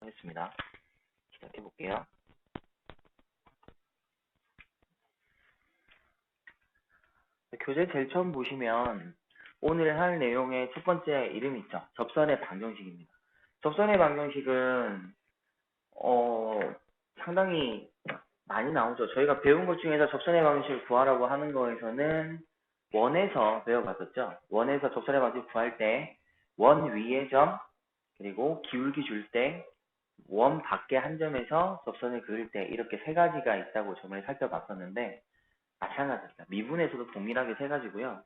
하겠습니다. 시작해 볼게요. 교재 제일 처음 보시면 오늘 할 내용의 첫 번째 이름이 있죠. 접선의 방정식입니다. 접선의 방정식은 상당히 많이 나오죠. 저희가 배운 것 중에서 접선의 방정식을 구하라고 하는 거에서는 원에서 배워봤었죠. 원에서 접선의 방정식 구할 때 원 위의 점 그리고 기울기 줄 때 원 밖에 한 점에서 접선을 그을 때 이렇게 세 가지가 있다고 저번에 살펴봤었는데 마찬가지입니다. 미분에서도 동일하게 세 가지고요.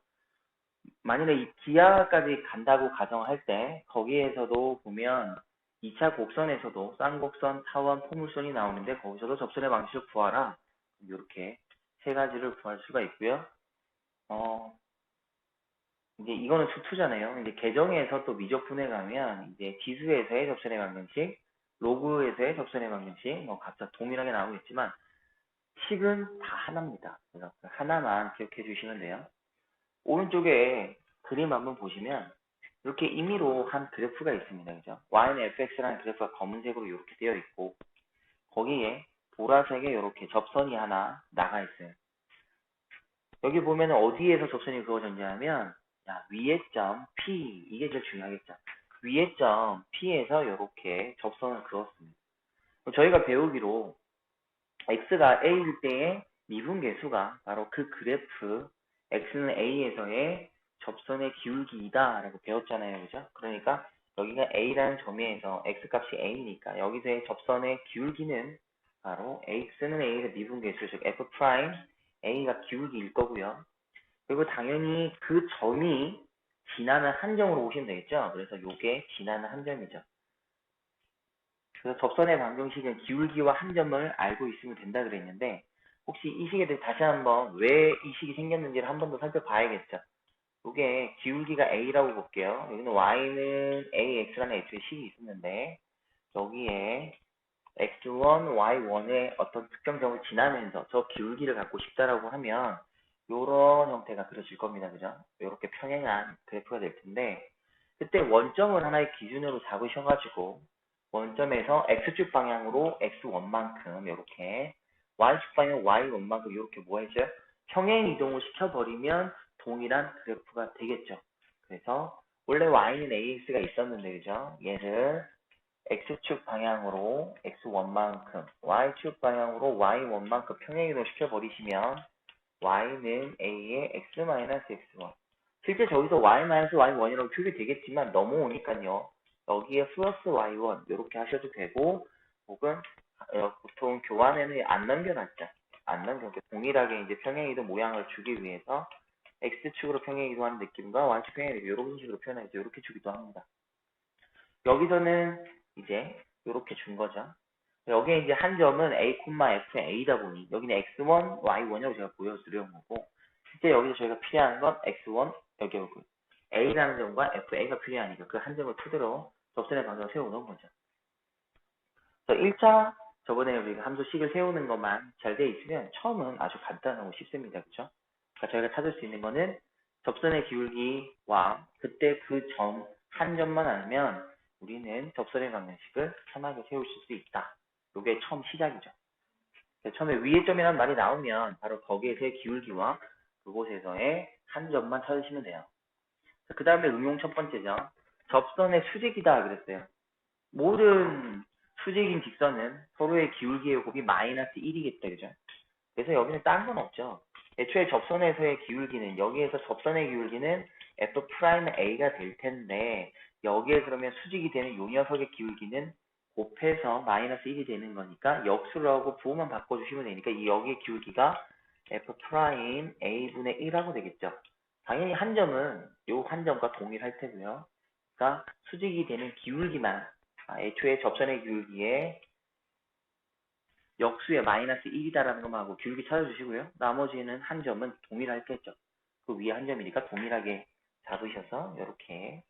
만일에 이 기하까지 간다고 가정할 때 거기에서도 보면 2차 곡선에서도 쌍곡선, 타원, 포물선이 나오는데 거기서도 접선의 방식을 구하라. 이렇게 세 가지를 구할 수가 있고요. 이제 이거는 수투잖아요. 이제 계정에서 또 미적분해 가면 이제 지수에서의 접선의 방정식, 로그에서의 접선의 방정식, 뭐 각자 동일하게 나오겠지만 식은 다 하나입니다. 그래서 하나만 기억해 주시면 돼요. 오른쪽에 그림 한번 보시면 이렇게 임의로 한 그래프가 있습니다. 그죠? y는 fx라는 그래프가 검은색으로 이렇게 되어 있고 거기에 보라색에 이렇게 접선이 하나 나가 있어요. 여기 보면 어디에서 접선이 그어졌냐면 위의 점 P 이게 제일 중요하겠죠. 위의 점 P에서 이렇게 접선을 그었습니다. 저희가 배우기로 x가 a일 때의 미분계수가 바로 그 그래프 x는 a에서의 접선의 기울기이다 라고 배웠잖아요. 그죠? 그러니까 여기가 a라는 점에서 x값이 a니까 여기서의 접선의 기울기는 바로 x는 a의 미분계수 즉 f 프라임 a가 기울기일 거고요. 그리고 당연히 그 점이 지나는 한 점으로 오시면 되겠죠. 그래서 이게 지나는 한 점이죠. 그래서 접선의 방정식은 기울기와 한 점을 알고 있으면 된다 그랬는데 혹시 이 식에 대해 다시 한번 왜 이 식이 생겼는지를 한 번 더 살펴봐야겠죠. 이게 기울기가 a라고 볼게요. 여기는 y는 ax라는 애초에 식이 있었는데 여기에 x1, y1의 어떤 특정 점을 지나면서 저 기울기를 갖고 싶다라고 하면 이런 형태가 그려질 겁니다. 그죠? 이렇게 평행한 그래프가 될 텐데 그때 원점을 하나의 기준으로 잡으셔가지고 원점에서 x축 방향으로 x1만큼 이렇게 y축 방향 y1만큼 이렇게 뭐 해줘요? 평행 이동을 시켜버리면 동일한 그래프가 되겠죠. 그래서 원래 y는 ax가 있었는데 그죠? 얘를 x축 방향으로 x1만큼 y축 방향으로 y1만큼 평행 이동 시켜버리시면 y는 a의 x-x1 실제 저기서 y-y1이라고 표기되겠지만 넘어오니까요. 여기에 플러스 y1 이렇게 하셔도 되고 혹은 보통 교환에는 안 넘겨놨죠. 안 넘겨놓고 동일하게 이제 평행이동 모양을 주기 위해서 x축으로 평행이동하는 느낌과 y축 평행이동 이런 식으로 표현하죠. 이렇게 주기도 합니다. 여기서는 이제 이렇게 준 거죠. 여기에 이제 한 점은 a, f의 a다 보니 여기는 x1, y1이라고 제가 보여드린 거고 실제 여기서 저희가 필요한 건 x1, 여기 a라는 점과 fa가 필요하니까 그 한 점을 토대로 접선의 방정을 세워놓은 거죠. 그래서 1차 저번에 우리가 함수식을 세우는 것만 잘 돼 있으면 처음은 아주 간단하고 쉽습니다. 그렇죠? 그러니까 저희가 찾을 수 있는 거는 접선의 기울기와 그때 그 점 한 점만 알면 우리는 접선의 방정식을 편하게 세우실 수 있다. 이게 처음 시작이죠. 처음에 위의 점이라는 말이 나오면 바로 거기에서의 기울기와 그곳에서의 한 점만 찾으시면 돼요. 그 다음에 응용 첫 번째죠. 접선의 수직이다 그랬어요. 모든 수직인 직선은 서로의 기울기의 곱이 마이너스 1이겠다. 그죠? 그래서 여기는 딴 건 없죠. 애초에 접선에서의 기울기는 여기에서 접선의 기울기는 f'a가 될 텐데 여기에 그러면 수직이 되는 요 녀석의 기울기는 곱해서 마이너스 1이 되는 거니까 역수를 하고 부호만 바꿔주시면 되니까 이 여기의 기울기가 f'a분의 1하고 되겠죠. 당연히 한 점은 요 한 점과 동일할 테고요. 그러니까 수직이 되는 기울기만 애초에 접선의 기울기에 역수의 마이너스 1이다라는 것만 하고 기울기 찾아주시고요. 나머지는 한 점은 동일할겠죠. 그 위에 한 점이니까 동일하게 잡으셔서 이렇게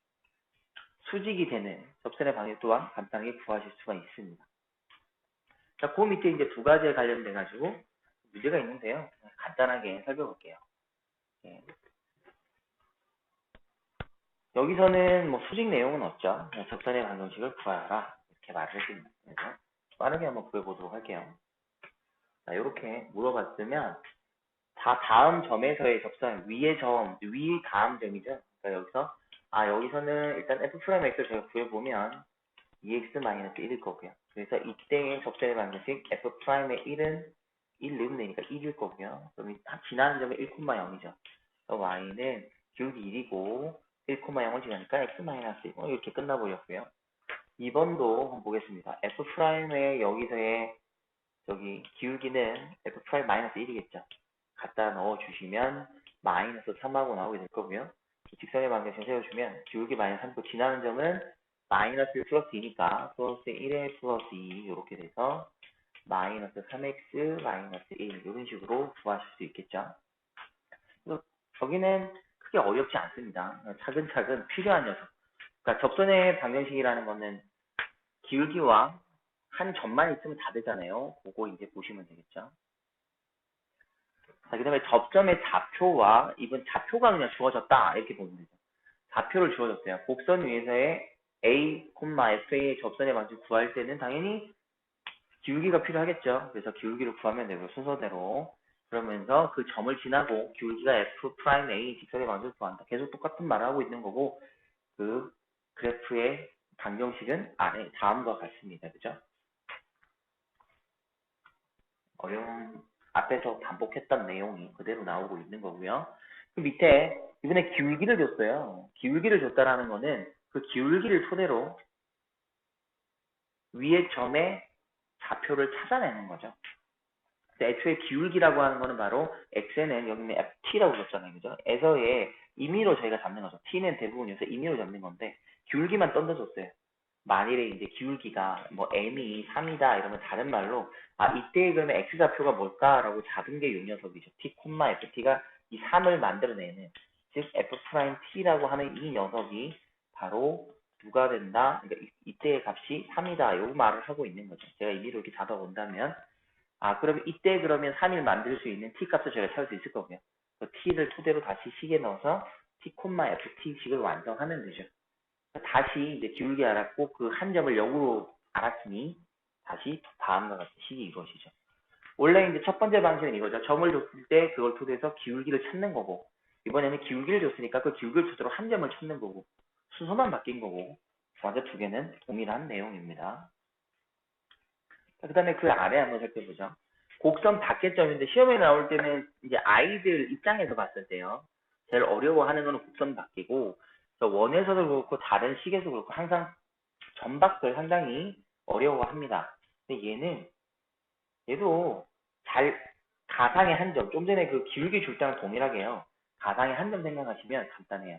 수직이 되는 접선의 방향 또한 간단하게 구하실 수가 있습니다. 자, 그 밑에 이제 두 가지에 관련돼 가지고 문제가 있는데요. 간단하게 살펴볼게요. 네. 여기서는 뭐 수직 내용은 없죠. 접선의 방정식을 구하라 이렇게 말을 했습니다. 그래서 빠르게 한번 구해보도록 할게요. 자, 이렇게 물어봤으면 다 다음 점에서의 접선 위의 점, 위 다음 점이죠. 그러니까 여기서 여기서는 일단 f'x를 제가 구해보면 2x-1일 거고요. 그래서 이때의 접선의 방정식 f'의 1은 1 넣으면 되니까 1일 거고요. 그럼 지나는 점은 1,0이죠. y는 기울기 1이고 1,0을 지나니까 x-1 이렇게 끝나버렸고요. 2번도 한번 보겠습니다. f'의 여기서의 저기 기울기는 f'-1이겠죠. 갖다 넣어주시면 마이너스 3하고 나오게 될 거고요. 직선의 방정식 세워주면 기울기 마이너스 3고 지나는 점은 마이너스 1 플러스 2니까 플러스 1에 플러스 2 이렇게 돼서 마이너스 3x 마이너스 1 이런 식으로 구하실 수 있겠죠. 그래서 저기는 크게 어렵지 않습니다. 차근차근 필요한 녀석. 그러니까 접선의 방정식이라는 거는 기울기와 한 점만 있으면 다 되잖아요. 그거 이제 보시면 되겠죠. 자, 그 다음에 접점의 좌표와 이번 좌표가 그냥 주어졌다 이렇게 보면 되죠. 좌표를 주어졌어요. 곡선 위에서의 A, F의 접선의 방식 구할 때는 당연히 기울기가 필요하겠죠. 그래서 기울기를 구하면 되고요. 순서대로. 그러면서 그 점을 지나고 기울기가 F'A 직선의 방식을 구한다. 계속 똑같은 말을 하고 있는 거고 그 그래프의 방정식은 안에 다음과 같습니다. 그죠? 어려운 앞에서 반복했던 내용이 그대로 나오고 있는 거고요. 그 밑에 이번에 기울기를 줬어요. 기울기를 줬다라는 거는 그 기울기를 토대로 위의 점의 좌표를 찾아내는 거죠. 애초에 기울기라고 하는 거는 바로 x는 여기는 ft라고 줬잖아요. 그죠? 에서의 임의로 저희가 잡는 거죠. t는 대부분 요새 임의로 잡는 건데 기울기만 던져줬어요. 만일에 이제 기울기가 뭐 m이 3이다 이러면 다른 말로 이때 그러면 x좌표가 뭘까라고 잡은 게 요 녀석이죠. t, ft가 이 3을 만들어내는 즉 f't라고 하는 이 녀석이 바로 누가 된다. 그러니까 이때의 값이 3이다. 요 말을 하고 있는 거죠. 제가 임의로 이렇게 잡아본다면 그러면 이때 그러면 3일 만들 수 있는 t 값을 저희가 찾을 수 있을 거고요. 그 t를 토대로 다시 식에 넣어서 t, ft 식을 완성하면 되죠. 다시 이제 기울기 알았고 그 한 점을 역으로 알았으니 다시 다음과 같은 식이 이것이죠. 원래 이제 첫 번째 방식은 이거죠. 점을 줬을 때 그걸 토대해서 기울기를 찾는 거고 이번에는 기울기를 줬으니까 그 기울기를 토대로 한 점을 찾는 거고 순서만 바뀐 거고 완전 두 개는 동일한 내용입니다. 그 다음에 그 아래 한번 살펴보죠. 곡선 밖에점인데 시험에 나올 때는 이제 아이들 입장에서 봤을 때요. 제일 어려워하는 거는 곡선 밖이고 원에서도 그렇고 다른 식에서도 그렇고 항상 점박을 상당히 어려워합니다. 근데 얘도 잘 가상의 한 점, 좀 전에 그 기울기 줄 때랑 동일하게 요 가상의 한 점 생각하시면 간단해요.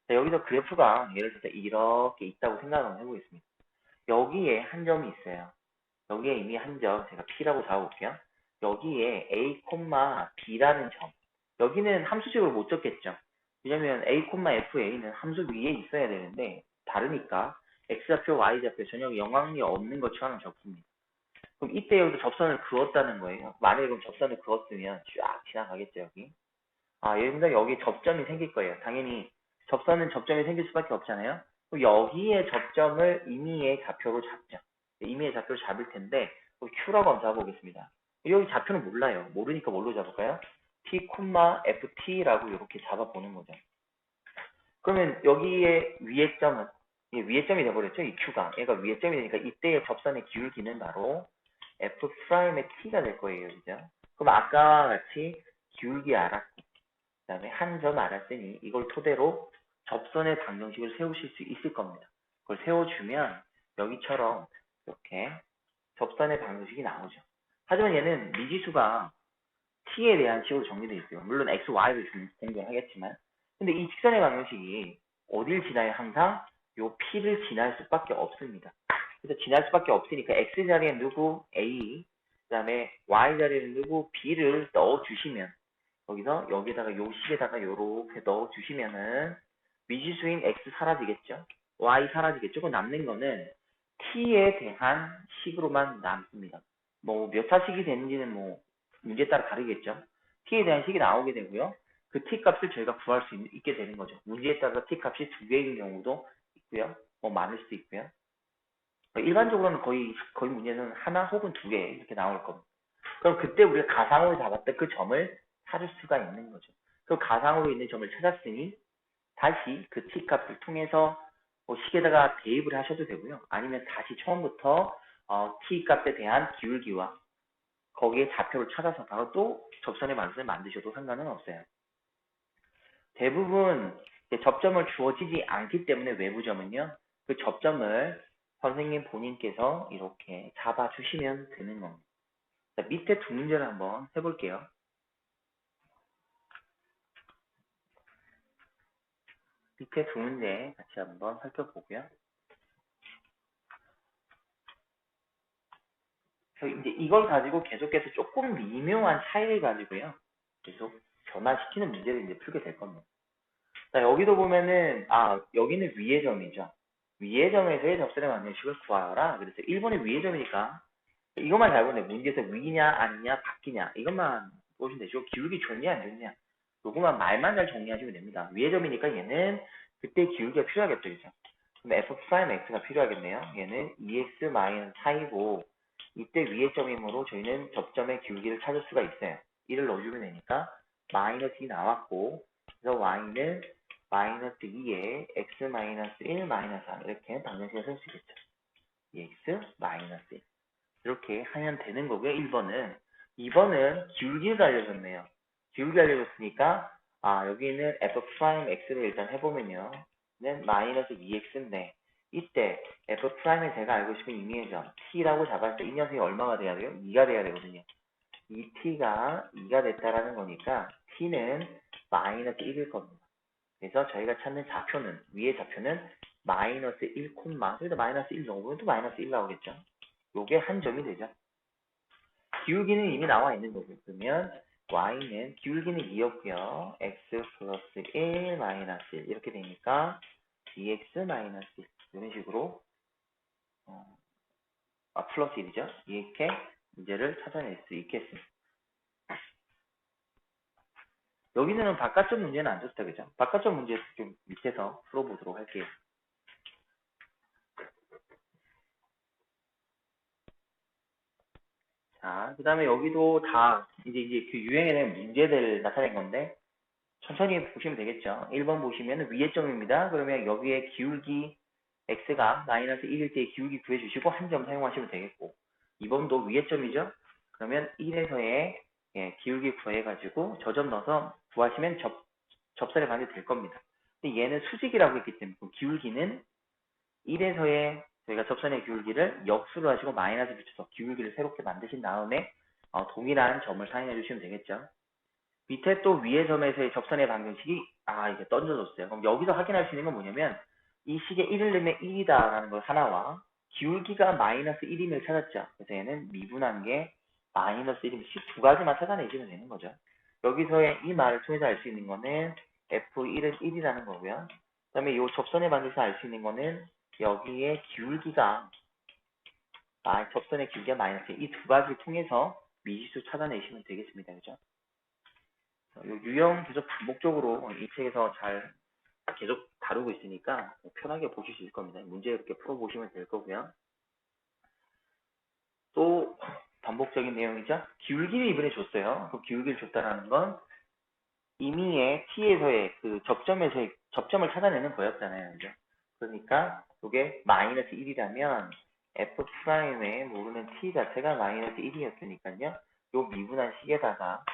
자, 여기서 그래프가 예를 들어서 이렇게 있다고 생각을 해보겠습니다. 여기에 한 점이 있어요. 여기에 이미 한 점 제가 P라고 잡아볼게요. 여기에 A, B라는 점. 여기는 함수식으로 못 적겠죠. 왜냐면 A, FA는 함수 위에 있어야 되는데 다르니까 X좌표, Y좌표 전혀 영향이 없는 것처럼 적습니다. 그럼 이때 여기서 접선을 그었다는 거예요. 만약에 그럼 접선을 그었으면 쫙 지나가겠죠, 여기. 여러분들 여기 접점이 생길 거예요. 당연히 접선은 접점이 생길 수밖에 없잖아요. 그럼 여기에 접점을 임의의 좌표로 잡죠. 임의의 좌표를 잡을 텐데 Q라고 한번 잡아보겠습니다. 여기 좌표는 몰라요. 모르니까 뭘로 잡을까요? T, FT라고 이렇게 잡아보는 거죠. 그러면 여기에 위의 점은 위의 점이 돼버렸죠. 이 Q가. 얘가 위의 점이 되니까 이때의 접선의 기울기는 바로 F'의 T가 될 거예요. 그죠? 그럼 아까와 같이 기울기 알았고 그 다음에 한 점 알았으니 이걸 토대로 접선의 방정식을 세우실 수 있을 겁니다. 그걸 세워주면 여기처럼 이렇게 접선의 방정식이 나오죠. 하지만 얘는 미지수가 t에 대한 식으로 정리되어 있어요. 물론 x, y를 공개하겠지만 근데 이 직선의 방정식이 어딜 지나요? 항상 요 p를 지날 수밖에 없습니다. 그래서 지날 수밖에 없으니까 x 자리에 누구 a 그 다음에 y 자리에 누구 b를 넣어주시면 여기서 여기다가 요 식에다가 요렇게 넣어주시면은 미지수인 x 사라지겠죠? y 사라지겠죠? 그 남는 거는 t에 대한 식으로만 남습니다. 뭐 몇 차식이 되는지는 뭐 문제에 따라 다르겠죠? t에 대한 식이 나오게 되고요. 그 t 값을 저희가 구할 수 있게 되는 거죠. 문제에 따라서 t 값이 두 개인 경우도 있고요. 뭐 많을 수도 있고요. 일반적으로는 거의 문제는 하나 혹은 두 개 이렇게 나올 겁니다. 그럼 그때 우리가 가상으로 잡았던 그 점을 찾을 수가 있는 거죠. 그 가상으로 있는 점을 찾았으니 다시 그 t 값을 통해서 뭐 식에다가 대입을 하셔도 되고요. 아니면 다시 처음부터 t 값에 대한 기울기와 거기에 좌표를 찾아서 바로 또 접선의 방식을 만드셔도 상관은 없어요. 대부분 접점을 주어지지 않기 때문에 외부점은요. 그 접점을 선생님 본인께서 이렇게 잡아주시면 되는 겁니다. 자, 밑에 두 문제를 한번 해볼게요. 밑에 두 문제 같이 한번 살펴보고요. 이제 이걸 가지고 계속해서 조금 미묘한 차이를 가지고요. 계속 변화시키는 문제를 이제 풀게 될 겁니다. 자, 여기도 보면은, 여기는 위의 점이죠. 위의 점에서의 접선의 방정식을 구하라. 그래서 1번이 위의 점이니까, 이것만 잘 보네. 문제에서 위냐, 아니냐, 바뀌냐. 이것만 보시면 되죠. 기울기 좋냐, 안 좋냐. 요거만 말만 잘 정리하시면 됩니다. 위의 점이니까 얘는 그때 기울기가 필요하겠죠. 그죠? 그럼 f'x가 필요하겠네요. 얘는 2x-4이고, 이때 위의 점이므로 저희는 접점의 기울기를 찾을 수가 있어요. 1을 넣어주면 되니까, 마이너스 2 나왔고, 그래서 y는 마이너스 2에 x 마이너스 1 마이너스 3 이렇게 방정식을 쓸 수 있겠죠. 2x 마이너스 1 이렇게 하면 되는 거고요. 1번은 2번은 기울기를 알려줬네요. 기울기 알려줬으니까 여기는 f'x를 일단 해보면요. 는 마이너스 2x인데 이때 f'에 제가 알고 싶은 임의의 점 t라고 잡았을 때 이 녀석이 얼마가 돼야 돼요? 2가 돼야 되거든요. 이 t가 2가 됐다라는 거니까 t는 마이너스 1일 겁니다. 그래서 저희가 찾는 좌표는 위의 좌표는 마이너스 1 콤마 여기다 마이너스 1 넣으면 또 마이너스 1 나오겠죠. 요게 한 점이 되죠. 기울기는 이미 나와 있는 거고 그러면 y는 기울기는 2였고요. x 플러스 1 마이너스 1 이렇게 되니까 2x 마이너스 1 이런 식으로 플러스 1이죠. 이렇게 문제를 찾아낼 수 있겠습니다. 여기는 바깥쪽 문제는 안 좋다 그죠? 바깥쪽 문제 좀 밑에서 풀어보도록 할게요. 자, 그 다음에 여기도 다 이제 그 유행에 대한 문제들 나타낸 건데 천천히 보시면 되겠죠. 1번 보시면 위의 점입니다. 그러면 여기에 기울기 x가 마이너스 1일 때 기울기 구해주시고 한 점 사용하시면 되겠고 2번도 위의 점이죠. 그러면 1에서의 기울기 구해가지고 저 점 넣어서 구하시면 접선의 방이 될 겁니다. 근데 얘는 수직이라고 했기 때문에 기울기는 1에서의 저희가 접선의 기울기를 역수로 하시고 마이너스 붙여서 기울기를 새롭게 만드신 다음에 동일한 점을 사용해 주시면 되겠죠. 밑에 또 위의 점에서의 접선의 방정식이 이게 던져졌어요. 그럼 여기서 확인할 수 있는 건 뭐냐면 이 식에 1을 넣으면 1이다라는 걸 하나와 기울기가 마이너스 1임을 찾았죠. 그래서 얘는 미분한 게 마이너스 1임 두 가지만 찾아내시면 되는 거죠. 여기서의 이 말을 통해서 알 수 있는 거는 f1은 1이라는 거고요. 그 다음에 이 접선의 방정식에서 알 수 있는 거는 여기에 기울기가 접선의 기울기가 마이너스 이 두 가지를 통해서 미지수 찾아내시면 되겠습니다. 그죠? 유형 계속 반복적으로 이 책에서 잘 계속 다루고 있으니까 편하게 보실 수 있을 겁니다. 문제 이렇게 풀어보시면 될 거고요. 또 반복적인 내용이죠. 기울기를 이번에 줬어요. 그 기울기를 줬다라는 건 임의의 t에서의 그 접점을 찾아내는 거였잖아요. 그죠? 그러니까 이게 마이너스 1이라면 f'에 모르는 t 자체가 마이너스 1이었으니까요. 요 미분한 식에다가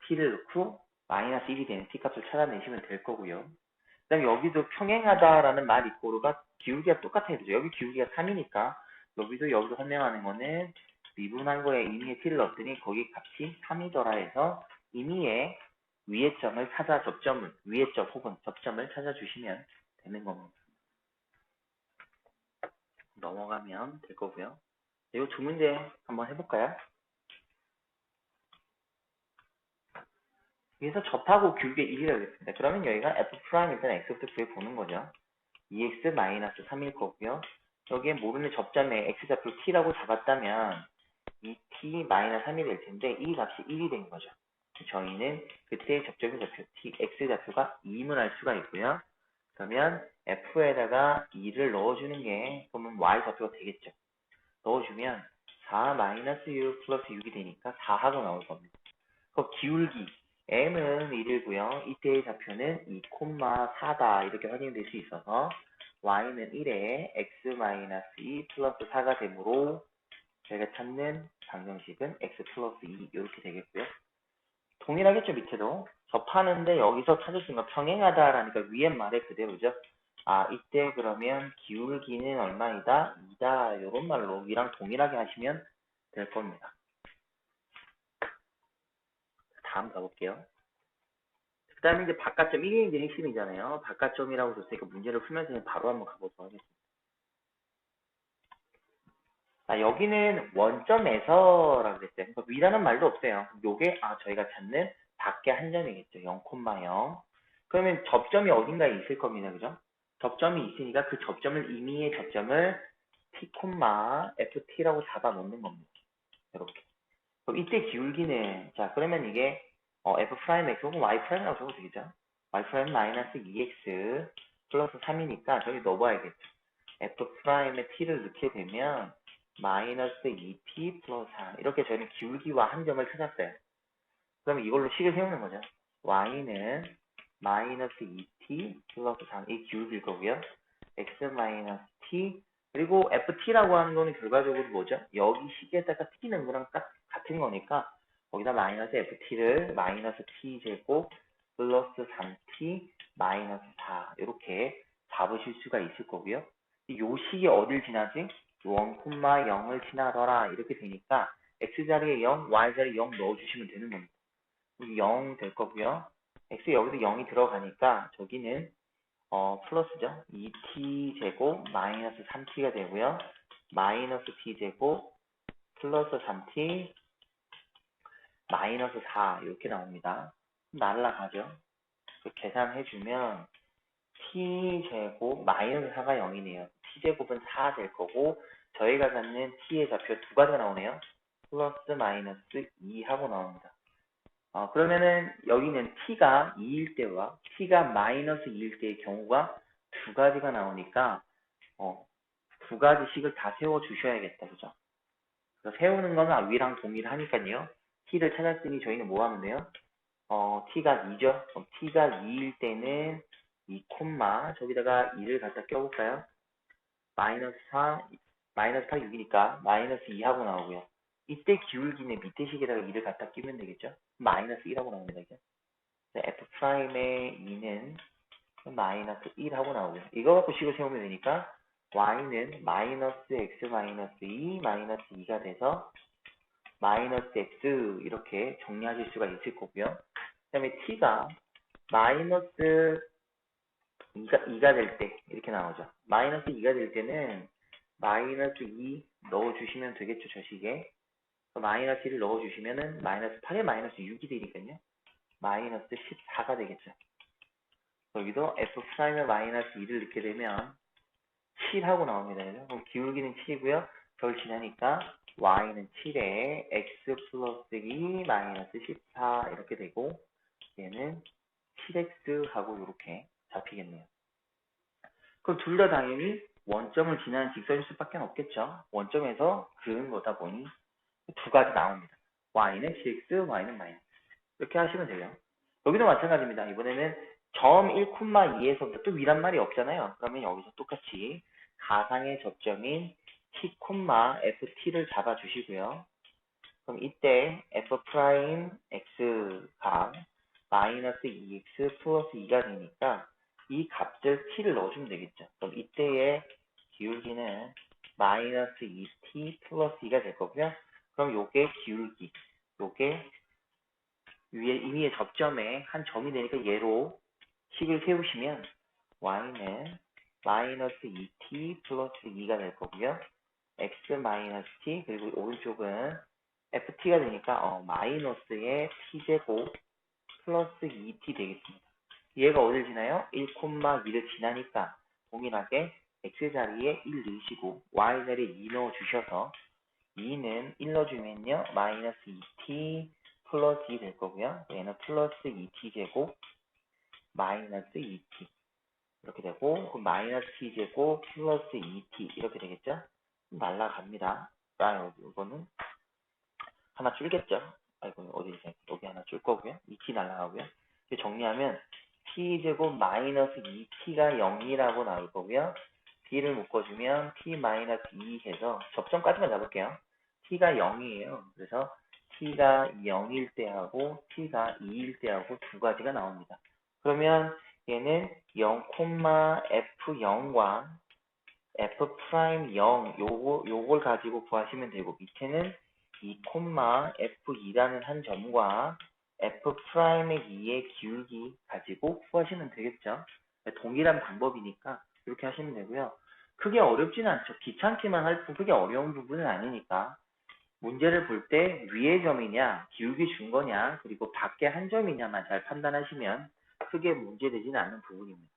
t를 넣고 마이너스 1이 되는 t 값을 찾아내시면 될 거고요. 그 다음에 여기도 평행하다라는 말 이꼬르가 기울기가 똑같아야 되죠. 여기 기울기가 3이니까 여기도 설명하는 거는 미분한 거에 임의의 t를 넣었더니 거기 값이 3이더라 해서 임의의 위의 점을 찾아 위의 점 혹은 접점을 찾아주시면 되는 겁니다. 넘어가면 될 거고요. 이 두 문제 한번 해볼까요? 여기서 접하고 기울기 1이라고 했습니다. 그러면 여기가 f' 일단 x부터 구해보는 거죠. 2x-3일 거고요. 여기에 모르는 접점에 x좌표 t라고 잡았다면 이 t-3이 될 텐데 이 값이 1이 된 거죠. 저희는 그때 접점의 좌표 t, x좌표가 2임을 알 수가 있고요. 그러면 f에다가 2를 넣어주는 게 그러면 y 좌표가 되겠죠. 넣어주면 4 마이너스 6 플러스 6이 되니까 4하고 나올 겁니다. 그 기울기 m은 1이고요. 이때의 좌표는 2, 4다 이렇게 확인될 수 있어서 y는 1에 x 마이너스 2 플러스 4가 되므로 저희가 찾는 방정식은 x 플러스 2 이렇게 되겠고요. 동일하겠죠, 밑에도. 접하는데 여기서 찾을 수 있는 건 평행하다라니까 위에 말의 그대로죠. 아, 이때 그러면 기울기는 얼마이다? 2다. 이런 말로 위랑 동일하게 하시면 될 겁니다. 다음 가볼게요. 그 다음에 이제 바깥점, 이게 이제 핵심이잖아요. 바깥점이라고 줬으니까 문제를 풀면서 바로 한번 가보도록 하겠습니다. 자, 여기는 원점에서라고 그랬어요. 그러니까 위라는 말도 없어요. 요게 저희가 찾는 밖에 한 점이겠죠. 0,0. 그러면 접점이 어딘가에 있을 겁니다. 그죠? 접점이 있으니까 그 접점을 임의의 접점을 t, ft라고 잡아 놓는 겁니다. 이렇게. 그럼 이때 기울기는 자 그러면 이게 f'(x) 혹은 y'라고 적어도 되겠죠? y' 마이너스 2x 플러스 3이니까 저기 넣어봐야겠죠. f'의 t를 넣게 되면 마이너스 2t 플러스 4 이렇게 저희는 기울기와 한 점을 찾았어요. 그럼 이걸로 식을 세우는 거죠. y는 마이너스 2t 플러스 3 이 기울기일 거고요. x 마이너스 t 그리고 ft라고 하는 거는 결과적으로 뭐죠? 여기 식에다가 t 넣은 거랑 딱 같은 거니까 거기다 마이너스 ft를 마이너스 t 제곱 플러스 3t 마이너스 4 이렇게 잡으실 수가 있을 거고요. 이 식이 어딜 지나지? 1,0을 지나더라 이렇게 되니까 x자리에 0, y자리에 0 넣어주시면 되는 겁니다. 0 될 거고요. x 여기도 0이 들어가니까 저기는 플러스죠. 2t 제곱 마이너스 3t가 되고요. 마이너스 t 제곱 플러스 3t 마이너스 4 이렇게 나옵니다. 날라가죠. 계산해주면 t 제곱 마이너스 4가 0이네요. t 제곱은 4 될 거고 저희가 갖는 t의 좌표 두 가지가 나오네요. 플러스 마이너스 2 하고 나옵니다. 그러면은 여기는 t가 2일 때와 t가 마이너스 2일 때의 경우가 두 가지가 나오니까 두 가지 식을 다 세워 주셔야겠다. 그죠? 그래서 세우는 거는 위랑 동일하니까요. t를 찾았으니 저희는 뭐 하면 돼요? t가 2죠? 그럼 t가 2일 때는 2, 저기다가 2를 갖다 껴볼까요? 마이너스 4, 마이너스 8, 6이니까 마이너스 2 하고 나오고요. 이때 기울기는 밑에 식에다가 2를 갖다 끼면 되겠죠? 마이너스 1하고 나옵니다. 이게. f'의 2는 마이너스 1 하고 나오고요. 이거 갖고 식을 세우면 되니까 y는 마이너스 x 마이너스 2 마이너스 2가 돼서 마이너스 x 이렇게 정리하실 수가 있을 거고요. 그 다음에 t가 마이너스 2가 될 때 이렇게 나오죠. 마이너스 2가 될 때는 마이너스 2 넣어주시면 되겠죠. 저 식에. 마이너스 1을 넣어주시면은 마이너스 8에 마이너스 6이 되니까요. 마이너스 14가 되겠죠. 여기도 f'의 마이너스 2를 넣게 되면 7하고 나옵니다. 그럼 기울기는 7이고요. 저를 지나니까 y는 7에 x 플러스 2 마이너스 14 이렇게 되고 얘는 7x 하고 이렇게 잡히겠네요. 그럼 둘 다 당연히 원점을 지나는 직선일 수밖에 없겠죠. 원점에서 그은 거다 보니 두 가지 나옵니다. y는 cx, y는 마이너스. 이렇게 하시면 돼요. 여기도 마찬가지입니다. 이번에는 점 1,2에서부터 또 위란 말이 없잖아요. 그러면 여기서 똑같이 가상의 접점인 t, ft를 잡아주시고요. 그럼 이때 f'x가 마이너스 2x 플러스 2가 되니까 이 값을 t를 넣어주면 되겠죠. 그럼 이때의 기울기는 마이너스 2t 플러스 2가 될 거고요. 그럼 요게 기울기, 요게 위에 임의의 접점에 한 점이 되니까 얘로 식을 세우시면 y는 마이너스 2t 플러스 2가 될 거고요. x 마이너스 t 그리고 오른쪽은 ft가 되니까 마이너스의 t제곱 플러스 2t 되겠습니다. 얘가 어딜 지나요? 1,2를 지나니까 동일하게 x자리에 1 넣으시고 y자리에 2 넣어주셔서 2는 1 넣어주면요 마이너스 2t 플러스 2 될 거고요. 얘는 플러스 2t 제곱 마이너스 2t 이렇게 되고, 그럼 마이너스 t제곱 플러스 2t 이렇게 되겠죠? 날라갑니다. 이거는 하나 줄겠죠? 아이고, 어디 있어요? 여기 하나 줄 거고요. 2t 날라가고요. 이렇게 정리하면 t제곱 마이너스 2t가 0이라고 나올 거고요. b를 묶어주면 t 마이너스 2 해서 접점까지만 잡을게요. t가 0이에요. 그래서 t가 0일 때하고 t가 2일 때하고 두 가지가 나옵니다. 그러면 얘는 0, f0과 f'0 요걸 가지고 구하시면 되고, 밑에는 2, f2라는 한 점과 f'2의 기울기 가지고 구하시면 되겠죠. 동일한 방법이니까 이렇게 하시면 되고요. 크게 어렵지는 않죠. 귀찮기만 할 뿐 크게 어려운 부분은 아니니까 문제를 볼 때 위의 점이냐, 기울기 준 거냐, 그리고 밖에 한 점이냐만 잘 판단하시면 크게 문제되지는 않는 부분입니다.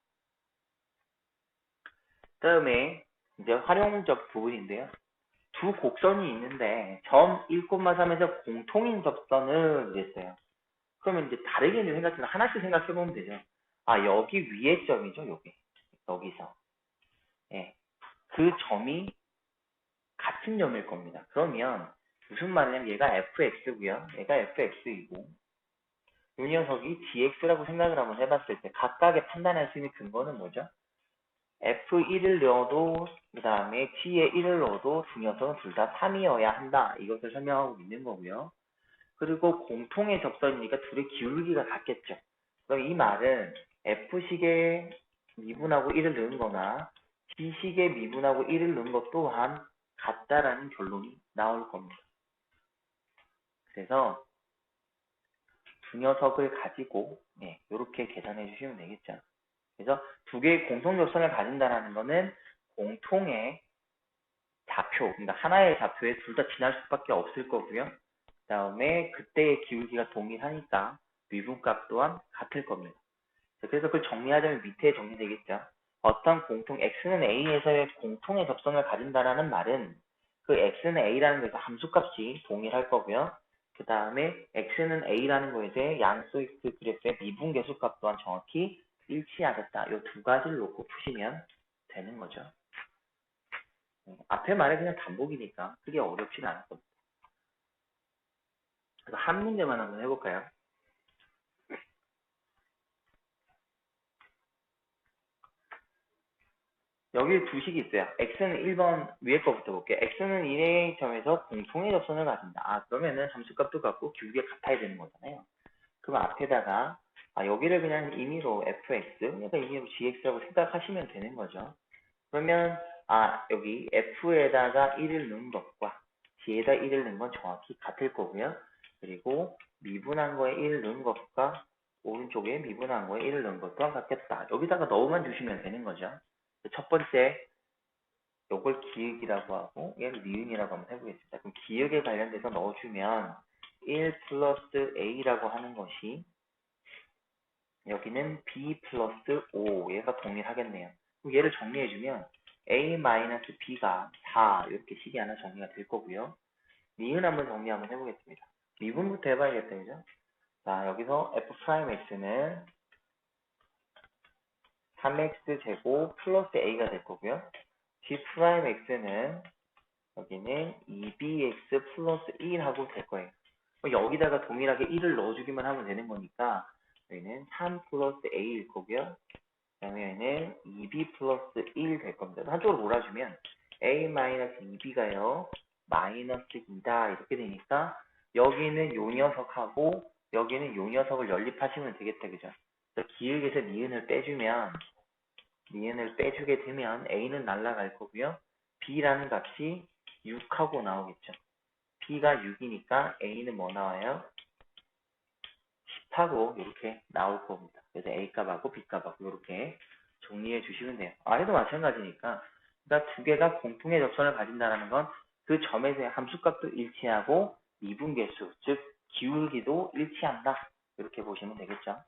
다음에 이제 활용적 부분인데요. 두 곡선이 있는데 점 1,3에서 공통인 접선을 이랬어요. 그러면 이제 다르게 생각해서 하나씩 생각해 보면 되죠. 아, 여기 위에 점이죠, 여기. 여기서. 예. 그 점이 같은 점일 겁니다. 그러면 무슨 말이냐면 얘가 fx고요. 얘가 fx이고 이 녀석이 gx라고 생각을 한번 해봤을 때 각각의 판단할 수 있는 근거는 뭐죠? f1을 넣어도 그 다음에 g에 1을 넣어도 두 녀석은 둘 다 3이어야 한다. 이것을 설명하고 있는 거고요. 그리고 공통의 접선이니까 둘의 기울기가 같겠죠. 그럼 이 말은 f식에 미분하고 1을 넣은 거나 g식에 미분하고 1을 넣은 것 또한 같다라는 결론이 나올 겁니다. 그래서 두 녀석을 가지고 이렇게 계산해 주시면 되겠죠. 그래서 두 개의 공통접선을 가진다는 거는 공통의 좌표, 그러니까 하나의 좌표에 둘 다 지날 수밖에 없을 거고요. 그 다음에 그때의 기울기가 동일하니까 미분값 또한 같을 겁니다. 그래서 그걸 정리하자면 밑에 정리되겠죠. 어떤 공통 x는 a에서의 공통의 접선을 가진다라는 말은 그 x는 a라는 거에서 함수값이 동일할 거고요. 그 다음에 x는 a라는 거에 대해 양수익 그래프의 미분계수값 또한 정확히 일치하겠다. 이 두 가지를 놓고 푸시면 되는 거죠. 앞에 말은 그냥 반복이니까 크게 어렵진 않을 겁니다. 그래서 한 문제만 한번 해볼까요? 여기 두 식이 있어요. x는 1번 위에 거부터 볼게요. x는 1의 점에서 공통의 접선을 가진다. 아, 그러면은 함수값도 같고 기울기가 같아야 되는 거잖아요. 그럼 앞에다가 여기를 그냥 임의로 fx, 그러니까 임의로 gx라고 생각하시면 되는 거죠. 그러면 여기 f에다가 1을 넣은 것과 g에다 1을 넣은 건 정확히 같을 거고요. 그리고 미분한 거에 1을 넣은 것과 오른쪽에 미분한 거에 1을 넣은 것 또한 같겠다. 여기다가 넣어만 주시면 되는 거죠. 첫 번째 요걸 기역이라고 하고 얘를 니은이라고 한번 해보겠습니다. 그럼 기역에 관련돼서 넣어주면 1 플러스 a라고 하는 것이 여기는 b 플러스 5 얘가 동일하겠네요. 그럼 얘를 정리해주면 a 마이너스 b가 4 이렇게 식이 하나 정리가 될 거고요. 니은 한번 정리 한번 해보겠습니다. 미분부터 해봐야겠다, 그죠? 자, 여기서 f'x는 3x 제곱 플러스 a가 될 거고요. g'x는 여기는 2bx 플러스 1하고 될 거예요. 여기다가 동일하게 1을 넣어주기만 하면 되는 거니까 여기는 3 플러스 a일 거고요. 그 다음에 여기는 2b 플러스 1 될 겁니다. 한쪽으로 몰아주면 a 마이너스 2b가요. 마이너스 2다 이렇게 되니까 여기는 요 녀석하고 여기는 요 녀석을 연립하시면 되겠다. 그죠? 기역에서 니은을 빼주게 되면 a는 날라갈 거고요. b라는 값이 6하고 나오겠죠. b가 6이니까 a는 뭐 나와요? 10하고 이렇게 나올 겁니다. 그래서 a 값하고 b 값하고 이렇게 정리해 주시면 돼요. 아래도 마찬가지니까 그러니까 두 개가 공통의 접선을 가진다는 건 그 점에서의 함수값도 일치하고 미분계수, 즉 기울기도 일치한다. 이렇게 보시면 되겠죠.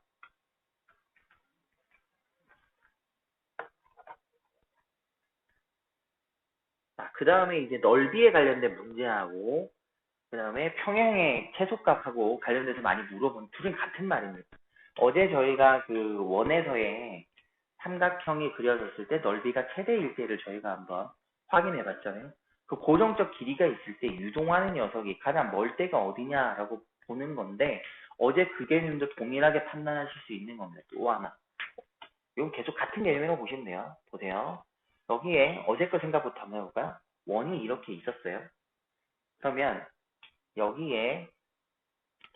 그 다음에 이제 넓이에 관련된 문제하고 그 다음에 평행의 최소값하고 관련돼서 많이 물어본 둘은 같은 말입니다. 어제 저희가 그 원에서의 삼각형이 그려졌을 때 넓이가 최대일 때를 저희가 한번 확인해 봤잖아요. 그 고정적 길이가 있을 때 유동하는 녀석이 가장 멀 때가 어디냐라고 보는 건데 어제 그 개념도 동일하게 판단하실 수 있는 겁니다. 또 하나. 이건 계속 같은 개념이라고 보시면 돼요. 보세요. 여기에 어제 거 생각부터 한번 해볼까요? 원이 이렇게 있었어요. 그러면 여기에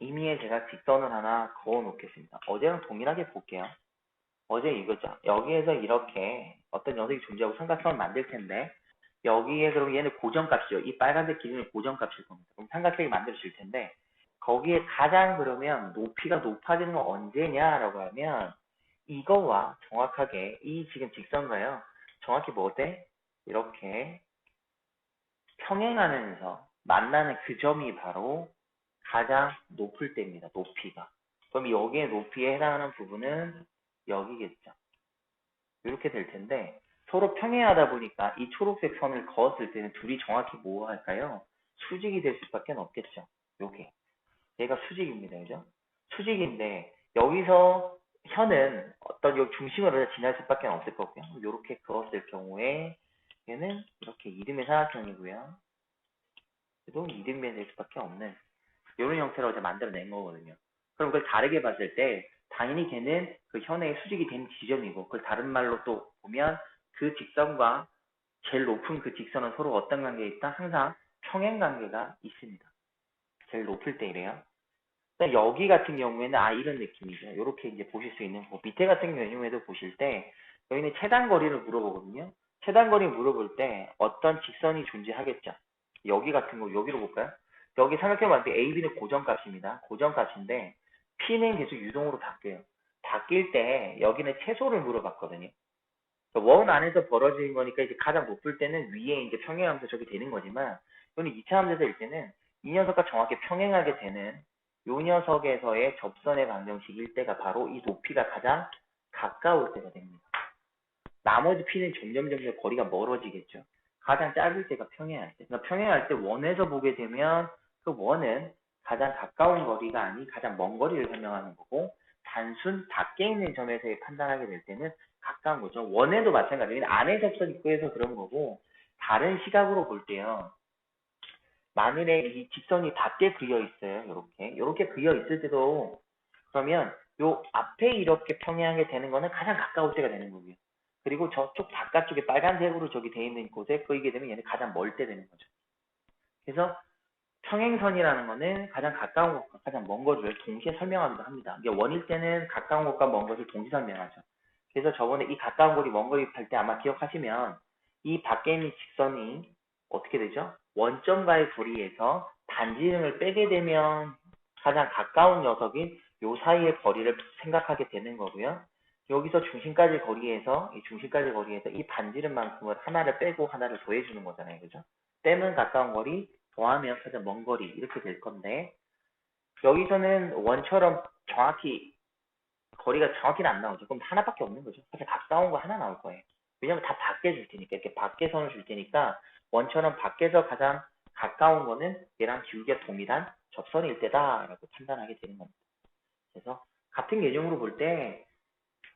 임의에 제가 직선을 하나 그어 놓겠습니다. 어제랑 동일하게 볼게요. 어제 이거죠. 여기에서 이렇게 어떤 녀석이 존재하고 삼각형을 만들 텐데 여기에 그럼 얘는 고정값이죠. 이 빨간색 길이는 고정값일 겁니다. 그럼 삼각형이 만들어질 텐데 거기에 가장 그러면 높이가 높아지는 건 언제냐라고 하면 이거와 정확하게 이 지금 직선가요. 정확히 뭐 돼? 이렇게 평행하면서 만나는 그 점이 바로 가장 높을 때입니다. 높이가. 그럼 여기에 높이에 해당하는 부분은 여기겠죠. 이렇게 될 텐데 서로 평행하다 보니까 이 초록색 선을 그었을 때는 둘이 정확히 뭐 할까요? 수직이 될 수밖에 없겠죠. 요게. 얘가 수직입니다. 그죠? 수직인데 여기서 현은 어떤 요 중심으로 지날 수밖에 없을 거고요. 이렇게 그었을 경우에 얘는 이렇게 이름의 삼각형이고요. 그래도 이름이 될 수밖에 없는 이런 형태로 이제 만들어낸 거거든요. 그럼 그걸 다르게 봤을 때 당연히 걔는 그 현의 수직이 된 지점이고 그걸 다른 말로 또 보면 그 직선과 제일 높은 그 직선은 서로 어떤 관계에 있다? 항상 평행 관계가 있습니다. 제일 높을 때 이래요. 여기 같은 경우에는 이런 느낌이죠. 이렇게 이제 보실 수 있는 거. 밑에 같은 경우에도 보실 때 여기는 최단 거리를 물어보거든요. 최단 거리 물어볼 때 어떤 직선이 존재하겠죠. 여기 같은 거 여기로 볼까요? 여기 삼각형 봤을 때 AB는 고정값입니다. 고정값인데 P는 계속 유동으로 바뀌어요. 바뀔 때 여기는 최소를 물어봤거든요. 원 안에서 벌어지는 거니까 이제 가장 높을 때는 위에 이제 평행하면서 저기 되는 거지만 이거는 2차 함수일 때는 이 녀석과 정확히 평행하게 되는 요 녀석에서의 접선의 방정식일 때가 바로 이 높이가 가장 가까울 때가 됩니다. 나머지 P는 점점 거리가 멀어지겠죠. 가장 짧을 때가 평행할 때. 그러니까 평행할 때 원에서 보게 되면 그 원은 가장 가까운 거리가 아닌 가장 먼 거리를 설명하는 거고 단순 밖에 있는 점에서의 판단하게 될 때는 가까운 거죠. 원에도 마찬가지예요. 안에 접선 있고 해서 그런 거고 다른 시각으로 볼 때요. 만일에 이 직선이 밖에 그려 있어요. 이렇게 그려 있을 때도 그러면 요 앞에 이렇게 평행하게 되는 거는 가장 가까울 때가 되는 거고요. 그리고 저쪽 바깥쪽에 빨간색으로 저기 돼 있는 곳에 그이게 되면 얘는 가장 멀 때 되는 거죠. 그래서 평행선이라는 거는 가장 가까운 것과 가장 먼 것을 동시에 설명하기도 합니다. 이게 원일 때는 가까운 것과 먼 것을 동시에 설명하죠. 그래서 저번에 이 가까운 거리, 먼 거리 할 때 아마 기억하시면 이 밖에 있는 직선이 어떻게 되죠? 원점과의 거리에서 반지름을 빼게 되면 가장 가까운 녀석인 요 사이의 거리를 생각하게 되는 거고요. 여기서 중심까지 거리에서 이 반지름만큼을 하나를 빼고 하나를 더해주는 거잖아요. 그죠? 빼면 가까운 거리, 더하면 가장 먼 거리 이렇게 될 건데 여기서는 원처럼 정확히 거리가 정확히는 안 나오죠. 그럼 하나밖에 없는 거죠. 사실 가까운 거 하나 나올 거예요. 왜냐면 다 밖에 줄 테니까 이렇게 밖에 선을 줄 테니까 원처럼 밖에서 가장 가까운 거는 얘랑 기울기가 동일한 접선일 때다라고 판단하게 되는 겁니다. 그래서 같은 개념으로 볼 때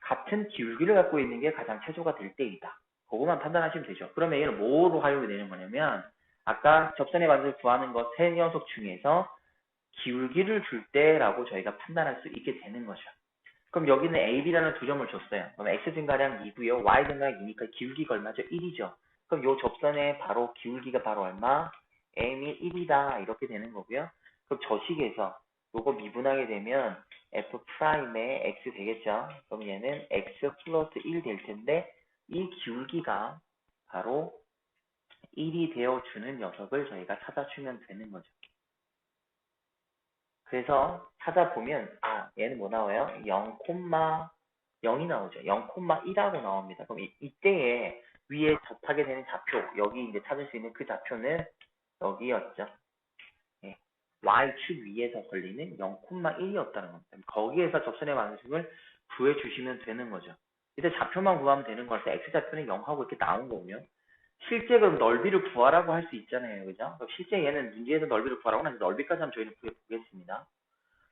같은 기울기를 갖고 있는 게 가장 최소가 될 때이다. 그거만 판단하시면 되죠. 그러면 얘는 뭐로 활용이 되는 거냐면 아까 접선의 반지를 구하는 것 세 녀석 중에서 기울기를 줄 때라고 저희가 판단할 수 있게 되는 거죠. 그럼 여기는 A, B라는 두 점을 줬어요. 그럼 X 증가량 2고요. Y 증가량 2니까 기울기가 얼마죠? 1이죠. 그럼 요 접선의 바로 기울기가 바로 얼마? M이 1이다. 이렇게 되는 거고요. 그럼 저 식에서 요거 미분하게 되면 F'의 X 되겠죠. 그럼 얘는 X 플러스 1 될 텐데 이 기울기가 바로 1이 되어주는 녀석을 저희가 찾아주면 되는 거죠. 그래서 찾아보면 얘는 뭐 나와요? 0,0이 나오죠. 0,1하고 나옵니다. 그럼 이때에 위에 접하게 되는 좌표 여기 이제 찾을 수 있는 그 좌표는 여기였죠. 예. y축 위에서 걸리는 0,1이었다는 겁니다. 거기에서 접선의 방식을 구해주시면 되는 거죠. 이제 좌표만 구하면 되는 거라서 x좌표는 0하고 이렇게 나온 거고요. 실제 그럼 넓이를 구하라고 할 수 있잖아요. 그죠? 그럼 실제 얘는 문제에서 넓이를 구하라고 하는데 넓이까지 한번 저희는 구해보겠습니다.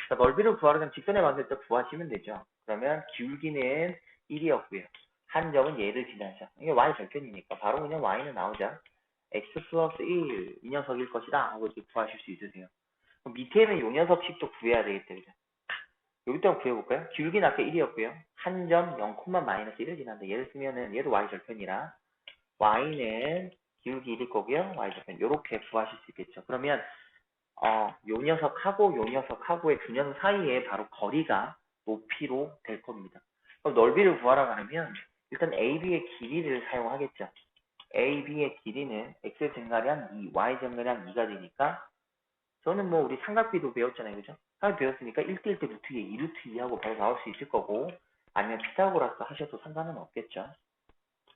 자, 넓이를 구하려면 직선의 방정식 구하시면 되죠. 그러면 기울기는 1이었고요. 한 점은 얘를 지나죠. 이게 y 절편이니까 바로 그냥 y는 나오죠. x 플러스 1 이 녀석일 것이다 하고 이렇게 구하실 수 있으세요. 그럼 밑에는 요 녀석씩도 구해야 되겠다. 그죠? 여기다 구해볼까요? 기울기는 아까 1이었고요. 한 점 0, 마이너스 1을 지난다. 얘를 쓰면은 얘도 y 절편이라 y는 기울기 1일 거고요. y 절편 이렇게 구하실 수 있겠죠. 그러면 요 녀석하고 요 녀석하고의 두 녀석 사이에 바로 거리가 높이로 될 겁니다. 그럼 넓이를 구하라고 하면 일단 AB의 길이를 사용하겠죠. AB의 길이는 X 증가량 2, Y 증가량 2가 되니까 저는 뭐 우리 삼각비도 배웠잖아요. 그죠? 삼각비 배웠으니까 1대1 대 루트 2, 2루트 2하고 바로 나올 수 있을 거고 아니면 피타고라스 하셔도 상관은 없겠죠.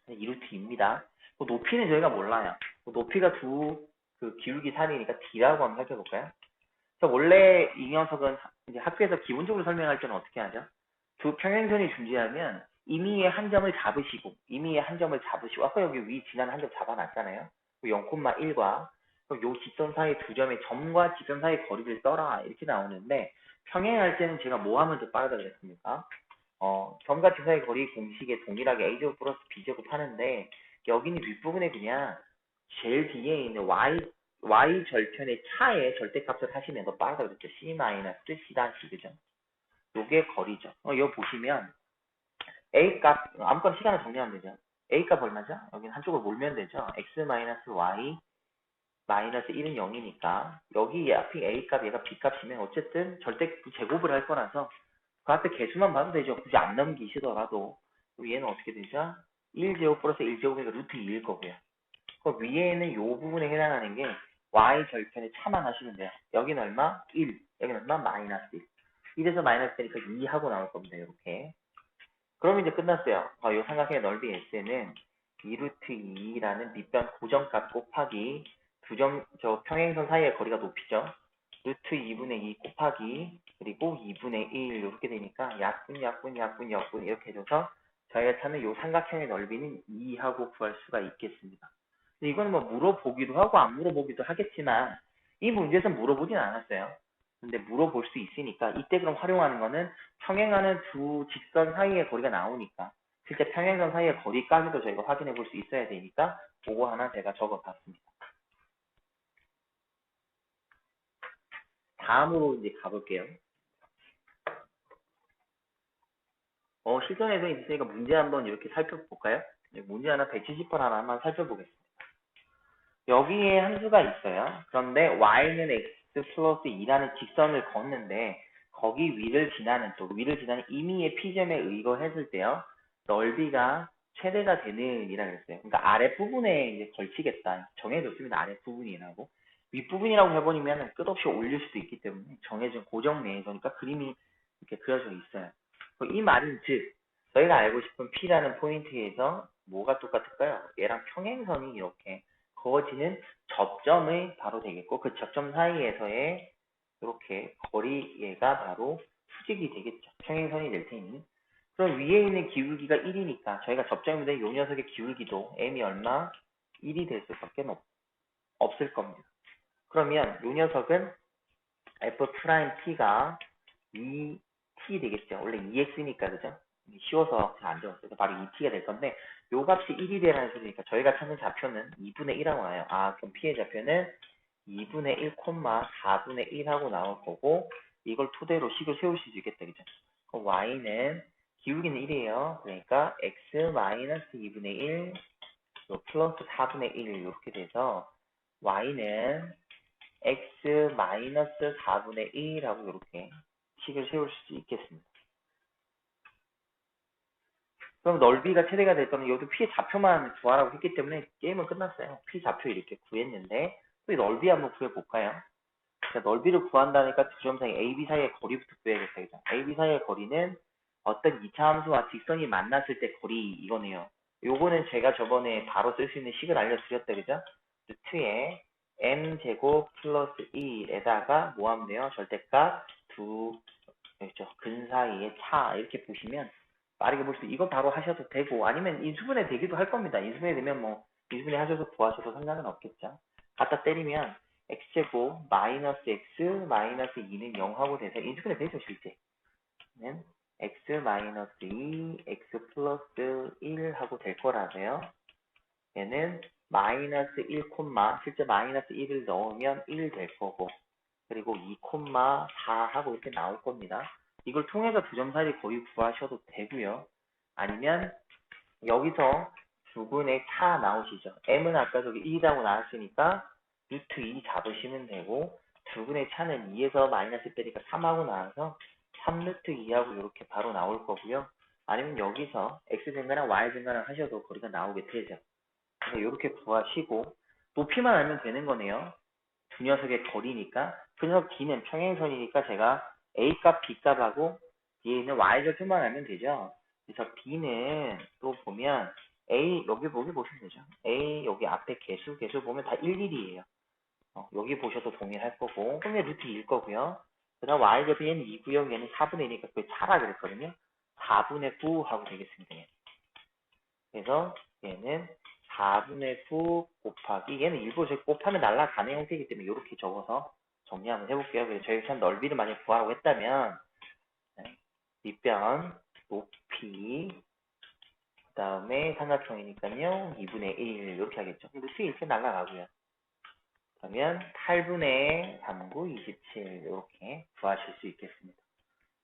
2루트 2입니다. 높이는 저희가 몰라요. 높이가 그 기울기 살이니까 D라고 한번 살펴볼까요? 그래서 원래 이 녀석은 이제 학교에서 기본적으로 설명할 때는 어떻게 하죠? 두 평행선이 존재하면 임의의 한 점을 잡으시고 아까 여기 위 지난 한 점 잡아놨잖아요. 0,1과 요 직선 사이 두 점의 점과 직선 사이 거리를 써라 이렇게 나오는데 평행할 때는 제가 뭐 하면 더 빠르다 그랬습니까? 점과 직선 사이 거리 공식에 동일하게 a제곱 플러스 b제곱 하는데 여기는 윗부분에 그냥 제일 뒤에 있는 y 절편의 차의 절대값을 하시면 더 빠르다 그랬죠. c 마이너스 c 다시 그죠? 요게 거리죠. 이거 보시면 a 값 아무거나 시간을 정리하면 되죠. a 값 얼마죠? 여기는 한쪽을 몰면 되죠. x 마이너스 y 마이너스 1은 0이니까 여기 앞에 a 값 얘가 b 값이면 어쨌든 절대 제곱을 할 거라서 그 앞에 개수만 봐도 되죠. 굳이 안 넘기시더라도 얘는 어떻게 되죠? 1제곱 플러스 1제곱이니까 루트 2일 거고요. 그 위에는 요 부분에 해당하는 게 y 절편의 차만 하시면 돼요. 여기는 얼마? 1. 여기는 얼마? 마이너스 1. 1에서 마이너스 되니까 2 하고 나올 겁니다. 이렇게. 그럼 이제 끝났어요. 요 삼각형의 넓이 S는 2루트 2라는 밑변 고정값 곱하기 저 평행선 사이의 거리가 높이죠. 루트 2분의 2 곱하기 그리고 2분의 1 이렇게 되니까 약분 이렇게 해줘서 저희가 찾는 요 삼각형의 넓이는 2하고 구할 수가 있겠습니다. 이거는 뭐 물어보기도 하고 안 물어보기도 하겠지만 이 문제에서 물어보진 않았어요. 근데 물어볼 수 있으니까 이때 그럼 활용하는 거는 평행하는 두 직선 사이의 거리가 나오니까 실제 평행선 사이의 거리까지도 저희가 확인해 볼 수 있어야 되니까 그거 하나 제가 적어봤습니다. 다음으로 이제 가볼게요. 실전에도 있으니까 문제 한번 이렇게 살펴볼까요? 문제 하나 170번 하나만 살펴보겠습니다. 여기에 함수가 있어요. 그런데 y는 x 플러스 2라는 직선을 걷는데 거기 위를 지나는 임의의 P점에 의거했을 때요. 넓이가 최대가 되는 이라 그랬어요. 그러니까 아랫부분에 이제 걸치겠다. 정해졌으면 아랫부분이라고. 윗부분이라고 해버리면 끝없이 올릴 수도 있기 때문에 정해진 고정 내에서니까 그림이 이렇게 그려져 있어요. 이 말은 즉 저희가 알고 싶은 P라는 포인트에서 뭐가 똑같을까요? 얘랑 평행선이 이렇게 그어지는 접점이 바로 되겠고 그 접점 사이에서의 이렇게 거리 얘가 바로 수직이 되겠죠. 평행선이 될 테니. 그럼 위에 있는 기울기가 1이니까 저희가 접점이 된 요 녀석의 기울기도 m이 얼마? 1이 될 수밖에 없을 겁니다. 그러면 요 녀석은 f't가 2t 되겠죠. 원래 2x니까 그죠? 쉬워서 잘 안 적었어요. 그래서 바로 2t가 될 건데 요 값이 1이 되라는 소리니까 저희가 찾는 좌표는 2분의 1하고 나와요. 그럼 p의 좌표는 2분의 1, 4분의 1하고 나올 거고 이걸 토대로 식을 세울 수 있겠다. 그죠? 그럼 y는 기울기는 1이에요. 그러니까 x 마이너스 2분의 1 플러스 4분의 1 이렇게 돼서 y는 x 마이너스 4분의 1하고 이렇게 식을 세울 수 있겠습니다. 그럼 넓이가 최대가 될 거는 여기도 P의 좌표만 구하라고 했기 때문에 게임은 끝났어요. P 좌표 이렇게 구했는데 또 넓이 한번 구해볼까요? 자, 넓이를 구한다니까 두 점 사이 AB 사이의 거리부터 구해야겠다. 그죠? AB 사이의 거리는 어떤 2차 함수와 직선이 만났을 때 거리 이거네요. 요거는 제가 저번에 바로 쓸 수 있는 식을 알려드렸다. 그죠? 루트에 m제곱 플러스 1에다가 뭐 하면 돼요? 절대값 그렇죠. 근 사이의 차 이렇게 보시면 빠르게 볼 수 이거 바로 하셔도 되고 아니면 인수분해 되기도 할 겁니다. 인수분해 되면 뭐 인수분해 하셔서 구하셔도 상관은 없겠죠. 갖다 때리면 x제곱 마이너스 x 마이너스 2는 0하고 돼서 인수분해 되죠 실제는 x 마이너스 2, x 플러스 1 하고 될 거라서요. 얘는 마이너스 1, 실제 마이너스 1을 넣으면 1 될 거고, 그리고 2, 4 하고 이렇게 나올 겁니다. 이걸 통해서 두 점 사이 거의 구하셔도 되고요. 아니면 여기서 두분의 차 나오시죠. m은 아까 저기 2라고 나왔으니까 루트 2 잡으시면 되고, 두분의 차는 2에서 마이너스 빼니까 3하고 나와서 3 루트 2하고 이렇게 바로 나올 거고요. 아니면 여기서 x 증가랑 y 증가랑 하셔도 거리가 나오게 되죠. 그래서 이렇게 구하시고 높이만 알면 되는 거네요. 두 녀석의 거리니까. 그 녀석 D는 평행선이니까 제가 A 값, B 값하고 뒤에 있는 Y절표만 알면 되죠. 그래서 B는 또 보면 A, 여기 보시면 되죠. A, 여기 앞에 개수 보면 다 1, 1이에요. 여기 보셔도 동일할 거고, 그러면 루트 2일 거고요. 그 다음 Y절표 얘는 2구요. 얘는 4분의 1이니까 그게 4라 그랬거든요. 4분의 9 하고 되겠습니다. 그래서 얘는 4분의 9 곱하기 얘는 일부러 저기 곱하면 날라가는 형태이기 때문에 이렇게 적어서 정리 한번 해볼게요. 그래서 저희가 참 넓이를 만약 구하라고 했다면 밑변, 높이, 그 다음에 삼각형이니까요 2분의 1 이렇게 하겠죠. 루트 이렇게 날라가고요. 그러면 8분의 3구 27 이렇게 구하실 수 있겠습니다.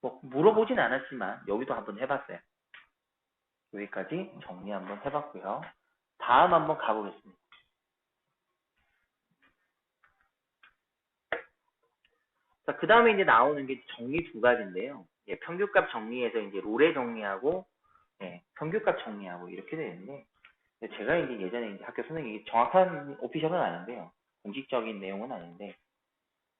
뭐 물어보진 않았지만 여기도 한번 해봤어요. 여기까지 정리 한번 해봤고요. 다음 한번 가보겠습니다. 자, 그 다음에 이제 나오는 게 정리 두 가지인데요. 예, 평균값 정리해서 이제 롤에 정리하고, 예, 평균값 정리하고 이렇게 되는데, 제가 이제 예전에 이제 학교 선생님이 정확한 오피셜은 아닌데요. 공식적인 내용은 아닌데,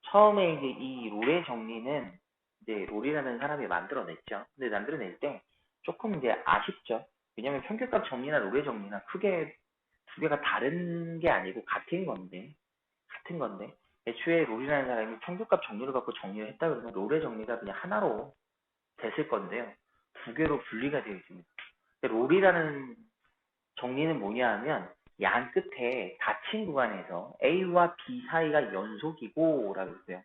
처음에 이제 이 롤의 정리는 이제 롤이라는 사람이 만들어냈죠. 근데 만들어낼 때 조금 이제 아쉽죠. 왜냐면 평균값 정리나 롤의 정리나 크게 두 개가 다른 게 아니고 같은 건데, 애초에 롤이라는 사람이 평균값 정리를 갖고 정리를 했다 그러면 롤의 정리가 그냥 하나로 됐을 건데요. 두 개로 분리가 되어 있습니다. 롤이라는 정리는 뭐냐 하면 양 끝에 닫힌 구간에서 A와 B 사이가 연속이고 라고 했어요.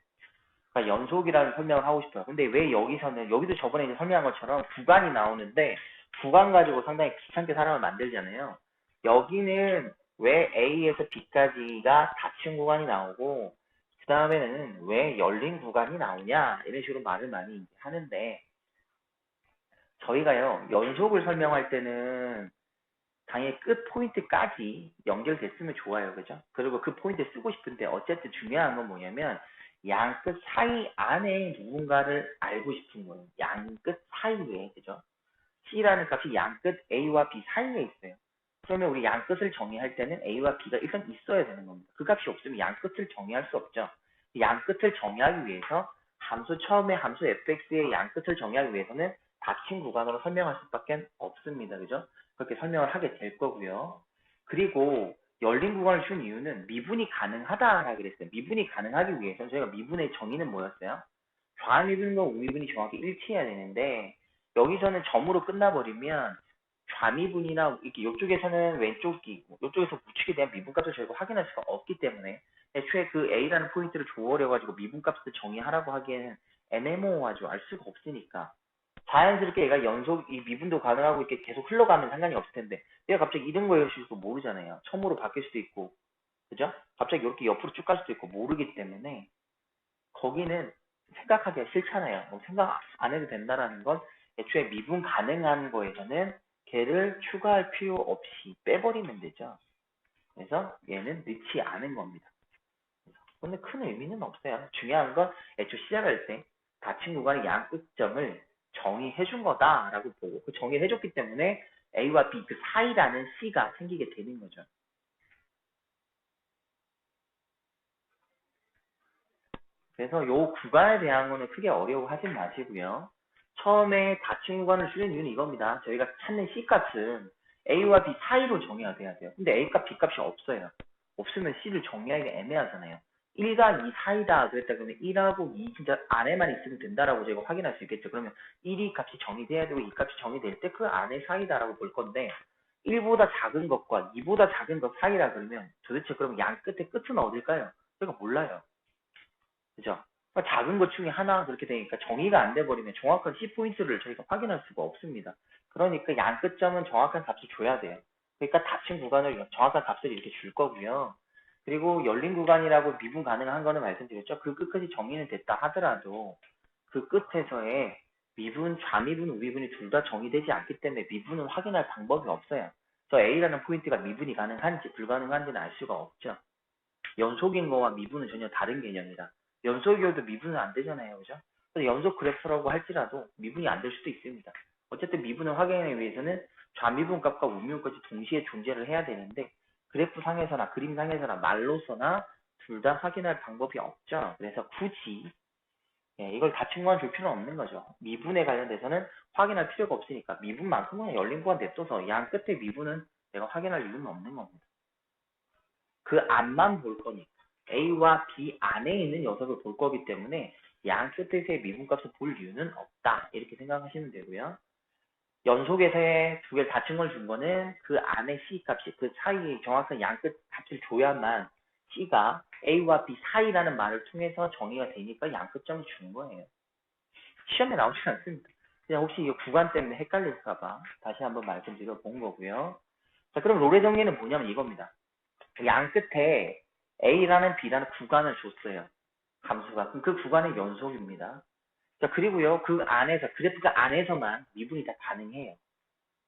그러니까 연속이라는 설명을 하고 싶어요. 근데 왜 여기서는, 여기도 저번에 이제 설명한 것처럼 구간이 나오는데 구간 가지고 상당히 귀찮게 사람을 만들잖아요. 여기는 왜 A에서 B까지가 닫힌 구간이 나오고 그 다음에는 왜 열린 구간이 나오냐 이런 식으로 말을 많이 하는데, 저희가요 연속을 설명할 때는 당연히 끝 포인트까지 연결됐으면 좋아요. 그죠? 그리고 그 포인트 쓰고 싶은데 어쨌든 중요한 건 뭐냐면 양 끝 사이 안에 누군가를 알고 싶은 거예요. 양 끝 사이에. 그죠? C라는 값이 양 끝 A와 B 사이에 있어요. 그러면 우리 양 끝을 정의할 때는 A와 B가 일단 있어야 되는 겁니다. 그 값이 없으면 양 끝을 정의할 수 없죠. 양 끝을 정의하기 위해서 처음에 함수 fx의 양 끝을 정의하기 위해서는 닫힌 구간으로 설명할 수밖에 없습니다. 그죠? 그렇게 설명을 하게 될 거고요. 그리고 열린 구간을 준 이유는 미분이 가능하다라고 그랬어요. 미분이 가능하기 위해서는 저희가 미분의 정의는 뭐였어요? 좌미분과 우미분이 정확히 일치해야 되는데 여기서는 점으로 끝나버리면 좌미분이나 이렇게 이쪽에서는 왼쪽이고 이쪽에서 우측에 대한 미분값을 저희가 확인할 수가 없기 때문에 애초에 그 A라는 포인트를 줘버려가지고 미분값을 정의하라고 하기에는 애매모호하죠. 알 수가 없으니까. 자연스럽게 얘가 연속, 이 미분도 가능하고 이렇게 계속 흘러가면 상관이 없을 텐데 얘가 갑자기 이런 거일 수도 모르잖아요. 처음으로 바뀔 수도 있고, 그죠? 갑자기 이렇게 옆으로 쭉 갈 수도 있고 모르기 때문에 거기는 생각하기가 싫잖아요. 뭐 생각 안 해도 된다라는 건 애초에 미분 가능한 거에서는 걔를 추가할 필요 없이 빼버리면 되죠. 그래서 얘는 넣지 않은 겁니다. 근데 큰 의미는 없어요. 중요한 건 애초 시작할 때 닫힌 구간의 양 끝점을 정의해 준 거다라고 보고 그 정의를 해줬기 때문에 A와 B 그 사이라는 C가 생기게 되는 거죠. 그래서 요 구간에 대한 거는 크게 어려워하지 마시고요. 처음에 닫힌 구간을 줄인 이유는 이겁니다. 저희가 찾는 C값은 A와 B 사이로 정의가 돼야 돼요. 근데 A값, B값이 없어요. 없으면 C를 정의하기가 애매하잖아요. 1과 2 사이다 그랬다 그러면 1하고 2 진짜 안에만 있으면 된다라고 제가 확인할 수 있겠죠. 그러면 1이 값이 정의돼야 되고 2 값이 정의될 때 그 안에 사이다라고 볼 건데 1보다 작은 것과 2보다 작은 것 사이라 그러면 도대체 그럼 양 끝의 끝은 어딜까요? 제가 몰라요. 그죠? 그러니까 작은 것 중에 하나 그렇게 되니까 정의가 안 돼버리면 정확한 C포인트를 저희가 확인할 수가 없습니다. 그러니까 양 끝점은 정확한 값을 줘야 돼요. 그러니까 닫힌 구간을 정확한 값을 이렇게 줄 거고요. 그리고 열린 구간이라고 미분 가능한 거는 말씀드렸죠. 그 끝까지 정의는 됐다 하더라도 그 끝에서의 미분, 좌미분, 우미분이 둘 다 정의되지 않기 때문에 미분은 확인할 방법이 없어요. 그래서 A라는 포인트가 미분이 가능한지 불가능한지는 알 수가 없죠. 연속인 거와 미분은 전혀 다른 개념이다. 연속이어도 미분은 안 되잖아요. 그죠? 그래서 연속 그래프라고 할지라도 미분이 안 될 수도 있습니다. 어쨌든 미분을 확인하기 위해서는 좌미분 값과 우미분까지 동시에 존재를 해야 되는데 그래프 상에서나 그림 상에서나 말로서나 둘 다 확인할 방법이 없죠. 그래서 굳이 이걸 다 친구한 줄 필요는 없는 거죠. 미분에 관련돼서는 확인할 필요가 없으니까 미분만큼은 열린 구간 냅둬서 양 끝에 미분은 내가 확인할 이유는 없는 겁니다. 그 앞만 볼 거니까 A와 B 안에 있는 녀석을 볼 거기 때문에 양 끝에서의 미분값을 볼 이유는 없다. 이렇게 생각하시면 되고요. 연속에서의 두 개를 다 친걸 준 거는 그 안에 C 값이 그 사이에 정확한 양 끝 값을 줘야만 C가 A와 B 사이라는 말을 통해서 정의가 되니까 양 끝점을 준 거예요. 시험에 나오지 않습니다. 그냥 혹시 이 구간 때문에 헷갈릴까봐 다시 한번 말씀드려 본 거고요. 자, 그럼 롤의 정리는 뭐냐면 이겁니다. 양 끝에 A라는 B라는 구간을 줬어요. 함수가. 그럼 그 구간의 연속입니다. 자, 그리고요, 그 안에서, 그래프가 안에서만 미분이 다 가능해요.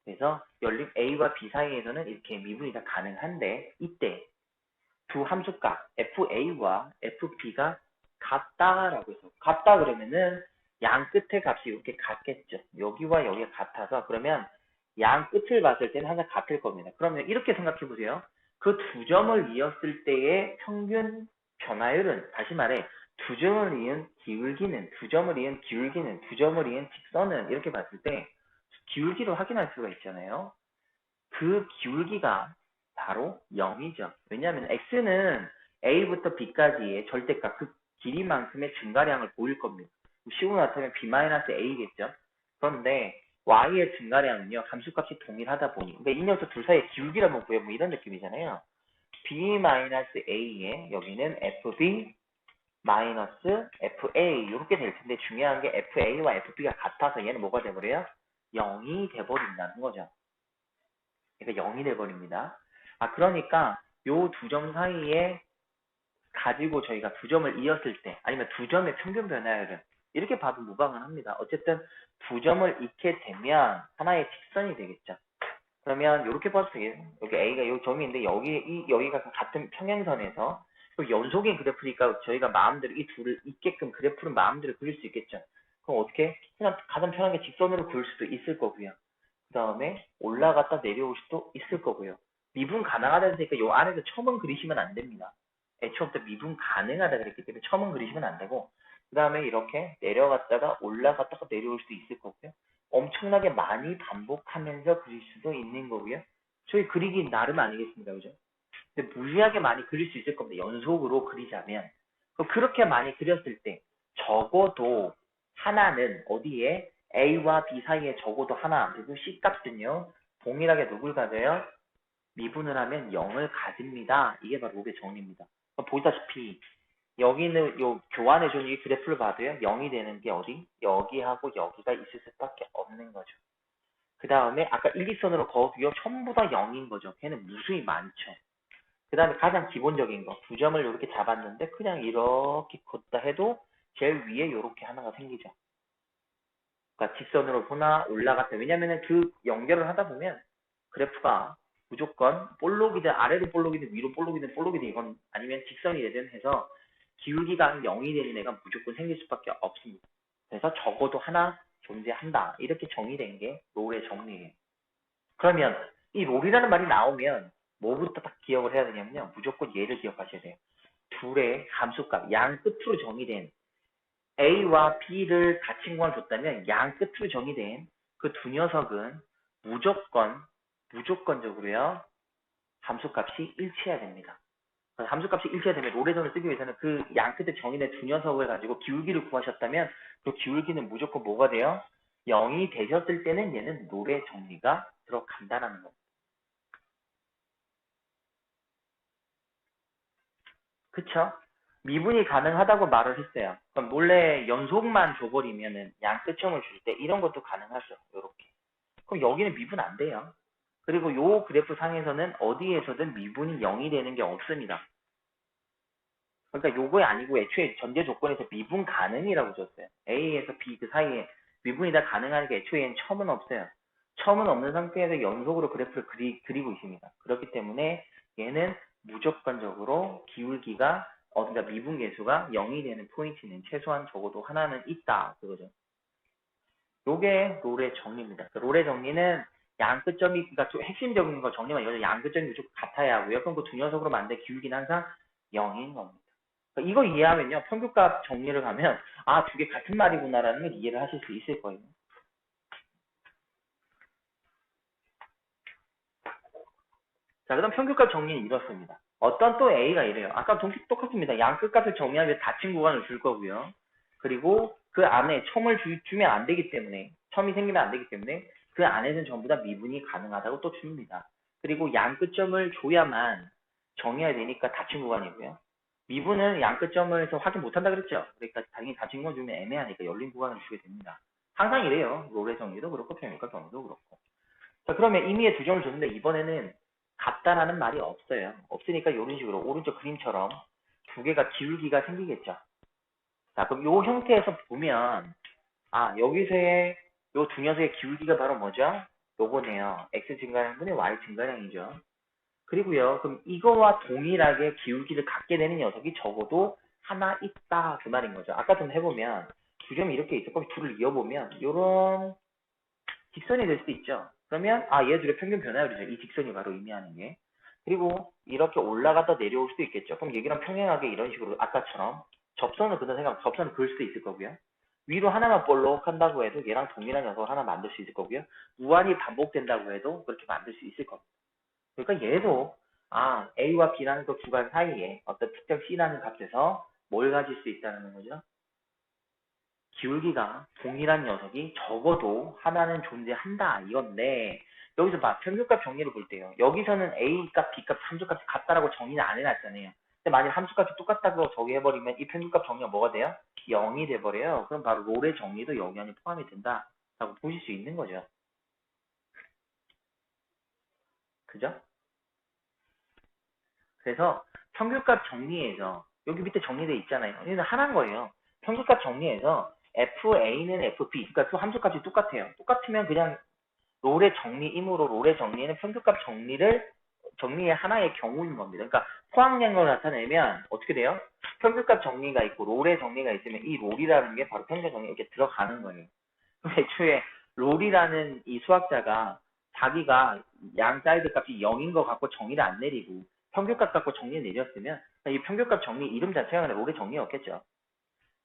그래서 열린 A와 B 사이에서는 이렇게 미분이 다 가능한데, 이때 두 함수값 FA와 FB가 같다라고 해서, 같다 그러면은 양 끝의 값이 이렇게 같겠죠. 여기와 여기가 같아서, 그러면 양 끝을 봤을 때는 항상 같을 겁니다. 그러면 이렇게 생각해 보세요. 그 두 점을 이었을 때의 평균 변화율은, 다시 말해, 두 점을 이은 기울기는, 두 점을 이은 기울기는, 두 점을 이은 직선은 이렇게 봤을 때 기울기를 확인할 수가 있잖아요. 그 기울기가 바로 0이죠. 왜냐하면 x는 a부터 b까지의 절대값, 그 길이만큼의 증가량을 보일 겁니다. 식으로 나타내면 b-a겠죠. 그런데 y의 증가량은요, 함수값이 동일하다 보니, 그러니까 이 녀석 둘 사이의 기울기를 한번 구해보면 이런 느낌이잖아요. b-a에 여기는 fb 마이너스 FA 이렇게 될 텐데 중요한 게 FA와 FB가 같아서 얘는 뭐가 돼버려요? 0이 돼버린다는 거죠. 그러니까 0이 돼버립니다. 그러니까 요 두 점 사이에 가지고 저희가 두 점을 이었을 때 아니면 두 점의 평균 변화율은 이렇게 봐도 무방은 합니다. 어쨌든 두 점을 잇게 되면 하나의 직선이 되겠죠. 그러면 이렇게 봐도 되겠죠. 여기 A가 요 점인데 여기가 같은 평행선에서 연속인 그래프니까 저희가 마음대로 이 둘을 잇게끔 그래프를 마음대로 그릴 수 있겠죠. 그럼 어떻게? 그냥 가장 편하게 직선으로 그릴 수도 있을 거고요. 그 다음에 올라갔다 내려올 수도 있을 거고요. 미분 가능하다 했으니까 요 안에서 첨은 그리시면 안 됩니다. 애초부터 미분 가능하다 그랬기 때문에 첨은 그리시면 안 되고 그 다음에 이렇게 내려갔다가 올라갔다가 내려올 수도 있을 거고요. 엄청나게 많이 반복하면서 그릴 수도 있는 거고요. 저희 그리기 나름 아니겠습니까? 그죠? 근데 무지하게 많이 그릴 수 있을 겁니다. 연속으로 그리자면. 그렇게 많이 그렸을 때 적어도 하나는 어디에 A와 B 사이에 적어도 하나 그리고 C 값은요. 동일하게 누굴 가져요? 미분을 하면 0을 가집니다. 이게 바로 롤의 정리입니다. 보다시피 여기는 요 교환해준 이 그래프를 봐도요. 0이 되는 게 어디? 여기하고 여기가 있을 수밖에 없는 거죠. 그 다음에 아까 일직선으로 그어도요. 전부 다 0인 거죠. 걔는 무수히 많죠. 그 다음에 가장 기본적인 거. 두 점을 이렇게 잡았는데 그냥 이렇게 걷다 해도 제일 위에 이렇게 하나가 생기죠. 그러니까 직선으로 보나 올라갔다. 왜냐면은 그 연결을 하다 보면 그래프가 무조건 볼록이든 아래로 볼록이든 위로 볼록이든 이건 아니면 직선이 되든 해서 기울기가 0이 되는 애가 무조건 생길 수밖에 없습니다. 그래서 적어도 하나 존재한다. 이렇게 정의된 게 롤의 정리예요. 그러면 이 롤이라는 말이 나오면 뭐부터 딱 기억을 해야 되냐면요. 무조건 얘를 기억하셔야 돼요. 둘의 함수값, 양 끝으로 정의된 A와 B를 같이 줬다면 양 끝으로 정의된 그 두 녀석은 무조건적으로요. 함수값이 일치해야 됩니다. 함수값이 일치해야 되면 롤의정을 쓰기 위해서는 그 양 끝에 정의된 두 녀석을 가지고 기울기를 구하셨다면 그 기울기는 무조건 뭐가 돼요? 0이 되셨을 때는 얘는 롤의 정리가 들어간다는 겁니다. 그쵸? 미분이 가능하다고 말을 했어요. 그럼 몰래 연속만 줘버리면은 양 끝점을 줄 때 이런 것도 가능하죠. 요렇게. 그럼 여기는 미분 안 돼요. 그리고 요 그래프 상에서는 어디에서든 미분이 0이 되는 게 없습니다. 그러니까 요거에 아니고 애초에 전제 조건에서 미분 가능이라고 줬어요. A에서 B 그 사이에 미분이 다 가능한 게 애초에는 처음은 없어요. 처음은 없는 상태에서 연속으로 그래프를 그리고 있습니다. 그렇기 때문에 얘는 무조건적으로 기울기가 그러니까 미분 계수가 0이 되는 포인트는 최소한 적어도 하나는 있다. 그거죠. 요게 롤의 정리입니다. 그 롤의 정리는 양 끝점이, 그러니까 핵심적인 거 정리만 이거죠. 양 끝점이 무조건 같아야 하고요. 그럼 그 두 녀석으로 만든 기울기는 항상 0인 겁니다. 그러니까 이거 이해하면요. 평균값 정리를 가면 아, 두 개 같은 말이구나라는 걸 이해를 하실 수 있을 거예요. 자, 그다음 평균값 정리는 이렇습니다. 어떤 또 A가 이래요. 아까 똑같습니다. 양 끝값을 정리하면 닫힌 구간을 줄 거고요. 그리고 그 안에 첨을 주면 안 되기 때문에, 첨이 생기면 안 되기 때문에 그 안에는 전부 다 미분이 가능하다고 또 줍니다. 그리고 양 끝점을 줘야만 정의해야 되니까 닫힌 구간이고요. 미분은 양 끝점에서 확인 못한다 그랬죠. 그러니까 당연히 닫힌 구간 주면 애매하니까 열린 구간을 주게 됩니다. 항상 이래요. 롤의 정리도 그렇고 평균값 정리도 그렇고. 자, 그러면 임의의 두 점을 줬는데 이번에는 같다라는 말이 없어요. 없으니까 이런 식으로 오른쪽 그림처럼 두 개가 기울기가 생기겠죠. 자, 그럼 이 형태에서 보면 아, 여기서의 요 두 녀석의 기울기가 바로 뭐죠? 요거네요. x 증가량분의 y 증가량이죠. 그리고요, 그럼 이거와 동일하게 기울기를 갖게 되는 녀석이 적어도 하나 있다 그 말인 거죠. 아까 좀 해보면 두 점이 이렇게 있었고 둘을 이어보면 요런 직선이 될 수도 있죠. 그러면 아, 얘 둘의 평균 변화율이죠. 이 직선이 바로 의미하는 게. 그리고 이렇게 올라갔다 내려올 수도 있겠죠. 그럼 얘기랑 평행하게 이런 식으로 아까처럼 접선을 그다 생각하면 접선을 그을 수도 있을 거고요. 위로 하나만 볼록 한다고 해도 얘랑 동일한 녀석을 하나 만들 수 있을 거고요. 무한히 반복된다고 해도 그렇게 만들 수 있을 겁니다. 그러니까 얘도 아, A와 B라는 그 구간 사이에 어떤 특정 C라는 값에서 뭘 가질 수 있다는 거죠? 기울기가 동일한 녀석이 적어도 하나는 존재한다 이건데 여기서 봐 평균값 정리를 볼 때요. 여기서는 A값, B값, 함수값이 같다라고 정리는 안 해놨잖아요. 근데 만약 함수값이 똑같다고 정의해버리면 이 평균값 정리가 뭐가 돼요? 0이 돼버려요. 그럼 바로 롤의 정리도 여기 안에 포함이 된다라고 보실 수 있는 거죠. 그죠? 그래서 평균값 정리에서 여기 밑에 정리되어 있잖아요. 얘는 하나인 거예요. 평균값 정리에서 FA는 FB, 그러니까 그 함수값이 똑같아요. 똑같으면 그냥 롤의 정리이므로 롤의 정리는 평균값 정리의 하나의 경우인 겁니다. 그러니까 포항량을 나타내면 어떻게 돼요? 평균값 정리가 있고 롤의 정리가 있으면 이 롤이라는 게 바로 평균 정리에 이렇게 들어가는 거예요. 그럼 애초에 롤이라는 이 수학자가 자기가 양 사이드 값이 0인 것 같고 정의를 안 내리고 평균값 갖고 정리를 내렸으면 이 평균값 정리 이름 자체가 그냥 롤의 정리였겠죠.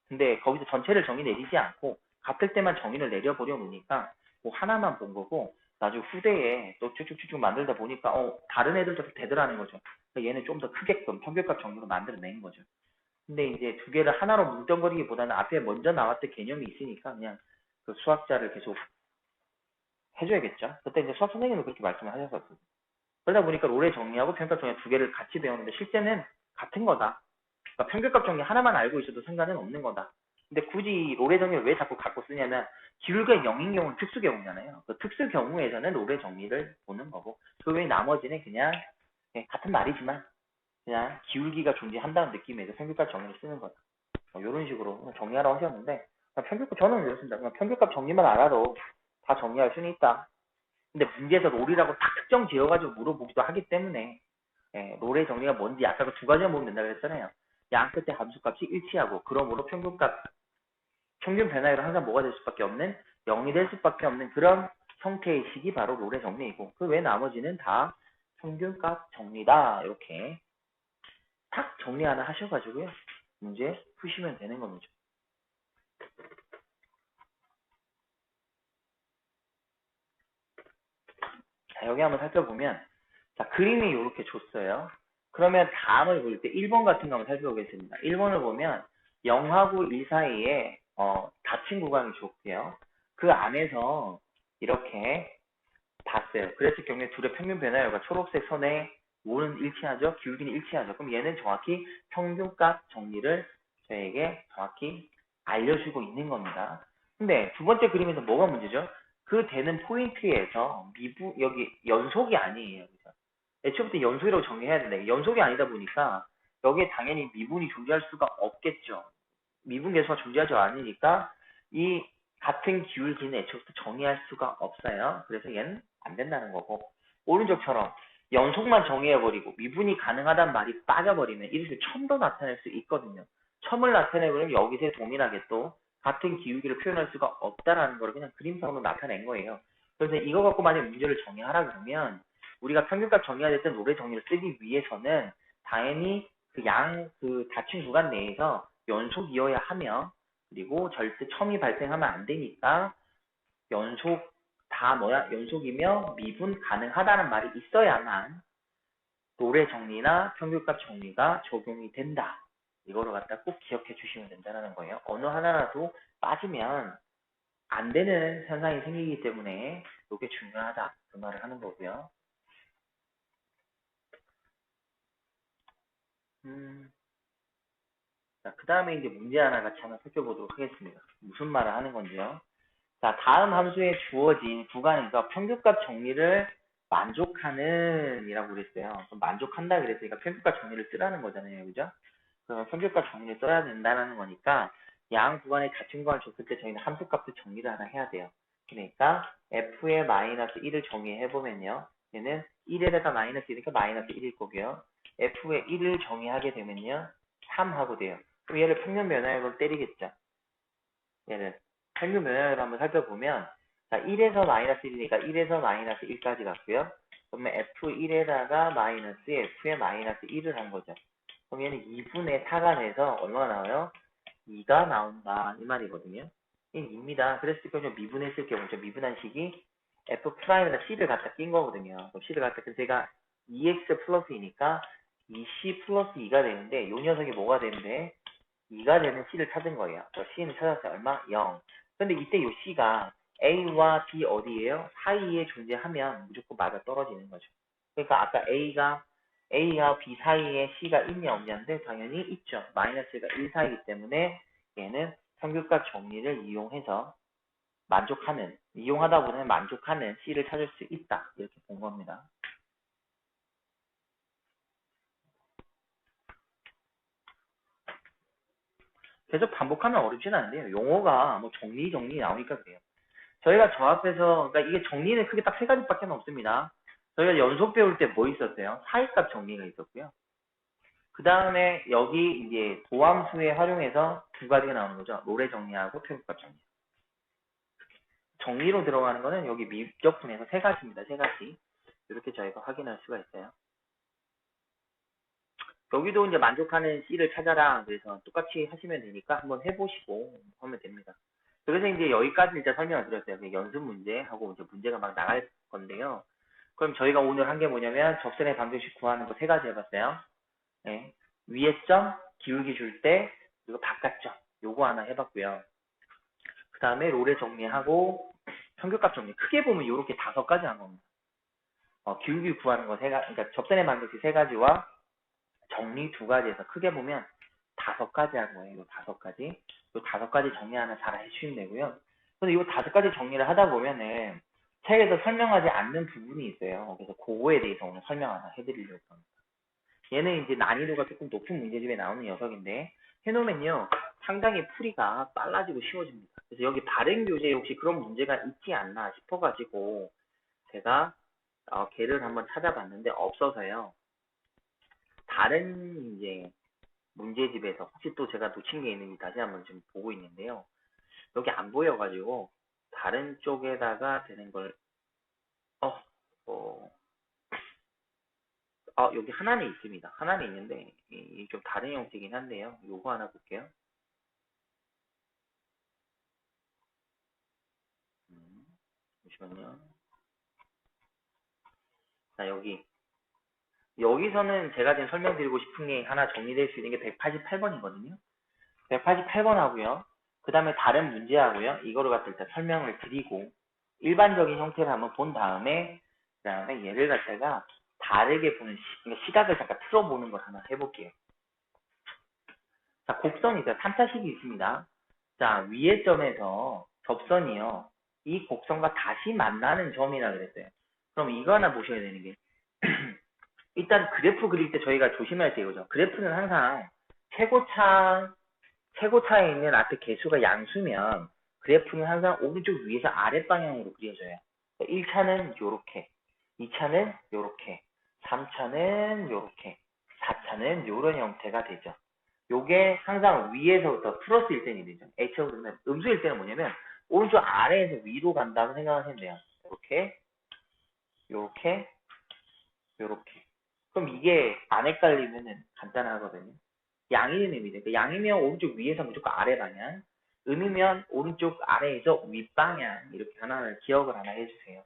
근데 거기서 전체를 정의 내리지 않고 같을 때만 정의를 내려보려 놓으니까 뭐 하나만 본 거고 나중에 후대에 또 쭉쭉쭉쭉 만들다 보니까 다른 애들도 되더라는 거죠. 그러니까 얘는 좀 더 크게끔 평균값 정리로 만들어낸 거죠. 근데 이제 두 개를 하나로 뭉뚱거리기보다는 앞에 먼저 나왔던 개념이 있으니까 그냥 그 수학자를 계속 해줘야겠죠. 그때 이제 수학 선생님은 그렇게 말씀을 하셨었어요. 그러다 보니까 롤의 정리하고 평균값 정리 두 개를 같이 배우는데 실제는 같은 거다. 그러니까 평균값 정리 하나만 알고 있어도 상관은 없는 거다. 근데 굳이 롤의 정리를 왜 자꾸 갖고 쓰냐면 기울기가 0인 경우는 특수 경우잖아요. 그 특수 경우에서는 롤의 정리를 보는 거고 그 외에 나머지는 그냥 같은 말이지만 그냥 기울기가 존재한다는 느낌에서 평균값 정리를 쓰는 거다. 이런 식으로 정리하라고 하셨는데 평균값 저는 이렇습니다. 그냥 평균값 정리만 알아도 다 정리할 수는 있다. 근데 문제에서 롤이라고 딱 특정 지어가지고 물어보기도 하기 때문에 롤의 정리가 뭔지 아까 그 두 가지만 보면 된다고 했잖아요. 양 끝에 함수값이 일치하고 그러므로 평균 변화율은 항상 뭐가 될 수밖에 없는 0이 될 수밖에 없는 그런 형태의 식이 바로 롤의 정리이고 그 외 나머지는 다 평균값 정리다. 이렇게 딱 정리 하나 하셔가지고요. 문제 푸시면 되는 겁니다. 자, 여기 한번 살펴보면 자, 그림이 이렇게 줬어요. 그러면 다음을 볼 때 1번 같은 거 한번 살펴보겠습니다. 1번을 보면 0하고 1 사이에 닫힌 구간을 줬고요. 그 안에서 이렇게 봤어요. 그랬을 경우에 둘의 평균 변화율과 초록색 선에 뭐는 일치하죠? 기울기는 일치하죠. 그럼 얘는 정확히 평균값 정리를 저에게 정확히 알려주고 있는 겁니다. 근데 두 번째 그림에서 뭐가 문제죠? 그 되는 포인트에서 여기 연속이 아니에요. 그죠? 애초부터 연속이라고 정리해야 된다. 연속이 아니다 보니까 여기에 당연히 미분이 존재할 수가 없겠죠. 미분 계수가 존재하지 않으니까 이 같은 기울기는 애초부터 정의할 수가 없어요. 그래서 얘는 안 된다는 거고, 오른쪽처럼 연속만 정의해버리고 미분이 가능하단 말이 빠져버리면 이것을 첨도 나타낼 수 있거든요. 첨을 나타내버리면 여기서 동일하게 또 같은 기울기를 표현할 수가 없다라는 걸 그냥 그림상으로 나타낸 거예요. 그래서 이거 갖고 만약 문제를 정의하라 그러면 우리가 평균값 정의해야 될 때 노래 정의를 쓰기 위해서는 당연히 그 닫힌 구간 내에서 연속이어야 하며, 그리고 절대 첨이 발생하면 안 되니까 연속이며 미분 가능하다는 말이 있어야만 노래 정리나 평균값 정리가 적용이 된다. 이거를 갖다 꼭 기억해 주시면 된다는 거예요. 어느 하나라도 빠지면 안 되는 현상이 생기기 때문에 이게 중요하다. 그 말을 하는 거고요. 자, 그 다음에 이제 문제 하나 같이 한번 살펴보도록 하겠습니다. 무슨 말을 하는 건지요. 자, 다음 함수에 주어진 구간에서 평균값 정리를 만족하는 이라고 그랬어요. 그럼 만족한다 그랬으니까 평균값 정리를 쓰라는 거잖아요. 그죠? 그러면 평균값 정리를 써야 된다는 거니까 양 구간에 같은 구간을 줬을 때 저희는 함수값을 정리를 하나 해야 돼요. 그러니까 f의 마이너스 1을 정의해보면요. 얘는 1에다가 마이너스 1이니까 마이너스 1일 거고요. f의 1을 정의하게 되면요. 3하고 돼요. 그럼 얘를 평면 변화율로 때리겠죠. 얘를 평균 변화율을 한번 살펴보면, 자, 1에서 마이너스 1이니까 1에서 마이너스 1까지 갔고요. 그러면 f1에다가 마이너스 f의 마이너스 1을 한 거죠. 그럼 얘는 2분의 4가 돼서 얼마가 나와요? 2가 나온다. 이 말이거든요. 이게 2입니다. 그랬을 경우 미분했을 경우 저 미분한 식이 f'에다 c를 갖다 낀 거거든요. 그럼 c를 갖다 낀 제가 2x 플러스이니까 2c 플러스 2가 되는데 이 녀석이 뭐가 되는데 2가 되는 C를 찾은 거예요. C는 찾았어요. 얼마? 0. 근데 이때 이 C가 A와 B 어디에요? 사이에 존재하면 무조건 맞아 떨어지는 거죠. 그러니까 아까 A와 B 사이에 C가 있냐 없냐인데 당연히 있죠. 마이너스가 1 사이이기 때문에 얘는 평균값 정리를 이용하다 보면 만족하는 C를 찾을 수 있다. 이렇게 본 겁니다. 계속 반복하면 어렵진 않은데요. 용어가 뭐 정리 나오니까 그래요. 저희가 저 앞에서, 그러니까 이게 정리는 크게 딱 세 가지밖에 없습니다. 저희가 연속 배울 때 뭐 있었어요? 사이값 정리가 있었고요. 그 다음에 여기 이제 도함수에 활용해서 두 가지가 나오는 거죠. 노래 정리하고 표기값 정리. 정리로 들어가는 거는 여기 미적분에서 세 가지입니다. 세 가지. 이렇게 저희가 확인할 수가 있어요. 여기도 이제 만족하는 C를 찾아라. 그래서 똑같이 하시면 되니까 한번 해보시고 하면 됩니다. 그래서 이제 여기까지 일단 설명을 드렸어요. 연습 문제하고 이제 문제가 막 나갈 건데요. 그럼 저희가 오늘 한 게 뭐냐면 접선의 방정식 구하는 거 세 가지 해봤어요. 네. 위에 점, 기울기 줄 때, 그리고 바깥점. 요거 하나 해봤고요. 그 다음에 롤에 정리하고 평균값 정리. 크게 보면 요렇게 5가지 한 겁니다. 기울기 구하는 거 그러니까 접선의 방정식 3가지와 정리 2가지에서 크게 보면 5가지 한 거예요. 요 5가지. 요 5가지 정리 하나 잘 해주시면 되고요. 근데 요 5가지 정리를 하다 보면은 책에서 설명하지 않는 부분이 있어요. 그래서 그거에 대해서 오늘 설명 하나 해드리려고 합니다. 얘는 이제 난이도가 조금 높은 문제집에 나오는 녀석인데 해놓으면요 상당히 풀이가 빨라지고 쉬워집니다. 그래서 여기 발행 교재에 혹시 그런 문제가 있지 않나 싶어가지고 제가 걔를 한번 찾아봤는데 없어서요. 다른 이제 문제집에서 혹시 또 제가 놓친 게 있는지 다시 한번 좀 보고 있는데요. 여기 안 보여가지고 다른 쪽에다가 되는 걸 여기 하나는 있습니다. 하나는 있는데 이게 좀 다른 형태긴 한데요. 요거 하나 볼게요. 잠시만요. 자, 여기서는 제가 지금 설명드리고 싶은 게 하나 정리될 수 있는 게 188번이거든요. 188번 하고요. 그 다음에 다른 문제 하고요. 이거를 갖다 일단 설명을 드리고 일반적인 형태를 한번 본 다음에 그 다음에 얘를 갖다가 다르게 보는 시각을 잠깐 틀어보는 걸 하나 해볼게요. 자, 곡선이죠. 3차식이 있습니다. 자, 위의 점에서 접선이요. 이 곡선과 다시 만나는 점이라 그랬어요. 그럼 이거 하나 보셔야 되는 게 일단 그래프 그릴 때 저희가 조심할 때 이거죠. 그래프는 항상 최고차에 있는 앞에 개수가 양수면 그래프는 항상 오른쪽 위에서 아랫 방향으로 그려져요. 1차는 요렇게, 2차는 요렇게, 3차는 요렇게, 4차는 요런 형태가 되죠. 요게 항상 위에서부터 플러스일 때는 되죠. H하고 그러면 음수일 때는 뭐냐면 오른쪽 아래에서 위로 간다고 생각하시면 돼요. 요렇게, 요렇게, 요렇게. 그럼 이게 안 헷갈리면은 간단하거든요. 양이는 의미죠. 그러니까 양이면 오른쪽 위에서 무조건 아래 방향, 음이면 오른쪽 아래에서 윗방향 이렇게 하나를 기억을 하나 해주세요.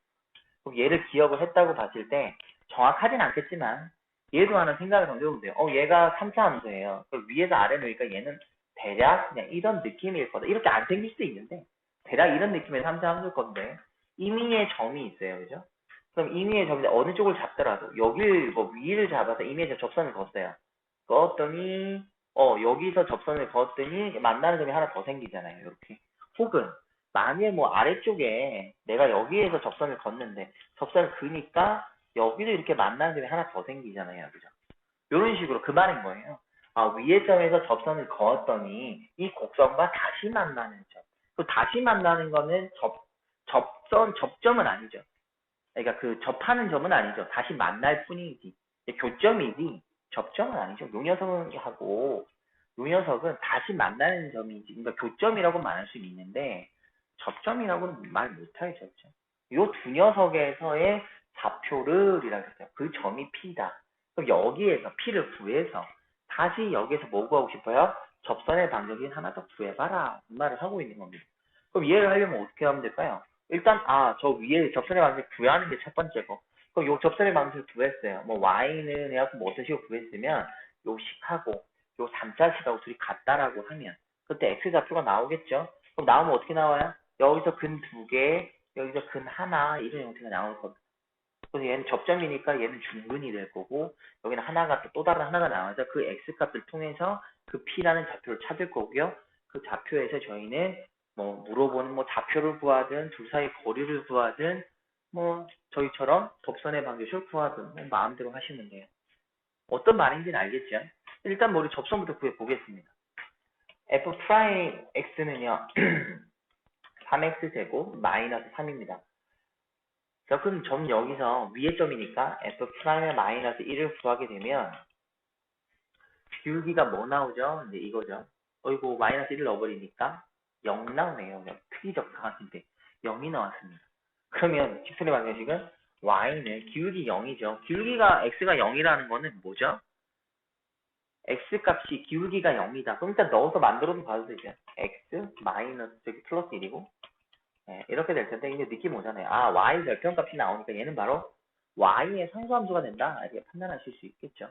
그럼 얘를 기억을 했다고 봤을 때 정확하진 않겠지만 얘도 하나 생각을 던져보면 돼요. 얘가 3차 함수예요. 그럼 위에서 아래 놓으니까 얘는 대략 그냥 이런 느낌일 거다. 이렇게 안 생길 수도 있는데 대략 이런 느낌의 3차 함수일 건데 임의의 점이 있어요. 그죠? 그럼 임의의 점인데 어느 쪽을 잡더라도 여길 뭐 위를 잡아서 임의의 접선을 걷어요. 그었더니 여기서 접선을 그었더니 만나는 점이 하나 더 생기잖아요. 이렇게. 혹은 만약에 뭐 아래쪽에 내가 여기에서 접선을 걷는데 접선을 그니까 여기도 이렇게 만나는 점이 하나 더 생기잖아요. 그죠? 이런 식으로 그 말인 거예요. 위의 점에서 접선을 그었더니 이 곡선과 다시 만나는 점. 그 다시 만나는 거는 접점은 아니죠. 그러니까 그 접하는 점은 아니죠. 다시 만날 뿐이지. 교점이지 접점은 아니죠. 요 녀석은 다시 만나는 점이지. 그러니까 교점이라고 말할 수는 있는데 접점이라고는 말 못하겠죠. 요 두 녀석에서의 좌표를 이라고 했어요. 그 점이 P다. 그럼 여기에서 P를 구해서 다시 여기에서 뭐 구하고 싶어요? 접선의 방정식 하나 더 구해봐라. 이 말을 하고 있는 겁니다. 그럼 이해를 하려면 어떻게 하면 될까요? 일단 저 위에 접선의 방정식 구하는 게 첫 번째고 그럼 요 접선의 방정식을 구했어요. 뭐 y는 해갖고 뭐 어떤 식으로 구했으면 요 식하고 요 3자식하고 둘이 같다라고 하면 그때 x 좌표가 나오겠죠? 그럼 나오면 어떻게 나와요? 여기서 근 2개, 여기서 근 하나 이런 형태가 나올 겁니다. 그래서 얘는 접점이니까 얘는 중근이 될 거고 여기는 하나가 또 다른 하나가 나와서 그 x값을 통해서 그 p라는 좌표를 찾을 거고요. 그 좌표에서 저희는 뭐 물어보는 뭐 좌표를 구하든 둘 사이 거리를 구하든 뭐 저희처럼 접선의 방정식을 구하든 뭐 마음대로 하시면 돼요. 어떤 말인지는 알겠죠? 일단 뭐 우리 접선부터 구해 보겠습니다. f 프라임 x는요 3x제곱 마이너스 3입니다. 자, 그럼 점 여기서 위의 점이니까 f 프라임의 마이너스 1을 구하게 되면 기울기가 뭐 나오죠? 이제 이거죠. 이거 마이너스 1을 넣어버리니까 0 나오네요. 특이적 상황인데 0이 나왔습니다. 그러면 칩슨의 방정식은 y는 기울기 0이죠. 기울기가 x가 0이라는 거는 뭐죠? x값이 기울기가 0이다. 그럼 일단 넣어서 만들어도 봐도 되죠. x 마이너스 저기 플러스 1이고 이렇게 될 텐데 이제 느낌 오잖아요. y 절편값이 나오니까 얘는 바로 y의 상수함수가 된다. 이렇게 판단하실 수 있겠죠.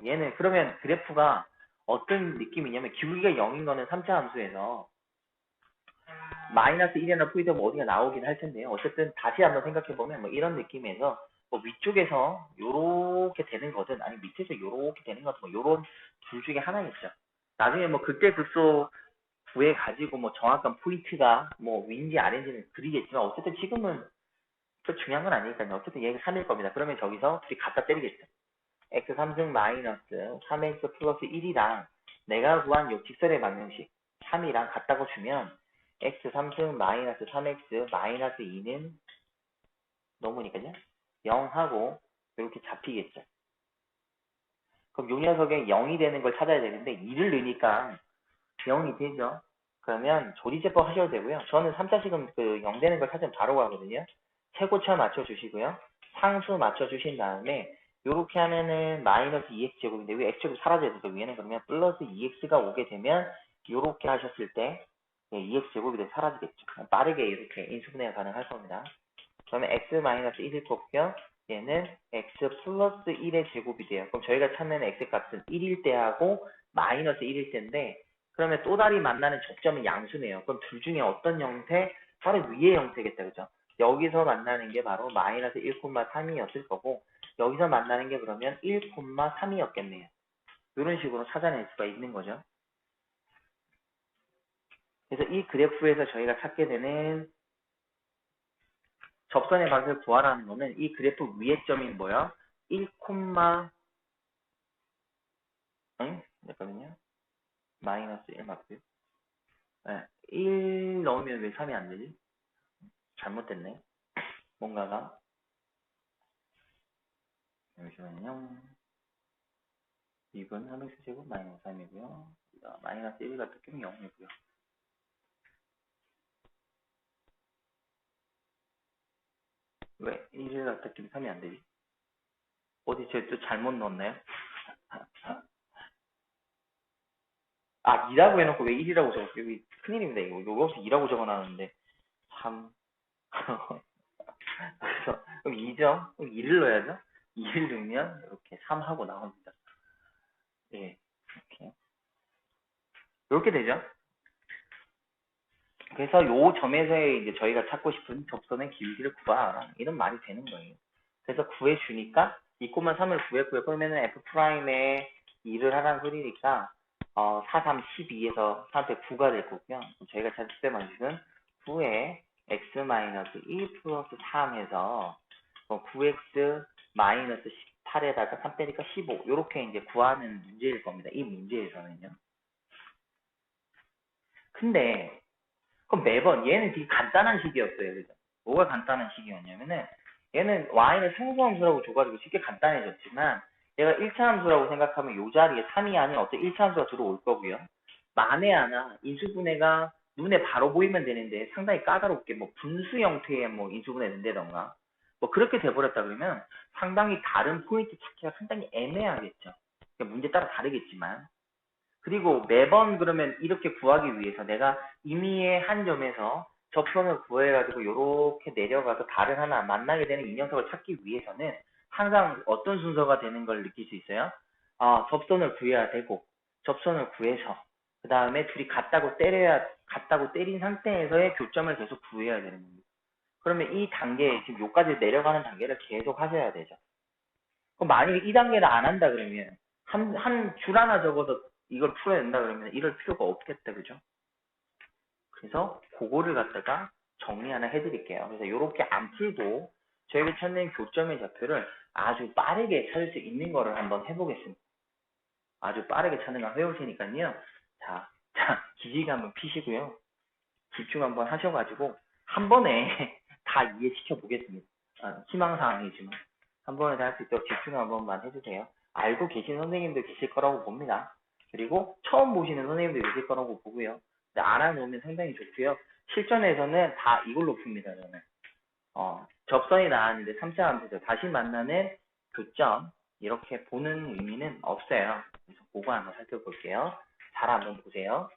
얘는 그러면 그래프가 어떤 느낌이냐면 기울기가 0인 거는 3차 함수에서 마이너스 1이나 포인트가 어디가 나오긴 할 텐데요. 어쨌든 다시 한번 생각해보면 뭐 이런 느낌에서 뭐 위쪽에서 요렇게 되는 거든 아니 밑에서 요렇게 되는 거든 뭐 요런 둘 중에 하나겠죠. 나중에 뭐 극대극소 구해 가지고 뭐 정확한 포인트가 뭐 위인지 아래인지는 그리겠지만 어쨌든 지금은 그 중요한 건 아니니까요. 어쨌든 얘가 3일 겁니다. 그러면 저기서 둘이 갖다 때리겠죠. x 3승 마이너스 3x 플러스 1이랑 내가 구한 요 직선의 방정식 3이랑 같다고 주면 x 3승 마이너스 3x 마이너스 2는 넘으니까요. 0하고 이렇게 잡히겠죠. 그럼 요 녀석에 0이 되는 걸 찾아야 되는데 2를 넣으니까 0이 되죠. 그러면 조리제법 하셔도 되고요. 저는 3자식은 그 0 되는 걸 찾으면 바로 가거든요. 최고차 맞춰주시고요. 상수 맞춰주신 다음에 이렇게 하면은 마이너스 2x제곱인데 왜 x제곱 사라져야 되죠? 위에는 그러면 플러스 2x가 오게 되면 이렇게 하셨을 때 2x제곱이 사라지겠죠. 빠르게 이렇게 인수분해가 가능할 겁니다. 그러면 x 마이너스 1일 거고요. 얘는 x 플러스 1의 제곱이 돼요. 그럼 저희가 찾는 x값은 1일 때하고 마이너스 1일 때인데 그러면 또 다리 만나는 접점은 양수네요. 그럼 둘 중에 어떤 형태? 바로 위의 형태겠다. 그죠? 여기서 만나는 게 바로 마이너스 1,3이었을 거고 여기서 만나는 게 그러면 1,3이었겠네요. 이런 식으로 찾아낼 수가 있는 거죠. 그래서 이 그래프에서 저희가 찾게 되는 접선의 방식을 구하라는 거는 이 그래프 위의 점이 뭐야? 1, 잠깐만요. 마이너스 1 맞고요. 네, 1 넣으면 왜 3이 안 되지? 잘못됐네. 뭔가가. 잠시만요. 2분 3x 제곱 마이너스 3이고요. 마이너스 1이 갖다 끼면 0이고요. 왜 1을 갖다 끼면 3이 안 되지? 어디 제가 또 잘못 넣었나요? 아, 2라고 해놓고 왜 1이라고 적었어요? 여기 큰일입니다. 이거 여기서 2라고 적어놨는데 3. 그래서 그럼 2죠? 그럼 2를 넣어야죠? 2를 넣으면 이렇게 3하고 나옵니다. 예, 이렇게 되죠? 그래서 요 점에서의 이제 저희가 찾고 싶은 접선의 길이를 구하라. 이런 말이 되는 거예요. 그래서 구해주니까 2,3을 구했고요. 그러면은 F'의 2를 하라는 소리니까 4, 3, 12에서 3대 9가 될 거고요. 저희가 찾을 때 방식은 9에 x-2 플러스 3 해서 9x 마이너스 18에다가 3 빼니까 15 이렇게 이제 구하는 문제일 겁니다. 이 문제에서는요. 근데 그럼 매번 얘는 되게 간단한 식이었어요. 그죠? 뭐가 간단한 식이었냐면은 얘는 y는 상수함수라고 줘가지고 쉽게 간단해졌지만 얘가 1차 함수라고 생각하면 요 자리에 3이 아닌 어떤 1차 함수가 들어올 거고요. 만에 하나 인수분해가 눈에 바로 보이면 되는데 상당히 까다롭게 뭐 분수 형태의 뭐 인수분해 된다던가 뭐 그렇게 돼버렸다 그러면 상당히 다른 포인트 찾기가 상당히 애매하겠죠. 그러니까 문제 따라 다르겠지만 그리고 매번 그러면 이렇게 구하기 위해서 내가 임의의 한 점에서 접선을 구해가지고 이렇게 내려가서 달을 하나 만나게 되는 이 녀석을 찾기 위해서는 항상 어떤 순서가 되는 걸 느낄 수 있어요? 접선을 구해야 되고 접선을 구해서 그 다음에 둘이 같다고 때린 상태에서의 교점을 계속 구해야 되는 겁니다. 그러면 이 단계 지금 요까지 내려가는 단계를 계속 하셔야 되죠. 그럼 만약에 이 단계를 안 한다 그러면 한 줄 하나 적어서 이걸 풀어야 된다 그러면 이럴 필요가 없겠다 그죠? 그래서 그거를 갖다가 정리 하나 해드릴게요. 그래서 이렇게 안 풀고 저희가 찾는 교점의 좌표를 아주 빠르게 찾을 수 있는 거를 한번 해보겠습니다. 아주 빠르게 찾는 거 해볼 테니까요. 자, 기지개 한번 피시고요. 집중 한번 하셔가지고 한 번에 다 이해시켜 보겠습니다. 희망사항이지만 한 번에 다 할 수 있도록 집중 한 번만 해주세요. 알고 계신 선생님도 계실 거라고 봅니다. 그리고 처음 보시는 선생님도 계실 거라고 보고요. 알아놓으면 상당히 좋고요. 실전에서는 다 이걸로 풉니다. 저는 접선이 나왔는데 3차 함수죠. 다시 만나는 교점 이렇게 보는 의미는 없어요. 그래서 그거 한번 살펴볼게요. 잘 한번 보세요.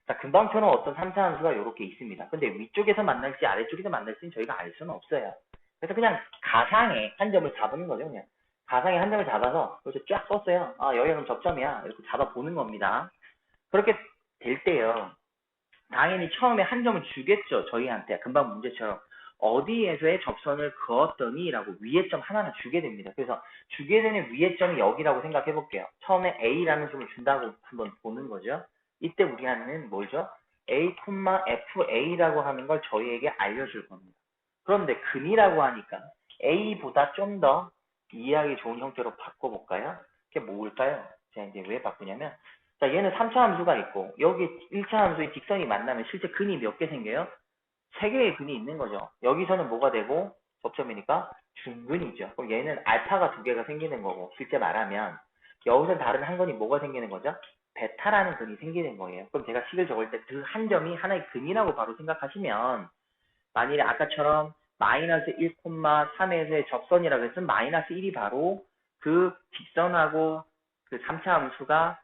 자, 금방처럼 어떤 3차 함수가 이렇게 있습니다. 근데 위쪽에서 만날지 아래쪽에서 만날지는 저희가 알 수는 없어요. 그래서 그냥 가상의 한 점을 잡는 거죠. 그냥 가상의 한 점을 잡아서 그래서 쫙 썼어요. 여기가 그럼 접점이야. 이렇게 잡아보는 겁니다. 그렇게 될 때요. 당연히 처음에 한 점을 주겠죠. 저희한테 금방 문제처럼 어디에서의 접선을 그었더니 라고 위에 점 하나는 주게 됩니다. 그래서 주게 되는 위에 점이 여기라고 생각해 볼게요. 처음에 A라는 점을 준다고 한번 보는 거죠. 이때 우리는 뭐죠? A, FA라고 하는 걸 저희에게 알려줄 겁니다. 그런데 근이라고 하니까 A보다 좀 더 이해하기 좋은 형태로 바꿔볼까요? 그게 뭘까요? 제가 이제 왜 바꾸냐면 자, 얘는 3차 함수가 있고 여기 1차 함수의 직선이 만나면 실제 근이 몇 개 생겨요? 3개의 근이 있는 거죠. 여기서는 뭐가 되고 접점이니까 중근이죠. 그럼 얘는 알파가 2개가 생기는 거고 실제 말하면 여기서 다른 한 건이 뭐가 생기는 거죠? 베타라는 근이 생기는 거예요. 그럼 제가 식을 적을 때 그 한 점이 하나의 근이라고 바로 생각하시면 만일에 아까처럼 마이너스 1,3에서의 접선이라고 했으면 마이너스 1이 바로 그 직선하고 그 3차 함수가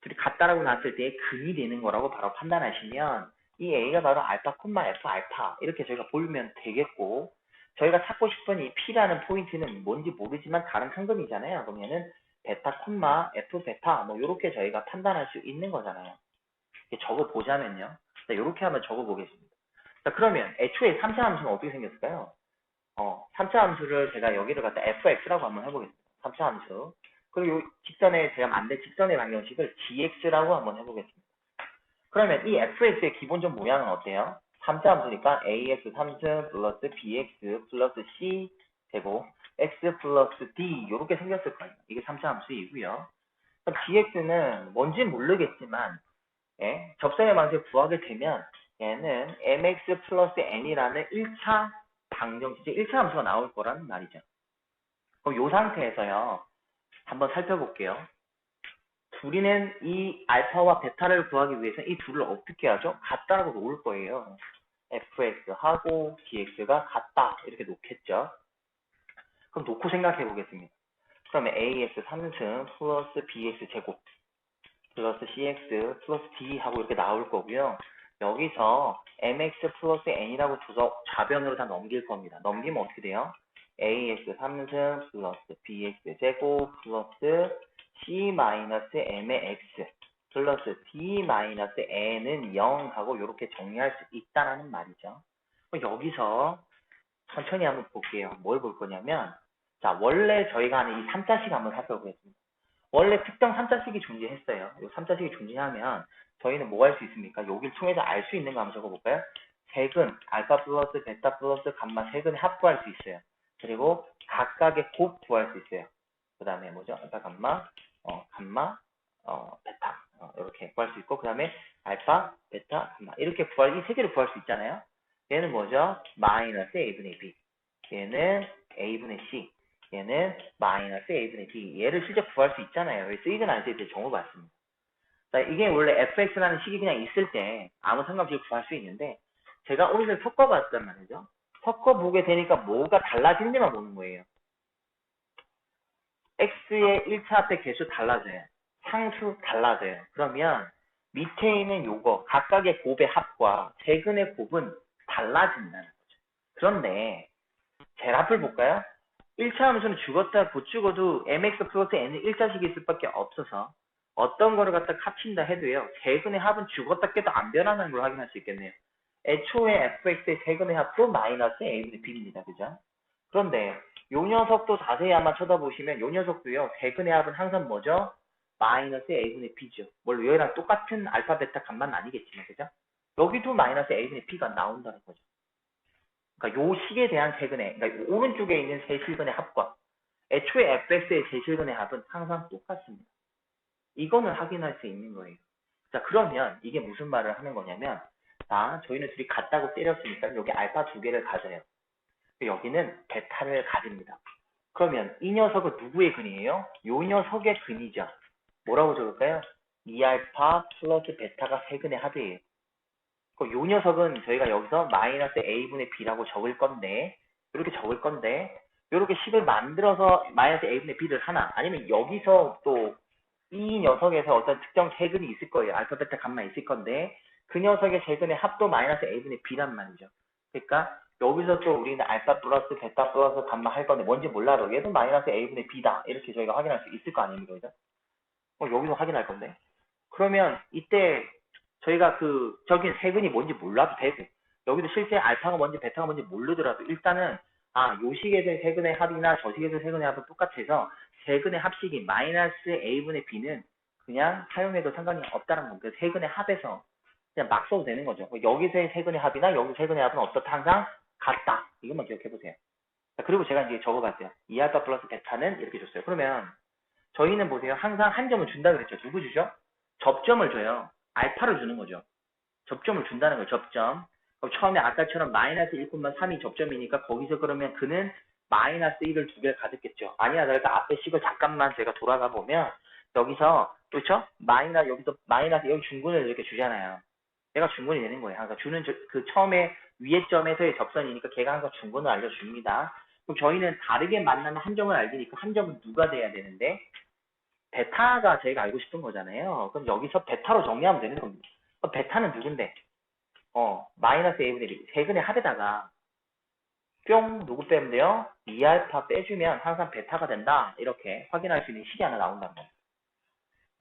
둘이 같다라고 나왔을 때 근이 되는 거라고 바로 판단하시면 이 A가 바로 알파, F 알파 이렇게 저희가 보면 되겠고 저희가 찾고 싶은 이 P라는 포인트는 뭔지 모르지만 다른 상점이잖아요. 그러면은 베타, F 베타 뭐 이렇게 저희가 판단할 수 있는 거잖아요. 적어 보자면요. 이렇게 한번 적어 보겠습니다. 자, 그러면 애초에 3차 함수는 어떻게 생겼을까요? 3차 함수를 제가 여기를 갖다 fx라고 한번 해보겠습니다. 3차 함수. 그리고 요 직선에 제가 만든 직선의 방정식을 gx라고 한번 해보겠습니다. 그러면 이 fx의 기본적 모양은 어때요? 3차 함수니까 ax 3승 플러스 bx 플러스 c 되고 x 플러스 d 이렇게 생겼을 거예요. 이게 3차 함수이고요. 그럼 gx는 뭔지 모르겠지만 예, 접선의 방식을 구하게 되면 얘는 mx 플러스 n이라는 1차 방정식, 1차 함수가 나올 거라는 말이죠. 그럼 이 상태에서요. 한번 살펴볼게요. 우리는 이 알파와 베타를 구하기 위해서 이 둘을 어떻게 하죠? 같다라고 놓을 거예요. fx하고 dx가 같다 이렇게 놓겠죠. 그럼 놓고 생각해 보겠습니다. 그러면 ax 3승 플러스 bx 제곱 플러스 cx 플러스 d 하고 이렇게 나올 거고요. 여기서 mx 플러스 n이라고 줘서 좌변으로 다 넘길 겁니다. 넘기면 어떻게 돼요? ax 3승 플러스 bx 제곱 플러스 c 마이너스 m의 x 플러스 d 마이너스 n은 0 하고 이렇게 정리할 수 있다라는 말이죠. 여기서 천천히 한번 볼게요. 뭘 볼 거냐면 자 원래 저희가 하는 이 3자식 한번 살펴보겠습니다. 원래 특정 3자식이 존재했어요. 이 3자식이 존재하면 저희는 뭐 할 수 있습니까? 여기를 통해서 알 수 있는 거 한번 적어볼까요? 세근, 알파 플러스 베타 플러스 감마 세근의 합 구할 수 있어요. 그리고 각각의 곱 구할 수 있어요. 그 다음에 뭐죠? 알파 감마, 감마, 베타 이렇게 구할 수 있고 그 다음에 알파, 베타, 감마 이렇게 이 세 개를 구할 수 있잖아요. 얘는 뭐죠? 마이너스 a분의 b 얘는 a분의 c 얘는 마이너스 a분의 b 얘를 실제 구할 수 있잖아요. 여기 쓰이든 안 쓰이든 정해봤습니다. 자, 이게 원래 fx라는 식이 그냥 있을 때 아무 상관없이 구할 수 있는데 제가 오늘 섞어봤단 말이죠. 섞어보게 되니까 뭐가 달라지는지만 보는 거예요. x의 1차 앞에 개수 달라져요. 상수 달라져요. 그러면 밑에 있는 요거 각각의 곱의 합과 세근의 곱은 달라진다는 거죠. 그런데 제랍을 볼까요? 1차 함수는 죽었다 못 죽어도 mx 플러스 n은 1자식이 있을 밖에 없어서 어떤 거를 갖다 합친다 해도요. 세근의 합은 죽었다 깨도 안 변하는 걸 확인할 수 있겠네요. 애초에 fx의 세근의 합도 마이너스 a분의 b입니다. 그죠? 그런데 요 녀석도 자세히 한번 쳐다보시면 요 녀석도요. 세근의 합은 항상 뭐죠? 마이너스 a분의 b죠. 물론 얘랑 똑같은 알파 베타 값만 아니겠지만 그죠? 여기도 마이너스 a분의 b가 나온다는 거죠. 그러니까 요 식에 대한 세근의 그러니까 오른쪽에 있는 세 실근의 합과 애초에 fx의 세 실근의 합은 항상 똑같습니다. 이거는 확인할 수 있는 거예요. 자 그러면 이게 무슨 말을 하는 거냐면 자 저희는 둘이 같다고 때렸으니까 여기 알파 두 개를 가져요. 여기는 베타를 가집니다. 그러면 이 녀석은 누구의 근이에요? 요 녀석의 근이죠. 뭐라고 적을까요? 2알파 플러스 베타가 세근의 합이에요. 요 녀석은 저희가 여기서 마이너스 a분의 b라고 적을 건데 이렇게 적을 건데 이렇게 식을 만들어서 마이너스 a분의 b를 하나 아니면 여기서 또 이 녀석에서 어떤 특정 세근이 있을 거예요. 알파 베타 감마 있을 건데 그 녀석의 세근의 합도 마이너스 a분의 b란 말이죠. 그러니까 여기서 또 우리는 알파 플러스 베타 플러스 감마 할 건데 뭔지 몰라도 얘도 마이너스 a분의 b다 이렇게 저희가 확인할 수 있을 거 아닙니까? 그죠? 여기서 확인할 건데 그러면 이때 저희가 저긴 세근이 뭔지 몰라도 되고 여기도 실제 알파가 뭔지 베타가 뭔지 모르더라도 일단은 요 식에서의 세근의 합이나 저 식에서의 세근의 합은 똑같아서 세근의 합식이 마이너스 a분의 b는 그냥 사용해도 상관이 없다는 겁니다. 세근의 합에서 그냥 막 써도 되는 거죠. 여기서의 세근의 합이나 여기 세근의 합은 어떻다 항상 같다. 이것만 기억해 보세요. 그리고 제가 이제 적어봤어요. 2알파 플러스 베타는 이렇게 줬어요. 그러면 저희는 보세요. 항상 한 점을 준다 그랬죠. 누구 주죠? 접점을 줘요. 알파를 주는 거죠. 접점을 준다는 거예요. 접점. 그럼 처음에 아까처럼 마이너스 1,3이 접점이니까 거기서 그러면 그는 마이너스 1을 두 개를 가졌겠죠. 아니야, 그러니까 앞에 식을 잠깐만 제가 돌아가 보면 여기서 그렇죠? 여기서 마이너스 여기 중근을 이렇게 주잖아요. 얘가 중근이 되는 거예요. 그러니까 주는 그 처음에 위의 점에서의 접선이니까 걔가 항상 중근을 알려줍니다. 그럼 저희는 다르게 만나는 한 점을 알기니까 한 점은 누가 돼야 되는데 베타가 저희가 알고 싶은 거잖아요. 그럼 여기서 베타로 정리하면 되는 겁니다. 그럼 베타는 누군데? 마이너스 a분의 b. 세근의 합에다가 뿅 누구 빼면 돼요? 2알파 빼주면 항상 베타가 된다. 이렇게 확인할 수 있는 식이 하나 나온다는 거예요.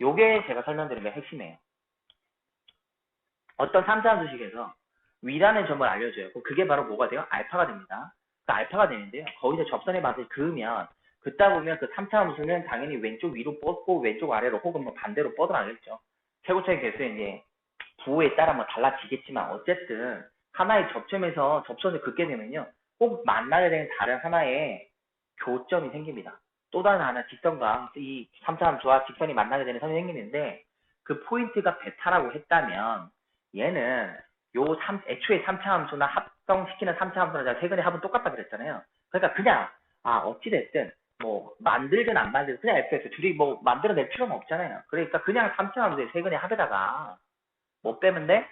요게 제가 설명드린 게 핵심이에요. 어떤 3차 함수식에서 위라는 점을 알려줘요. 그게 바로 뭐가 돼요? 알파가 됩니다. 그 알파가 되는데요. 거기서 접선의 맛을 그으면 긋다 보면 그 3차 함수는 당연히 왼쪽 위로 뻗고 왼쪽 아래로 혹은 뭐 반대로 뻗어나겠죠. 최고차의 개수의 이제 부호에 따라 뭐 달라지겠지만 어쨌든 하나의 접점에서 접선을 긋게 되면요. 꼭 만나게 되는 다른 하나의 교점이 생깁니다. 또 다른 하나 직선과 이 3차 함수와 직선이 만나게 되는 선이 생기는데 그 포인트가 베타라고 했다면 얘는 애초에 3차 함수나 합성시키는 3차 함수나 제가 최근에 합은 똑같다 그랬잖아요. 그러니까 그냥 어찌됐든 뭐 만들든 안 만들든 그냥 fx 둘이 뭐 만들어낼 필요는 없잖아요. 그러니까 그냥 3차 함수의 최근에 합에다가 뭐 빼면 돼?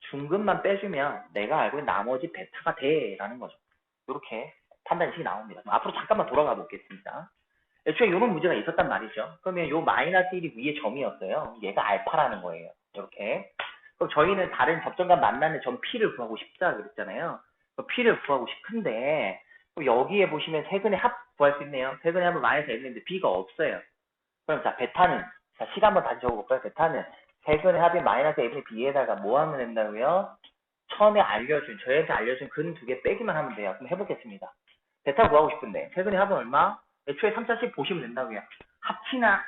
중근만 빼주면 내가 알고 있는 나머지 베타가 돼라는 거죠. 이렇게 판단식이 나옵니다. 앞으로 잠깐만 돌아가 보겠습니다. 애초에 이런 문제가 있었단 말이죠. 그러면 요 마이너스 1이 위에 점이었어요. 얘가 알파라는 거예요. 이렇게. 그럼 저희는 다른 접점과 만나는 점 P를 구하고 싶다 그랬잖아요. P를 구하고 싶은데 여기에 보시면 세근의 합 구할 수 있네요. 세근의 합은 마이너스 1인데 B가 없어요. 그럼 자 베타는 자 식 한번 다시 적어볼까요? 베타는 세근의 합이 마이너스 A분의 B에다가 뭐 하면 된다고요? 처음에 저희한테 알려준 근 두 개 빼기만 하면 돼요. 그럼 해보겠습니다. 베타 구하고 싶은데 세근의 합은 얼마? 애초에 3차씩 보시면 된다고요. 합치나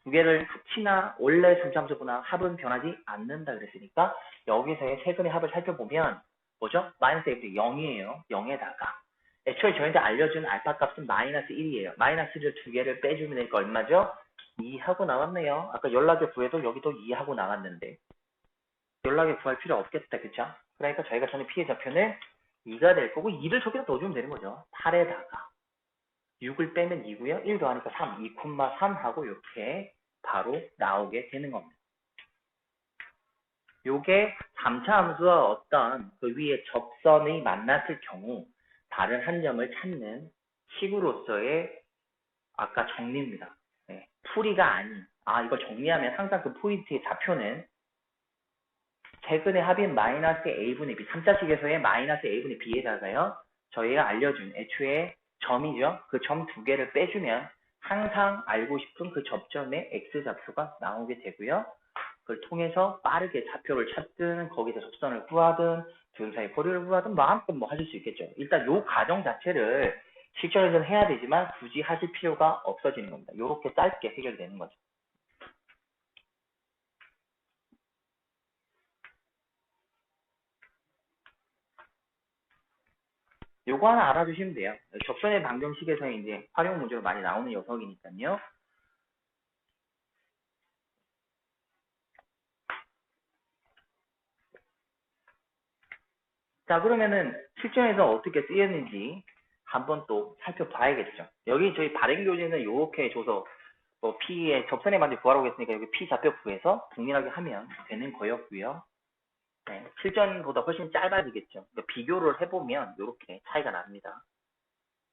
두 개를 합치나 원래 순차함수구나 합은 변하지 않는다 그랬으니까 여기서의 세근의 합을 살펴보면 뭐죠? 마이너스 A분의 0이에요. 0에다가 애초에 저희한테 알려준 알파 값은 마이너스 1이에요. 마이너스를 두 개를 빼주면 되니까 얼마죠? 2 하고 나왔네요. 아까 연락에 구해도 여기도 2 하고 나왔는데 연락에 구할 필요 없겠다. 그쵸? 그러니까 저희가 저는 피해 좌표는 2가 될 거고 2를 저기다 넣어주면 되는 거죠. 8에다가 6을 빼면 2고요. 1 더하니까 3, 2,3 하고 이렇게 바로 나오게 되는 겁니다. 요게 3차 함수와 어떤 그 위에 접선이 만났을 경우 다른 한 점을 찾는 식으로서의 아까 정리입니다. 네, 풀이가 아닌 이걸 정리하면 항상 그 포인트의 좌표는 최근의 합인 마이너스 A분의 B 3자식에서의 마이너스 A분의 B에다가요 저희가 알려준 애초에 점이죠. 그 점 두 개를 빼주면 항상 알고 싶은 그 접점의 X좌표가 나오게 되고요. 그걸 통해서 빠르게 좌표를 찾든 거기서 접선을 구하든 둘 사이 거리를 구하든 마음껏 뭐 하실 수 있겠죠. 일단 요 과정 자체를 실전에서는 해야 되지만 굳이 하실 필요가 없어지는 겁니다. 요렇게 짧게 해결되는 거죠. 요거 하나 알아주시면 돼요. 접선의 방정식에서 이제 활용 문제로 많이 나오는 녀석이니까요. 자, 그러면은 실전에서 어떻게 쓰였는지 한번 또 살펴봐야겠죠. 여기 저희 발행교재는 이렇게 줘서 뭐 P의 접선의 반지 구하라고 했으니까 여기 P 좌표 구해서 동일하게 하면 되는 거였고요. 네, 실전보다 훨씬 짧아지겠죠. 그러니까 비교를 해보면 이렇게 차이가 납니다.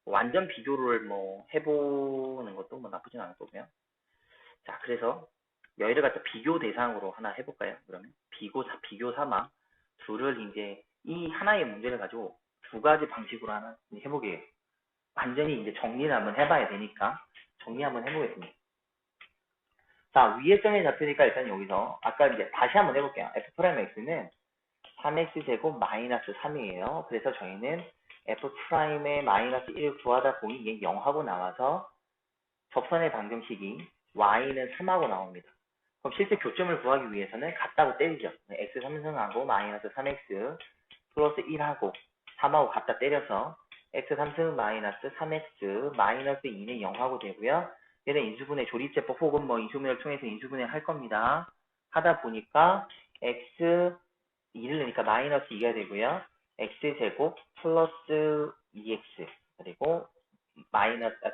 완전 비교를 뭐 해보는 것도 뭐 나쁘진 않을 거고요. 자, 그래서 여기를 갖다 비교 대상으로 하나 해볼까요? 그러면 비교 삼아 둘을 이제 이 하나의 문제를 가지고 두 가지 방식으로 하나 해보게 해요. 완전히 이제 정리를 한번 해봐야 되니까 정리 한번 해보겠습니다. 자, 위에 점이 잡히니까 일단 여기서 아까 이제 다시 한번 해볼게요. f'x는 3x 제곱 마이너스 3이에요. 그래서 저희는 f'의 마이너스 1을 구하다 보니 이게 0하고 나와서 접선의 방정식이 y는 3하고 나옵니다. 그럼 실제 교점을 구하기 위해서는 같다고 때리죠. x 3승하고 마이너스 3x 플러스 1하고 3하고 같다 때려서 x 3승 마이너스 3x 마이너스 2는 0하고 되고요. 얘는 인수분해 조립제법 혹은 뭐 인수분해를 통해서 인수분해 할 겁니다. 하다 보니까 x 2를 넣으니까 마이너스 2가 되고요. x제곱 플러스 2x 그리고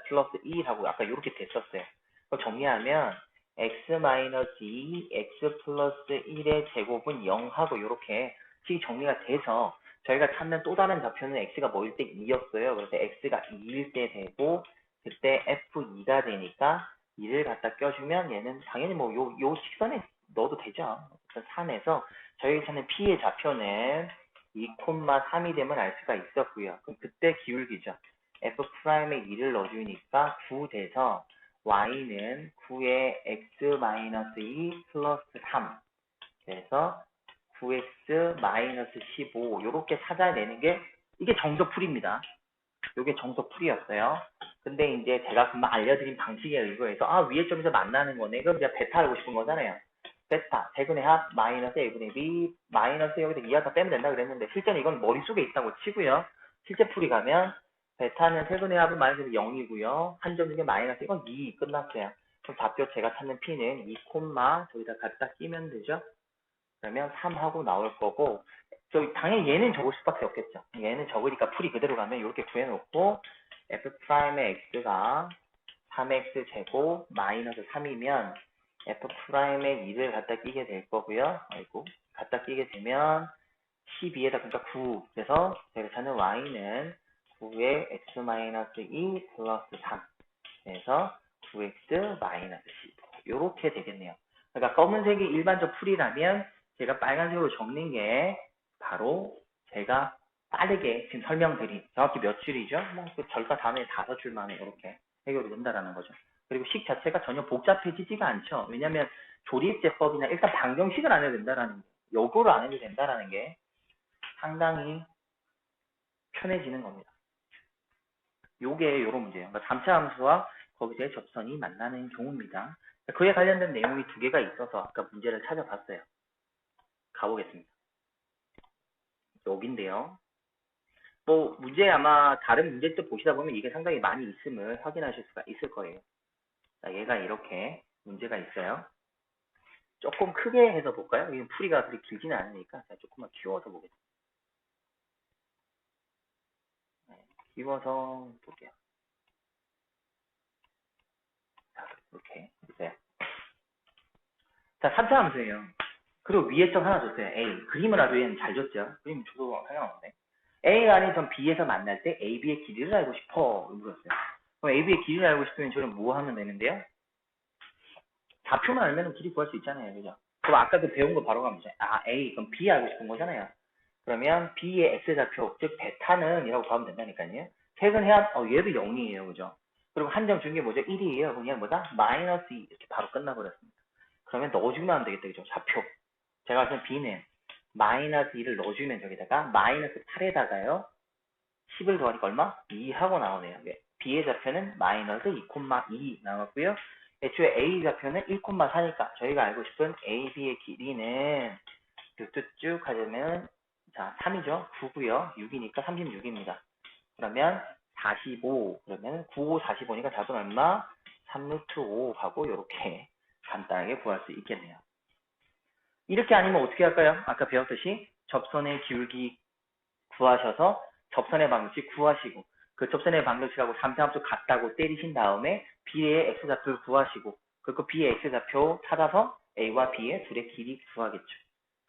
플러스 2하고 아까 이렇게 됐었어요. 그럼 정리하면 x 마이너스 2, x 플러스 1의 제곱은 0하고 이렇게 식이 정리가 돼서 저희가 찾는 또 다른 좌표는 x가 뭐일 때 2였어요. 그래서 x가 2일 때 되고 그때 f2가 되니까 2를 갖다 껴주면 얘는 당연히 뭐 요 직선에 넣어도 되죠. 3에서 저희 찾는 p의 좌표는 2,3이 되면 알 수가 있었고요. 그럼 그때 기울기죠. f'에 2를 넣어주니까 9 돼서 y는 9에 x-2 플러스 3 그래서 9x 마이너스 15 요렇게 찾아내는 게 이게 정석풀이입니다. 요게 정석풀이였어요. 근데 이제 제가 금방 알려드린 방식에 의거해서 위에 점에서 만나는 거네. 그럼 이제 베타 알고 싶은 거잖아요. 베타 세분의 합 마이너스 a분의 b 마이너스 여기서 2알파 빼면 된다 그랬는데 실제는 이건 머릿속에 있다고 치고요. 실제 풀이 가면 베타는 세분의 합은 마이너스 0이고요. 한 점 중에 마이너스 이건 2 끝났어요. 그럼 좌표 제가 찾는 p는 2, 저기다 갖다 끼면 되죠. 그러면 3하고 나올 거고 당연히 얘는 적을 수밖에 없겠죠. 얘는 적으니까 풀이 그대로 가면 이렇게 구해놓고 f'의 x가 3x 제곱 마이너스 3이면 f'의 2를 갖다 끼게 될 거고요. 아이고 갖다 끼게 되면 12에다 그러니까 9 그래서 제가 찾는 y는 9의 x 마이너스 2 플러스 3 그래서 9x 마이너스 15 이렇게 되겠네요. 그러니까 검은색이 일반적 풀이라면 제가 빨간색으로 적는 게 바로 제가 빠르게 지금 설명드린 정확히 몇 줄이죠? 그 절과 다음에 5줄 만에 이렇게 해결이 된다라는 거죠. 그리고 식 자체가 전혀 복잡해지지가 않죠. 왜냐하면 조립제법이나 일단 방정식을 안 해도 된다라는 게 요거를 안 해도 된다라는 게 상당히 편해지는 겁니다. 요게 요런 문제예요. 그러니까 3차 함수와 거기서의 접선이 만나는 경우입니다. 그에 관련된 내용이 2개가 있어서 아까 문제를 찾아봤어요. 가보겠습니다. 여기인데요. 문제 아마 다른 문제 때 보시다 보면 이게 상당히 많이 있음을 확인하실 수가 있을 거예요. 자, 얘가 이렇게 문제가 있어요. 조금 크게 해서 볼까요? 이건 풀이가 그렇게 길지는 않으니까 조금만 키워서 보겠습니다. 네, 키워서 볼게요. 자, 이렇게 있어요. 자, 3차 함수예요. 그리고 위에 점 하나 줬어요. A. 그림을 아주 얘는 잘 줬죠. 그림 줘도 상관없네. A가 아닌 점 B에서 만날 때 A, B의 길이를 알고 싶어. 물었어요. 그럼 A, B의 길이를 알고 싶으면 저는 뭐 하면 되는데요? 좌표만 알면 길이 구할 수 있잖아요. 그죠? 그럼 아까 그 배운 거 바로 가면 되죠. A, 그럼 B 알고 싶은 거잖아요. 그러면 B의 X좌표, 즉 베타는 이라고 가면 된다니까요. 퇴근해야, 얘도 0이에요. 그죠? 그리고 한 점 준 게 뭐죠? 1이에요. 그냥 뭐다? 마이너스 2. 이렇게 바로 끝나버렸습니다. 그러면 넣어주면 안 되겠다. 그죠? 좌표. 제가 봤을 때 B는 마이너스 2를 넣어주면 저기다가 마이너스 8에다가요. 10을 더하니까 얼마? 2 하고 나오네요. B의 좌표는 마이너스 2,2 나왔고요. 애초에 A 좌표는 1,4니까 저희가 알고 싶은 AB의 길이는 쭉 하자면 자 3이죠. 9고요. 6이니까 36입니다. 그러면 45 그러면 9, 5, 45니까 답은 얼마? 3루트 5 하고 이렇게 간단하게 구할 수 있겠네요. 이렇게 아니면 어떻게 할까요? 아까 배웠듯이 접선의 기울기 구하셔서 접선의 방정식 구하시고 그 접선의 방정식하고 3차 함수 같다고 때리신 다음에 B의 X좌표를 구하시고 그리고 B의 X좌표 찾아서 A와 B의 둘의 길이 구하겠죠.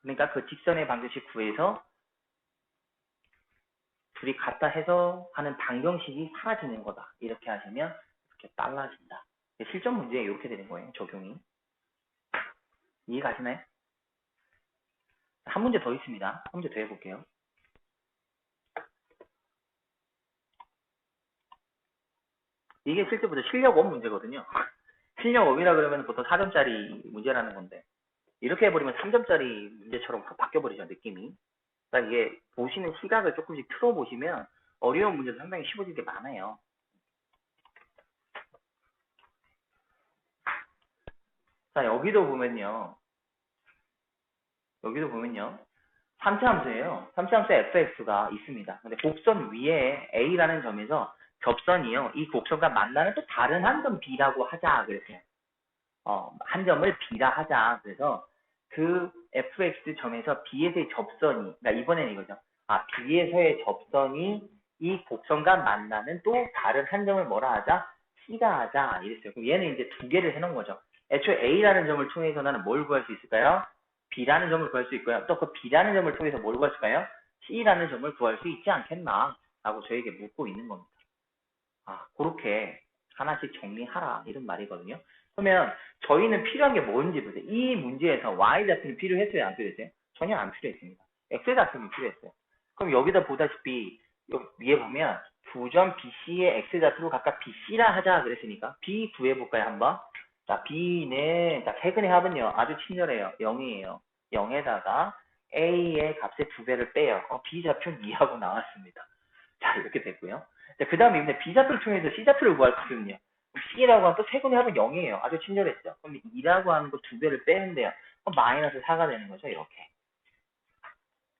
그러니까 그 직선의 방정식 구해서 둘이 같다 해서 하는 방정식이 사라지는 거다. 이렇게 하시면 이렇게 빨라진다. 실전 문제에 이렇게 되는 거예요. 적용이. 이해가시나요? 한 문제 더 있습니다. 한 문제 더 해볼게요. 이게 실제보다 실력업 문제거든요. 실력업이라 그러면 보통 4점짜리 문제라는 건데 이렇게 해버리면 3점짜리 문제처럼 바뀌어버리죠. 느낌이. 그러니까 이게 보시는 시각을 조금씩 틀어보시면 어려운 문제도 상당히 쉬워질 게 많아요. 자 여기도 보면요. 3차 함수예요. 3차 함수 fx가 있습니다. 근데 곡선 위에 a라는 점에서 접선이요. 이 곡선과 만나는 또 다른 한 점 b라고 하자 그랬어요. 한 점을 b라 하자. 그래서 그 fx 점에서 b에서의 접선이, 그러니까 이번에는 이거죠. b에서의 접선이 이 곡선과 만나는 또 다른 한 점을 뭐라 하자? c라 하자. 이랬어요. 그럼 얘는 이제 2개를 해놓은 거죠. 애초에 a라는 점을 통해서 나는 뭘 구할 수 있을까요? b라는 점을 구할 수 있고요. 또 그 b라는 점을 통해서 뭘 구할 수 있을까요? c라는 점을 구할 수 있지 않겠나? 라고 저에게 묻고 있는 겁니다. 그렇게 하나씩 정리하라. 이런 말이거든요. 그러면 저희는 필요한 게 뭔지 보세요. 이 문제에서 y좌표는 필요했어요? 안 필요했어요? 전혀 안 필요했습니다. x좌표는 필요했어요. 그럼 여기다 보다시피 여기 위에 보면 두 점 BC의 x좌표로 각각 BC라 하자 그랬으니까 B 구해볼까요? 한번. 자, B는 자, 최근의 합은요. 아주 친절해요. 0이에요. 0에다가 A의 값의 2배를 빼요. B좌표는 2하고 나왔습니다. 자, 이렇게 됐고요. 그 다음에 이제 B좌표를 통해서 C좌표를 구할 거거든요. C라고 하면 또 세분의 합은 0이에요. 아주 친절했죠. 그럼 2라고 하는 거 2배를 빼는데요. 그럼 마이너스 4가 되는 거죠. 이렇게.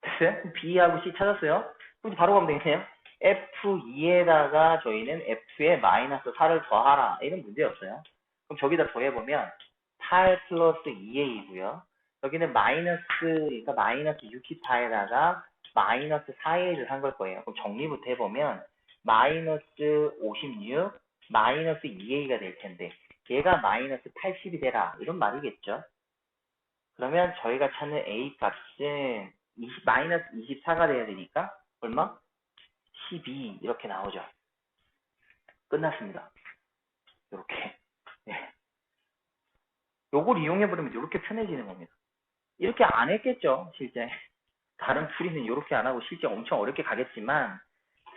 됐어요? B하고 C 찾았어요? 그럼 바로 가면 되겠네요. F2에다가 저희는 F에 마이너스 4를 더하라. 이런 문제였어요. 그럼 저기다 더해보면 8 플러스 2A이고요. 여기는 마이너스, 그러니까 마이너스 64에다가 마이너스 4A를 한 걸 거예요. 그럼 정리부터 해보면 마이너스 56, 마이너스 2A가 될 텐데 얘가 마이너스 80이 되라. 이런 말이겠죠. 그러면 저희가 찾는 A 값은 마이너스 24가 돼야 되니까 얼마? 12 이렇게 나오죠. 끝났습니다. 이렇게. 네. 요걸 이용해버리면 이렇게 편해지는 겁니다. 이렇게 안 했겠죠, 실제. 다른 풀이는 이렇게 안 하고 실제 엄청 어렵게 가겠지만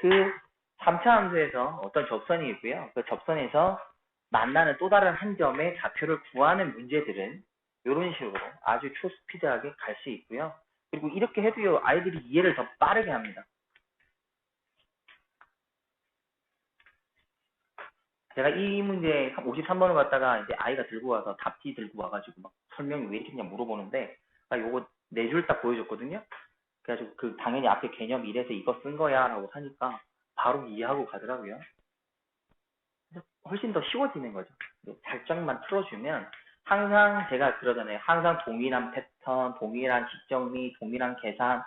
그 3차 함수에서 어떤 접선이 있고요. 그 접선에서 만나는 또 다른 한 점의 좌표를 구하는 문제들은 이런 식으로 아주 초스피드하게 갈 수 있고요. 그리고 이렇게 해도요, 아이들이 이해를 더 빠르게 합니다. 제가 이 문제 53번을 갖다가 이제 아이가 들고 와서 답지 들고 와가지고 막 설명이 왜 이렇게 그냥 물어보는데 나 요거 4줄 딱 보여줬거든요. 그래가지고 그 당연히 앞에 개념 이래서 이거 쓴 거야 라고 하니까 바로 이해하고 가더라고요. 훨씬 더 쉬워지는 거죠. 살짝만 틀어주면 항상 제가 그러잖아요. 항상 동일한 패턴, 동일한 직정리, 동일한 계산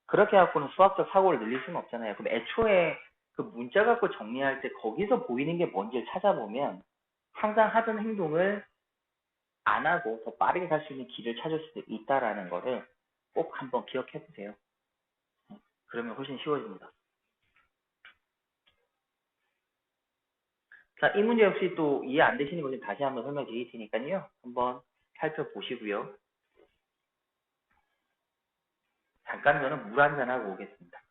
그렇게 갖고는 수학적 사고를 늘릴 수는 없잖아요. 그럼 애초에 그 문자 갖고 정리할 때 거기서 보이는 게 뭔지를 찾아보면 항상 하던 행동을 안 하고 더 빠르게 갈 수 있는 길을 찾을 수도 있다라는 거를 꼭 한번 기억해 보세요. 그러면 훨씬 쉬워집니다. 자, 이 문제 역시 또 이해 안 되시는 거 좀 다시 한번 설명드릴 테니까요. 한번 살펴보시고요. 잠깐 저는 물 한잔 하고 오겠습니다.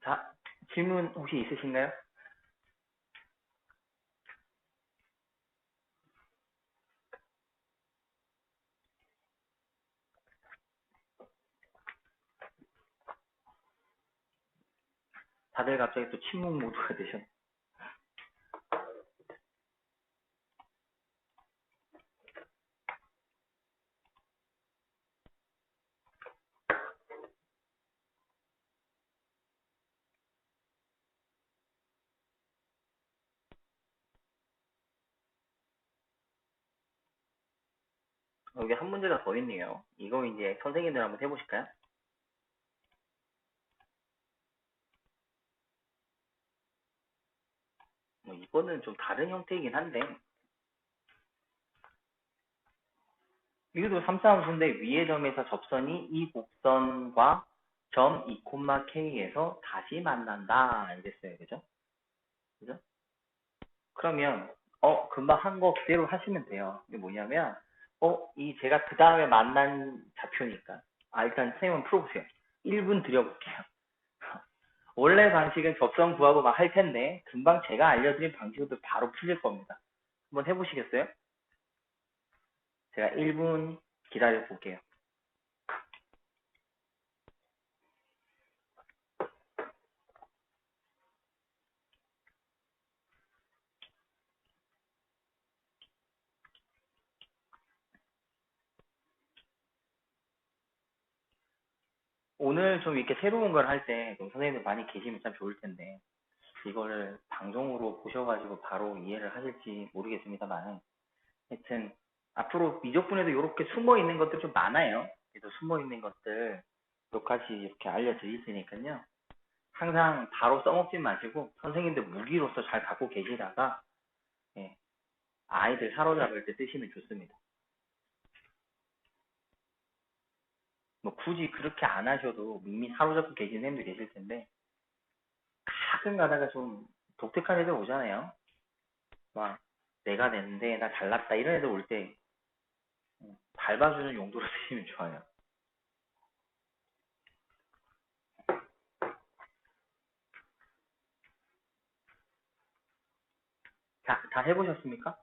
자, 질문 혹시 있으신가요? 다들 갑자기 또 침묵 모드가 되셨네. 여기 한 문제가 더 있네요. 이거 이제 선생님들 한번 해보실까요? 이거는 좀 다른 형태이긴 한데 이것도 3차 함수인데 위의 점에서 접선이 이 곡선과 점 2,K에서 다시 만난다 이랬어요. 그죠? 그죠? 그러면 금방 한 거 그대로 하시면 돼요. 이게 뭐냐면 이 제가 그 다음에 만난 좌표니까 일단 선생님은 풀어보세요. 1분 드려볼게요. 원래 방식은 접선 구하고 막 할 텐데 금방 제가 알려드린 방식으로 바로 풀릴 겁니다. 한번 해보시겠어요? 제가 1분 기다려 볼게요. 오늘 좀 이렇게 새로운 걸 할 때 선생님들 많이 계시면 참 좋을 텐데 이거를 방송으로 보셔가지고 바로 이해를 하실지 모르겠습니다만 하여튼 앞으로 미적분에도 이렇게 숨어 있는 것들 좀 많아요. 그래서 숨어 있는 것들 몇 가지 이렇게 알려드릴 테니까요. 항상 바로 써먹지 마시고 선생님들 무기로서 잘 갖고 계시다가 예, 아이들 사로잡을 때 쓰시면 좋습니다. 뭐 굳이 그렇게 안 하셔도 이미 사로잡고 계신 애들 계실 텐데 가끔 가다가 좀 독특한 애들 오잖아요. 막 내가 냈는데 나 잘났다 이런 애들 올 때 밟아주는 용도로 쓰시면 좋아요. 다 해보셨습니까?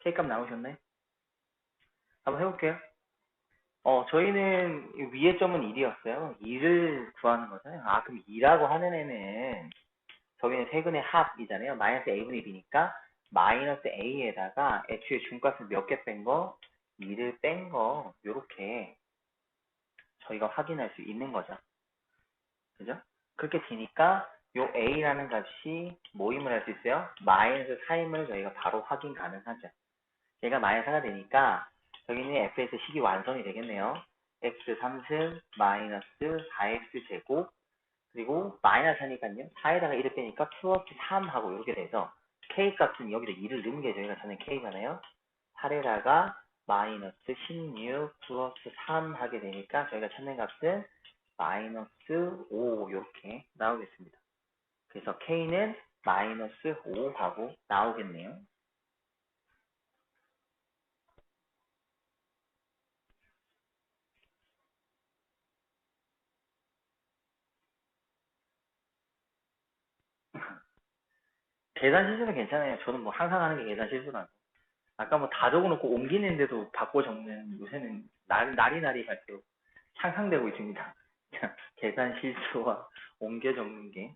K값 나오셨나요? 한번 해볼게요. 저희는 위의 점은 1이었어요. 2를 구하는 거잖아요. 아, 그럼 2라고 하는 애는 저기는 세근의 합이잖아요. 마이너스 a분의 b니까 마이너스 a에다가 애초에 중값을 몇 개 뺀 거, 2를 뺀 거, 요렇게 저희가 확인할 수 있는 거죠. 그죠? 그렇게 되니까 요 a라는 값이 모임을 할 수 있어요. 마이너스 4임을 저희가 바로 확인 가능하죠. 얘가 마이너스 4가 되니까 저기는 f에서 식이 완성이 되겠네요. x 3승 마이너스 4x 제곱 그리고 마이너스 하니까요. 4에다가 1을 빼니까 플러스 3하고 이렇게 돼서 k 값은 여기다 2를 넣는 게 저희가 찾는 k잖아요. 8에다가 마이너스 16 플러스 3 하게 되니까 저희가 찾는 값은 마이너스 5 이렇게 나오겠습니다. 그래서 k는 마이너스 5 하고 나오겠네요. 계산 실수는 괜찮아요. 저는 뭐 항상 하는 게 계산 실수라고. 아까 뭐 다 적어놓고 옮기는데도 바꿔 적는 요새는 날이 갈수록 향상되고 있습니다. 계산 실수와 옮겨 적는 게.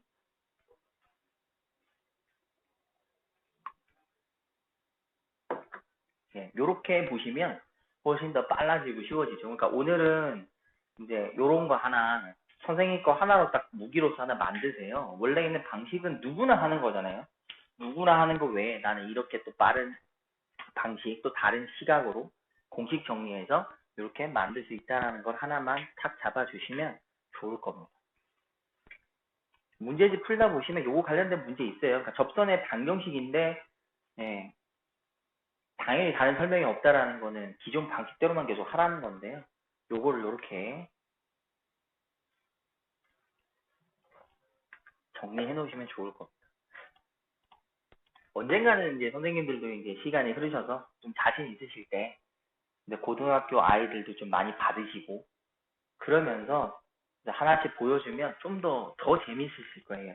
예, 요렇게 보시면 훨씬 더 빨라지고 쉬워지죠. 그러니까 오늘은 이제 요런 거 하나, 선생님 거 하나로 딱 무기로서 하나 만드세요. 원래 있는 방식은 누구나 하는 거잖아요. 누구나 하는 거 외에 나는 이렇게 또 빠른 방식, 또 다른 시각으로 공식 정리해서 이렇게 만들 수 있다는 걸 하나만 탁 잡아주시면 좋을 겁니다. 문제집 풀다 보시면 요거 관련된 문제 있어요. 그러니까 접선의 방정식인데 예, 당연히 다른 설명이 없다라는 거는 기존 방식대로만 계속 하라는 건데요. 요거를 이렇게 정리해 놓으시면 좋을 겁니다. 언젠가는 이제 선생님들도 이제 시간이 흐르셔서 좀 자신 있으실 때 이제 고등학교 아이들도 좀 많이 받으시고 그러면서 하나씩 보여주면 좀 더 재밌으실 거예요.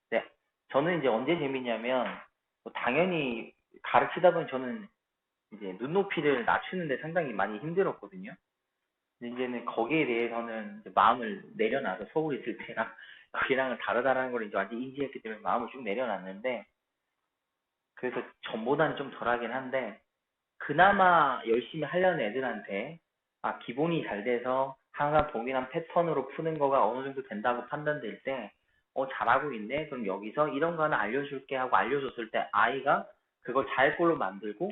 네. 저는 이제 언제 재밌냐면, 뭐 당연히 가르치다 보니 저는 이제 눈높이를 낮추는데 상당히 많이 힘들었거든요. 근데 이제는 거기에 대해서는 이제 마음을 내려놔서 서울에 있을 때랑 거기랑은 다르다라는 걸 이제 완전 인지했기 때문에 마음을 쭉 내려놨는데, 그래서 전보다는 좀 덜하긴 한데, 그나마 열심히 하려는 애들한테 기본이 잘 돼서 항상 동일한 패턴으로 푸는 거가 어느 정도 된다고 판단될 때 잘하고 있네. 그럼 여기서 이런 거 하나 알려줄게 하고 알려줬을 때 아이가 그걸 잘 걸로 만들고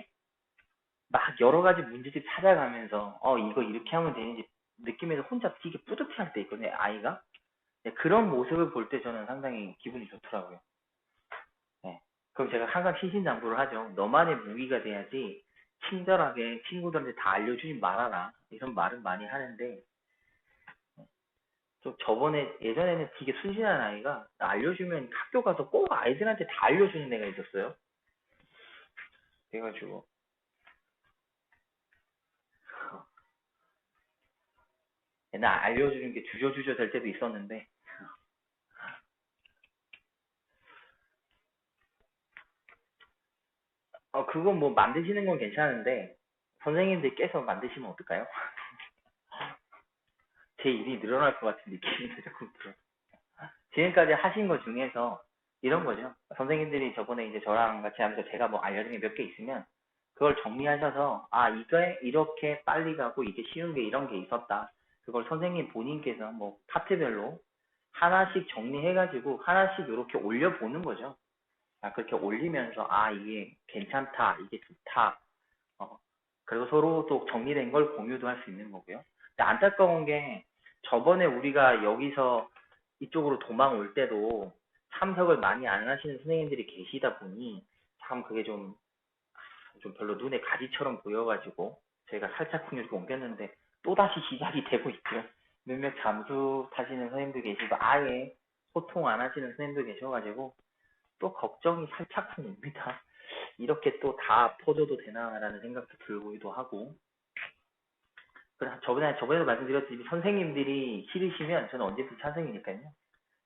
막 여러 가지 문제집 찾아가면서 이거 이렇게 하면 되는지 느끼면서 혼자 되게 뿌듯해할 때 있거든요. 아이가. 네, 그런 모습을 볼 때 저는 상당히 기분이 좋더라고요. 네. 그럼 제가 항상 신신당부를 하죠. 너만의 무기가 돼야지 친절하게 친구들한테 다 알려주지 말아라. 이런 말은 많이 하는데, 좀 저번에, 예전에는 되게 순진한 아이가 알려주면 학교 가서 꼭 아이들한테 다 알려주는 애가 있었어요. 그래가지고, 옛날 알려주는 게 주저주저 될 때도 있었는데, 그건 뭐 만드시는 건 괜찮은데, 선생님들께서 만드시면 어떨까요? 제 일이 늘어날 것 같은 느낌이 조금 들어요. 지금까지 하신 것 중에서 이런 거죠. 선생님들이 저번에 이제 저랑 같이 하면서 제가 뭐 알려준 게 몇 개 있으면 그걸 정리하셔서 이게 이렇게 빨리 가고 이게 쉬운 게 이런 게 있었다. 그걸 선생님 본인께서 뭐 파트별로 하나씩 정리해가지고 하나씩 이렇게 올려보는 거죠. 그렇게 올리면서 이게 괜찮다, 이게 좋다. 그리고 서로 또 정리된 걸 공유도 할 수 있는 거고요. 근데 안타까운 게 저번에 우리가 여기서 이쪽으로 도망 올 때도 참석을 많이 안 하시는 선생님들이 계시다 보니 참 그게 좀 별로 눈에 가시처럼 보여가지고 저희가 살짝 좀 옮겼는데 또다시 시작이 되고 있죠. 몇몇 잠수 타시는 선생님도 계시고 아예 소통 안 하시는 선생님도 계셔가지고 또 걱정이 살짝쿵 옵니다. 이렇게 또 다 퍼져도 되나라는 생각도 들기도 하고. 저번에도 말씀드렸듯이 선생님들이 싫으시면 저는 언제든지 찬성이니까요.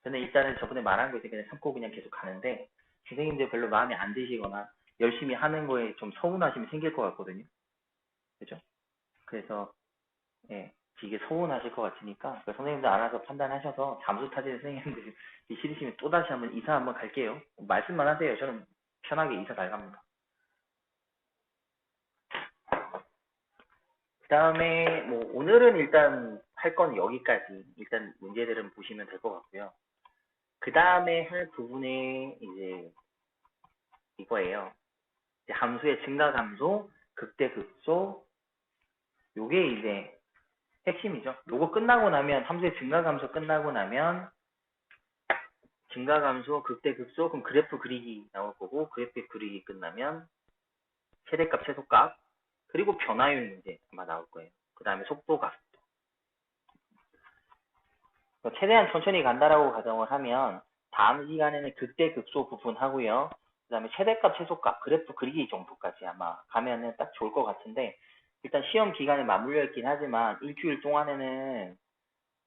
저는 일단은 저번에 말한 거 이제 그냥 참고 그냥 계속 가는데 선생님들 별로 마음에 안 드시거나 열심히 하는 거에 좀 서운하심이 생길 것 같거든요. 그죠? 그래서 예, 이게 서운하실 것 같으니까 선생님들 알아서 판단하셔서 잠수 타시는 선생님들이 싫으시면 또다시 한번 이사 한번 갈게요. 말씀만 하세요. 저는 편하게 이사 잘 갑니다. 그 다음에 뭐 오늘은 일단 할 건 여기까지 일단 문제들은 보시면 될 것 같고요. 그 다음에 할 부분이 이제 이거예요. 이제 함수의 증가 감소, 극대 극소, 요게 이제 핵심이죠. 요거 끝나고 나면 함수의 증가 감소 끝나고 나면 증가 감소, 극대 극소, 그럼 그래프 그리기 나올 거고 그래프 그리기 끝나면 최대값, 최소값, 그리고 변화율 문제 아마 나올 거예요. 그 다음에 속도값. 최대한 천천히 간다라고 가정을 하면 다음 시간에는 극대 극소 부분 하고요. 그 다음에 최대값, 최소값, 그래프 그리기 정도까지 아마 가면은 딱 좋을 것 같은데 일단 시험 기간에 맞물려 있긴 하지만 일주일 동안에는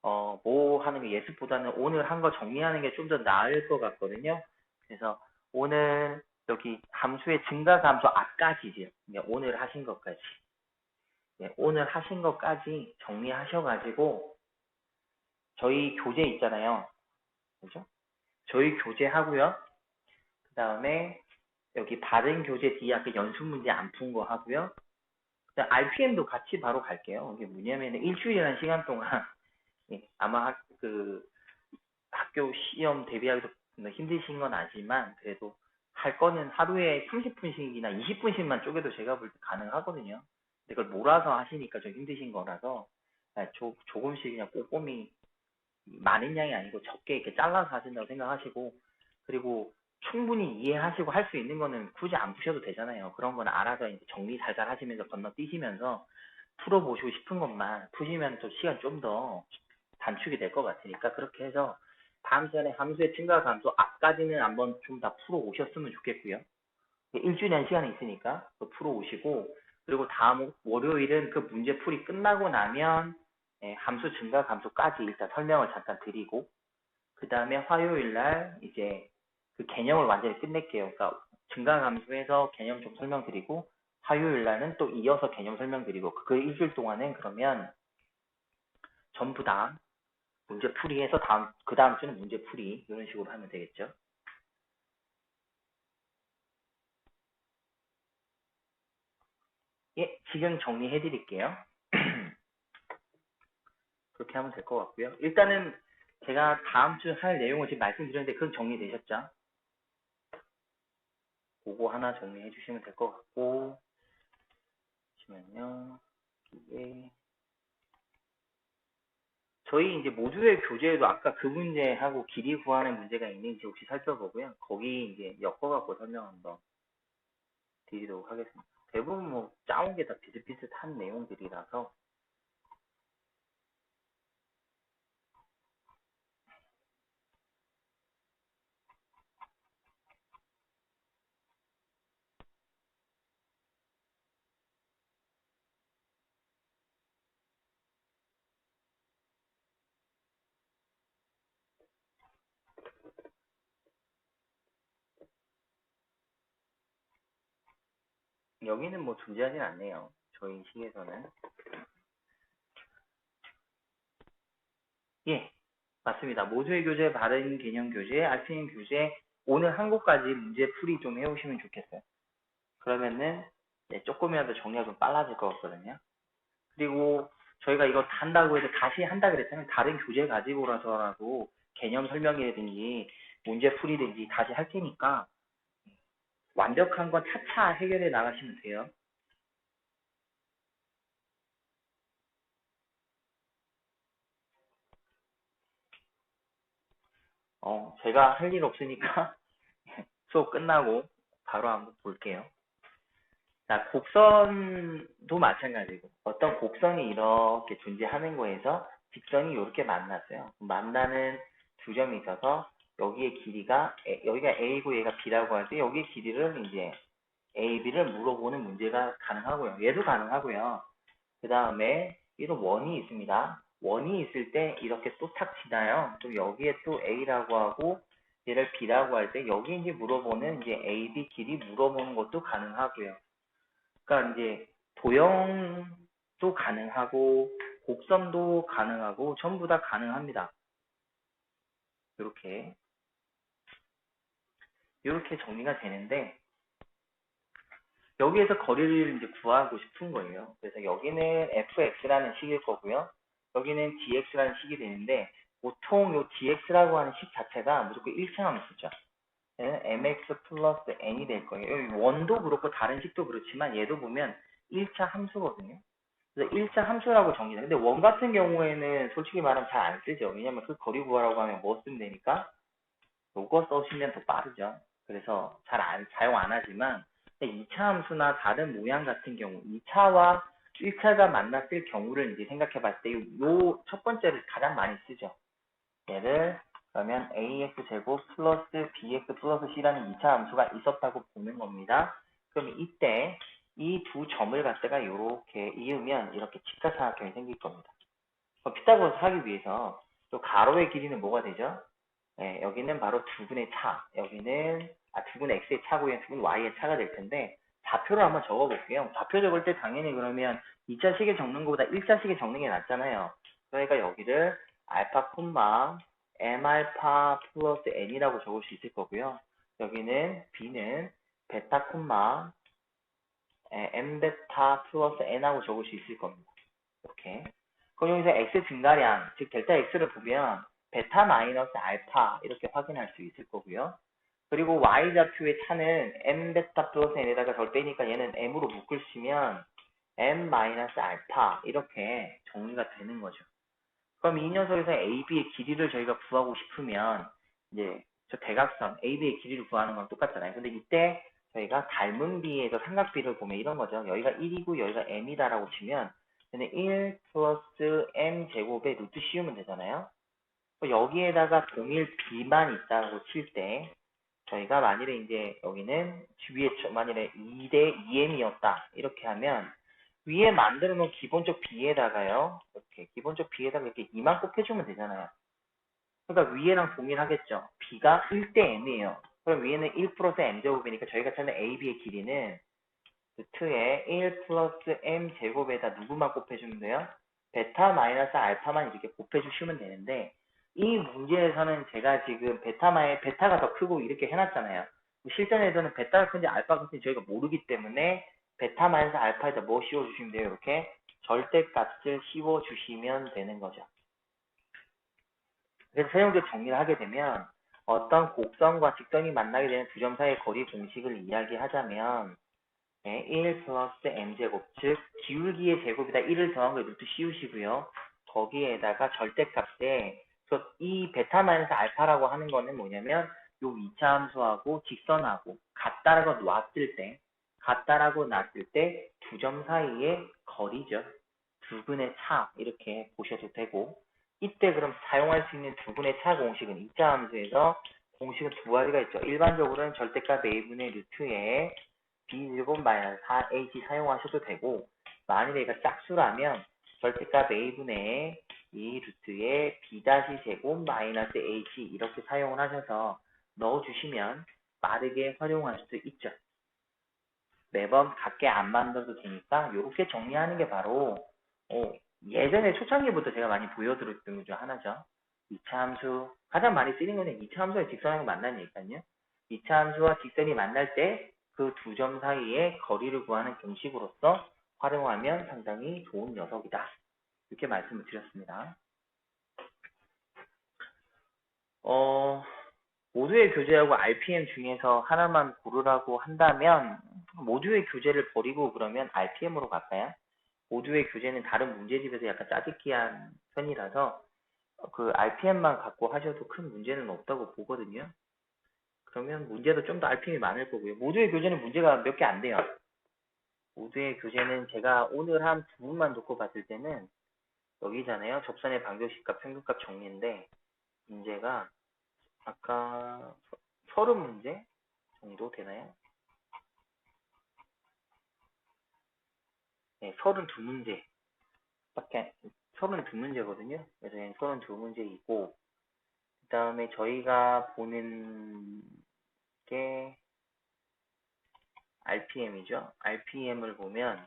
뭐 하는 게 예습보다는 오늘 한 거 정리하는 게 좀 더 나을 것 같거든요. 그래서 오늘 여기 함수의 증가 감소 앞까지죠. 오늘 하신 것까지. 네, 오늘 하신 것까지 정리하셔가지고 저희 교재 있잖아요. 그죠? 저희 교재 하고요. 그 다음에 여기 받은 교재 뒤에 아까 연습 문제 안 푼 거 하고요. 그다음 RPM도 같이 바로 갈게요. 이게 뭐냐면 일주일이라는 시간 동안 아마 학교 시험 대비하기도 힘드신 건 아지만 그래도 할 거는 하루에 30분씩이나 20분씩만 쪼개도 제가 볼 때 가능하거든요. 근데 그걸 몰아서 하시니까 좀 힘드신 거라서 조금씩 그냥 꼼꼼히 많은 양이 아니고 적게 이렇게 잘라서 하신다고 생각하시고 그리고 충분히 이해하시고 할 수 있는 거는 굳이 안 푸셔도 되잖아요. 그런 건 알아서 이제 정리 살살 하시면서 건너뛰시면서 풀어보시고 싶은 것만 푸시면 또 시간 좀 더 단축이 될 것 같으니까 그렇게 해서 다음 시간에 함수의 증가 감소 앞까지는 한번 좀 다 풀어 오셨으면 좋겠고요. 일주일에 시간이 있으니까 풀어 오시고 그리고 다음 월요일은 그 문제풀이 끝나고 나면 함수 증가 감소까지 일단 설명을 잠깐 드리고 그 다음에 화요일 날 이제 그 개념을 완전히 끝낼게요. 그러니까 증가 감소해서 개념 좀 설명드리고 화요일 날은 또 이어서 개념 설명드리고 그 일주일 동안은 그러면 전부 다 문제풀이해서 그 다음 주는 문제풀이 이런 식으로 하면 되겠죠. 예, 지금 정리해 드릴게요. 그렇게 하면 될 것 같고요. 일단은 제가 다음 주 할 내용을 지금 말씀드렸는데 그건 정리되셨죠? 그거 하나 정리해 주시면 될 것 같고 잠시만요. 이게 저희 이제 모듈의 교재에도 아까 그 문제하고 길이 구하는 문제가 있는지 혹시 살펴보고요. 거기 이제 엮어갖고 설명 한번 드리도록 하겠습니다. 대부분 뭐 짜온 게 다 비슷비슷한 내용들이라서 여기는 뭐 존재하진 않네요. 저희 식에서는. 예, 맞습니다. 모두의 교재, 바른 개념 교재, RPM 교재 오늘 한 곳까지 문제 풀이 좀 해오시면 좋겠어요. 그러면은 조금이라도 정리가 좀 빨라질 것 같거든요. 그리고 저희가 이거 한다고 해서 다시 한다 그랬잖아요. 다른 교재 가지고라서라도 개념 설명이라든지 문제 풀이든지 다시 할 테니까 완벽한 건 차차 해결해 나가시면 돼요. 제가 할 일 없으니까 수업 끝나고 바로 한번 볼게요. 자, 곡선도 마찬가지고 어떤 곡선이 이렇게 존재하는 거에서 직선이 이렇게 만났어요. 만나는 두 점이 있어서 여기의 길이가 여기가 A고 얘가 B라고 할 때 여기의 길이를 이제 A, B를 물어보는 문제가 가능하고요. 얘도 가능하고요. 그 다음에 이런 원이 있습니다. 원이 있을 때 이렇게 또 탁 치나요. 또 여기에 또 A라고 하고 얘를 B라고 할 때 여기 이제 물어보는 이제 A, B 길이 물어보는 것도 가능하고요. 그러니까 이제 도형도 가능하고 곡선도 가능하고 전부 다 가능합니다. 이렇게 정리가 되는데 여기에서 거리를 이제 구하고 싶은 거예요. 그래서 여기는 fx라는 식일 거고요. 여기는 dx라는 식이 되는데 보통 요 dx라고 하는 식 자체가 무조건 1차 함수죠. mx 플러스 n이 될 거예요. 여기 원도 그렇고 다른 식도 그렇지만 얘도 보면 1차 함수거든요. 그래서 1차 함수라고 정의해요. 근데 원 같은 경우에는 솔직히 말하면 잘 안 쓰죠. 왜냐면 그 거리 구하라고 하면 뭐 쓰면 되니까 요거 써시면 더 빠르죠. 그래서 잘 사용 안 하지만 2차 함수나 다른 모양 같은 경우 2차와 1차가 만났을 경우를 이제 생각해 봤을 때 요 첫 번째를 가장 많이 쓰죠. 얘를 그러면 ax제곱 플러스 bx 플러스 c라는 2차 함수가 있었다고 보는 겁니다. 그럼 이때 이 두 점을 갖다가 이렇게 이으면 이렇게 직사삼각형이 생길 겁니다. 피타고라스 하기 위해서 또 가로의 길이는 뭐가 되죠? 네, 여기는 바로 두분의 차, 여기는 두분 x의 차고요, 두분 y의 차가 될 텐데 좌표를 한번 적어볼게요. 좌표 적을 때 당연히 그러면 2차식에 적는 것보다 1차식에 적는 게 낫잖아요. 그러니까 여기를 알파 콤마 m 알파 플러스 n이라고 적을 수 있을 거고요. 여기는 b는 베타 콤마 m 베타 플러스 n하고 적을 수 있을 겁니다. 이렇게. 그럼 여기서 x 증가량, 즉 델타 x를 보면 베타 마이너스 알파 이렇게 확인할 수 있을 거고요. 그리고 y좌표의 차는 m 베타 플러스 n에다가 절대니까 얘는 m으로 묶으시면 m 마이너스 알파 이렇게 정리가 되는 거죠. 그럼 이 녀석에서 AB의 길이를 저희가 구하고 싶으면 이제 저 대각선 AB의 길이를 구하는 건 똑같잖아요. 근데 이때 저희가 닮은 비에서 삼각비를 보면 이런 거죠. 여기가 1이고 여기가 m이다라고 치면 얘는 1 플러스 m 제곱에 루트 씌우면 되잖아요. 여기에다가 동일 b만 있다고 칠 때 저희가 만일에 이제 여기는 위에 만일에 2대 2m이었다 이렇게 하면 위에 만들어 놓은 기본적 b에다가요 이렇게 기본적 b에다가 이렇게 2만 곱해주면 되잖아요. 그러니까 위에랑 동일하겠죠. b가 1대 m이에요. 그럼 위에는 1 플러스 m 제곱이니까 저희가 찾는 ab의 길이는 루트에 1 플러스 m 제곱에다 누구만 곱해주면 돼요? 베타 마이너스 알파만 이렇게 곱해주시면 되는데 이 문제에서는 제가 지금 베타가 더 크고 이렇게 해놨잖아요. 실전에서는 베타가 큰지 알파가 큰지 저희가 모르기 때문에 베타 마이너스 알파에다 뭐 씌워주시면 돼요? 이렇게 절대값을 씌워주시면 되는 거죠. 그래서 세용적 정리를 하게 되면 어떤 곡선과 직선이 만나게 되는 두 점 사이의 거리 공식을 이야기하자면 1 플러스 m제곱, 즉 기울기의 제곱이다 1을 더한 걸 루트 씌우시고요. 거기에다가 절대값에 이 베타 마이너스 알파라고 하는 거는 뭐냐면 요 2차 함수하고 직선하고 같다라고 놨을 때 두 점 사이의 거리죠. 두 분의 차 이렇게 보셔도 되고 이때 그럼 사용할 수 있는 두 분의 차 공식은 2차 함수에서 공식은 두 가지가 있죠. 일반적으로는 절대값 a분의 루트에 b제곱 마이너스 4h 사용하셔도 되고 만일에 얘가 짝수라면 절대값 a분의 이 루트에 b-제곱 마이너스 h 이렇게 사용을 하셔서 넣어주시면 빠르게 활용할 수 있죠. 매번 같게 안 만들어도 되니까 이렇게 정리하는 게 바로 예전에 초창기부터 제가 많이 보여드렸던 것 중 하나죠. 2차 함수 가장 많이 쓰는 거는 2차 함수와 직선하고 만나니까요. 2차 함수와 직선이 만날 때 그 두 점 사이의 거리를 구하는 공식으로서 활용하면 상당히 좋은 녀석이다. 이렇게 말씀을 드렸습니다. 모두의 교재하고 RPM 중에서 하나만 고르라고 한다면 모두의 교재를 버리고 그러면 RPM으로 갈까요? 모두의 교재는 다른 문제집에서 약간 짜깁기한 편이라서 그 RPM만 갖고 하셔도 큰 문제는 없다고 보거든요. 그러면 문제도 좀 더 RPM이 많을 거고요. 모두의 교재는 문제가 몇 개 안 돼요. 모두의 교재는 제가 오늘 한 두 분만 놓고 봤을 때는 여기잖아요. 접선의 방정식과 평균값 정리인데 문제가 아까 30문제 정도 되나요? 네, 32문제 밖에 32문제거든요. 그래서 32문제이고 그 다음에 저희가 보는 게 RPM이죠. RPM을 보면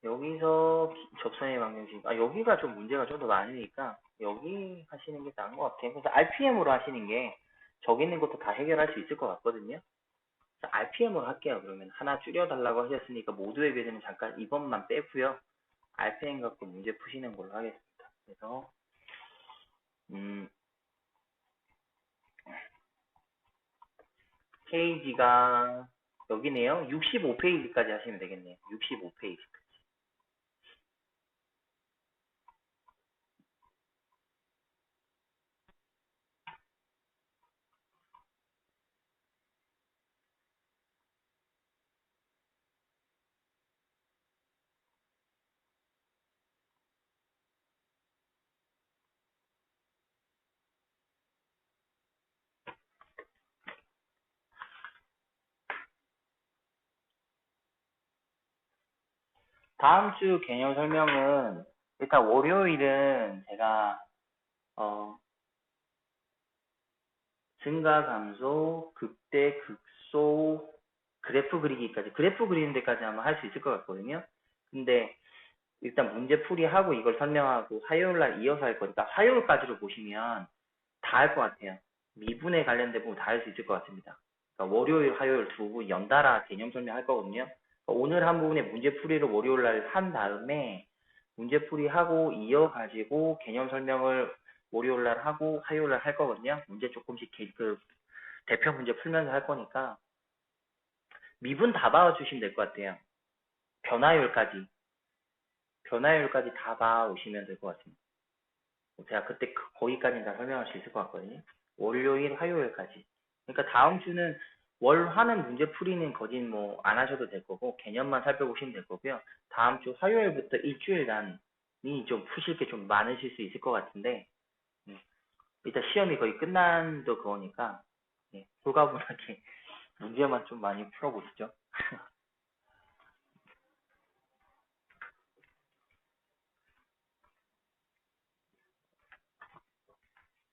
여기서 접선의 방정식, 여기가 좀 문제가 좀 더 많으니까 여기 하시는 게 나은 것 같아요. 그래서 RPM으로 하시는 게 저기 있는 것도 다 해결할 수 있을 것 같거든요. RPM으로 할게요. 그러면 하나 줄여달라고 하셨으니까 모두의 교재는 잠깐 이번만 빼고요. RPM 갖고 문제 푸시는 걸로 하겠습니다. 그래서 페이지가 여기네요. 65페이지까지 하시면 되겠네요. 65페이지. 다음 주 개념 설명은 일단 월요일은 제가 증가 감소, 극대, 극소, 그래프 그리기까지 그래프 그리는 데까지 아마 할 수 있을 것 같거든요. 근데 일단 문제 풀이하고 이걸 설명하고 화요일날 이어서 할 거니까 화요일까지로 보시면 다 할 것 같아요. 미분에 관련된 부분 다 할 수 있을 것 같습니다. 그러니까 월요일, 화요일 두 부 연달아 개념 설명할 거거든요. 그러니까 오늘 한 부분의 문제 풀이를 월요일날 한 다음에 문제 풀이하고 이어가지고 개념 설명을 월요일날 하고 화요일날 할 거거든요. 문제 조금씩 그 대표 문제 풀면서 할 거니까 미분 다 봐주시면 될 것 같아요. 변화율까지 다 봐오시면 될 것 같습니다. 제가 그때 거기까지는 다 설명할 수 있을 것 같거든요. 월요일, 화요일까지. 그러니까 다음 주는 월, 화는 문제 풀이는 거진 뭐 안 하셔도 될 거고 개념만 살펴보시면 될 거고요. 다음 주 화요일부터 일주일간이 좀 푸실 게 좀 많으실 수 있을 것 같은데 일단 시험이 거의 끝난 또 그거니까 홀가분하게 문제만 좀 많이 풀어보시죠.